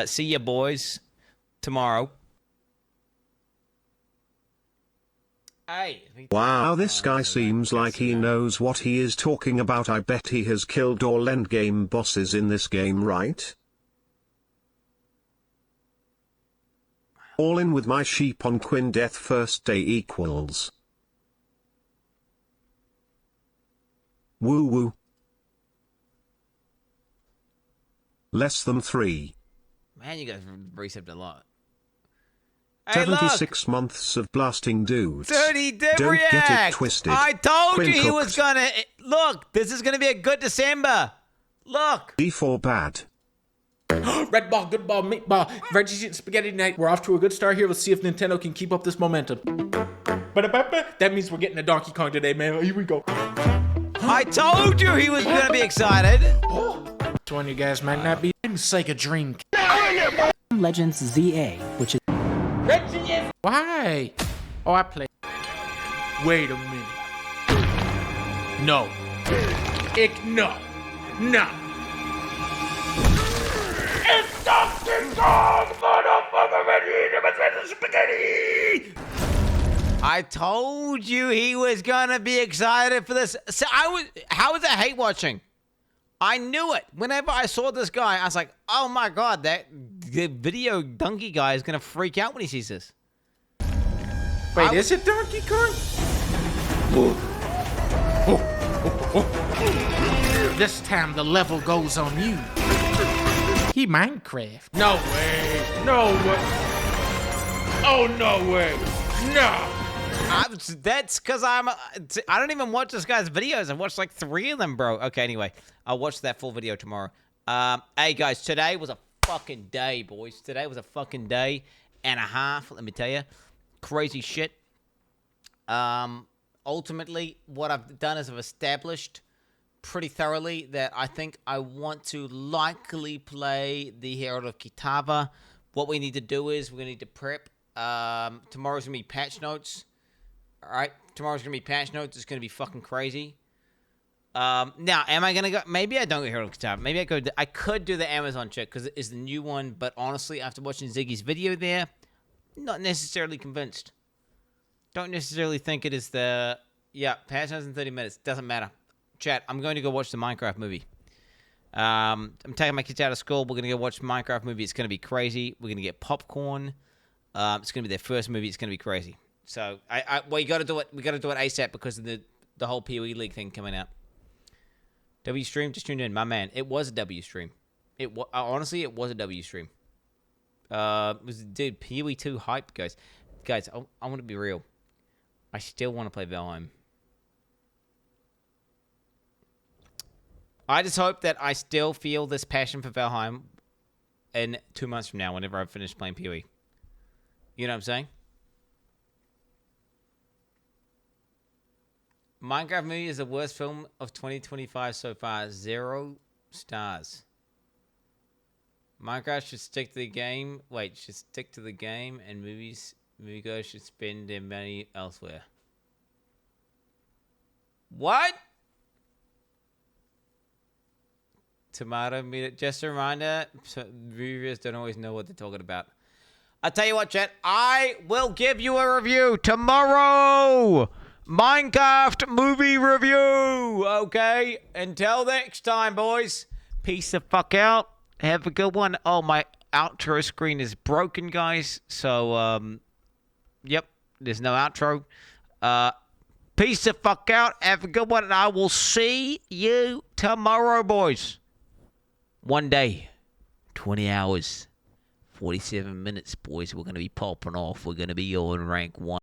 See ya, boys, tomorrow. Hey. Wow, this guy seems like he knows what he is talking about. I bet he has killed all endgame bosses in this game, right? All in with my sheep on Quin death first day equals. Woo woo. Less than 3. Man, you guys reset a lot. Hey, 76 months of blasting dudes. Dirty Debriac! Don't get it twisted. I told Quin you he cooked. was gonna... Look, this is gonna be a good December. Look. D4 bad. Red ball, good ball, meat ball. Reggie's eating spaghetti night. We're off to a good start here. Let's see if Nintendo can keep up this momentum. That means we're getting a Donkey Kong today, man. Here we go. I told you he was gonna be excited. Which one you guys might not be? It's like a dream. Legends ZA, which is... Why? Oh, I play. Wait a minute. No. No. No. It's Donkey Kong, motherfucker, ready to spaghetti! I told you he was gonna be excited for this. So how was that hate watching? I knew it. Whenever I saw this guy, I was like, oh my god, the video donkey guy is gonna freak out when he sees this. Wait, is it Donkey Kong? This time the level goes on you. He Minecraft. No way. No way. Oh, no way. No. That's because I don't even watch this guy's videos. I've watched like 3 of them, bro. Okay, anyway, I'll watch that full video tomorrow. Hey, guys, today was a fucking day, boys. Today was a fucking day and a half, let me tell you. Crazy shit. Ultimately, what I've done is I've established pretty thoroughly that I think I want to likely play the Herald of Kitava. What we need to do is we're going to need to prep. Tomorrow's going to be patch notes. All right, tomorrow's going to be patch notes. It's going to be fucking crazy. Now, am I going to go? Maybe I don't go Herald of Kitava. Maybe I could do the Amazon check because it is the new one. But honestly, after watching Ziggy's video there, not necessarily convinced. Don't necessarily think it is the... Yeah, patch notes in 30 minutes. Doesn't matter. Chat, I'm going to go watch the Minecraft movie. I'm taking my kids out of school. We're going to go watch the Minecraft movie. It's going to be crazy. We're going to get popcorn. It's going to be their first movie. It's going to be crazy. So, we got to do it. We got to do it ASAP because of the whole PoE League thing coming out. W stream, just tuned in. My man, it was a W stream. Honestly, it was a W stream. Dude, PoE 2 hype, guys. Guys, I want to be real. I still want to play Valheim. I just hope that I still feel this passion for Valheim in 2 months from now, whenever I've finished playing PoE. You know what I'm saying? Minecraft movie is the worst film of 2025 so far. 0 stars. Minecraft should stick to the game. Wait, should stick to the game, and moviegoers should spend their money elsewhere. What? Tomato meter. Just a reminder, reviewers don't always know what they're talking about. I'll tell you what, chat. I will give you a review tomorrow. Minecraft movie review. Okay? Until next time, boys. Peace the fuck out. Have a good one. Oh, my outro screen is broken, guys. So, yep. There's no outro. Peace the fuck out. Have a good one. And I will see you tomorrow, boys. One day. 20 hours. 47 minutes, boys. We're going to be popping off. We're going to be on rank 1.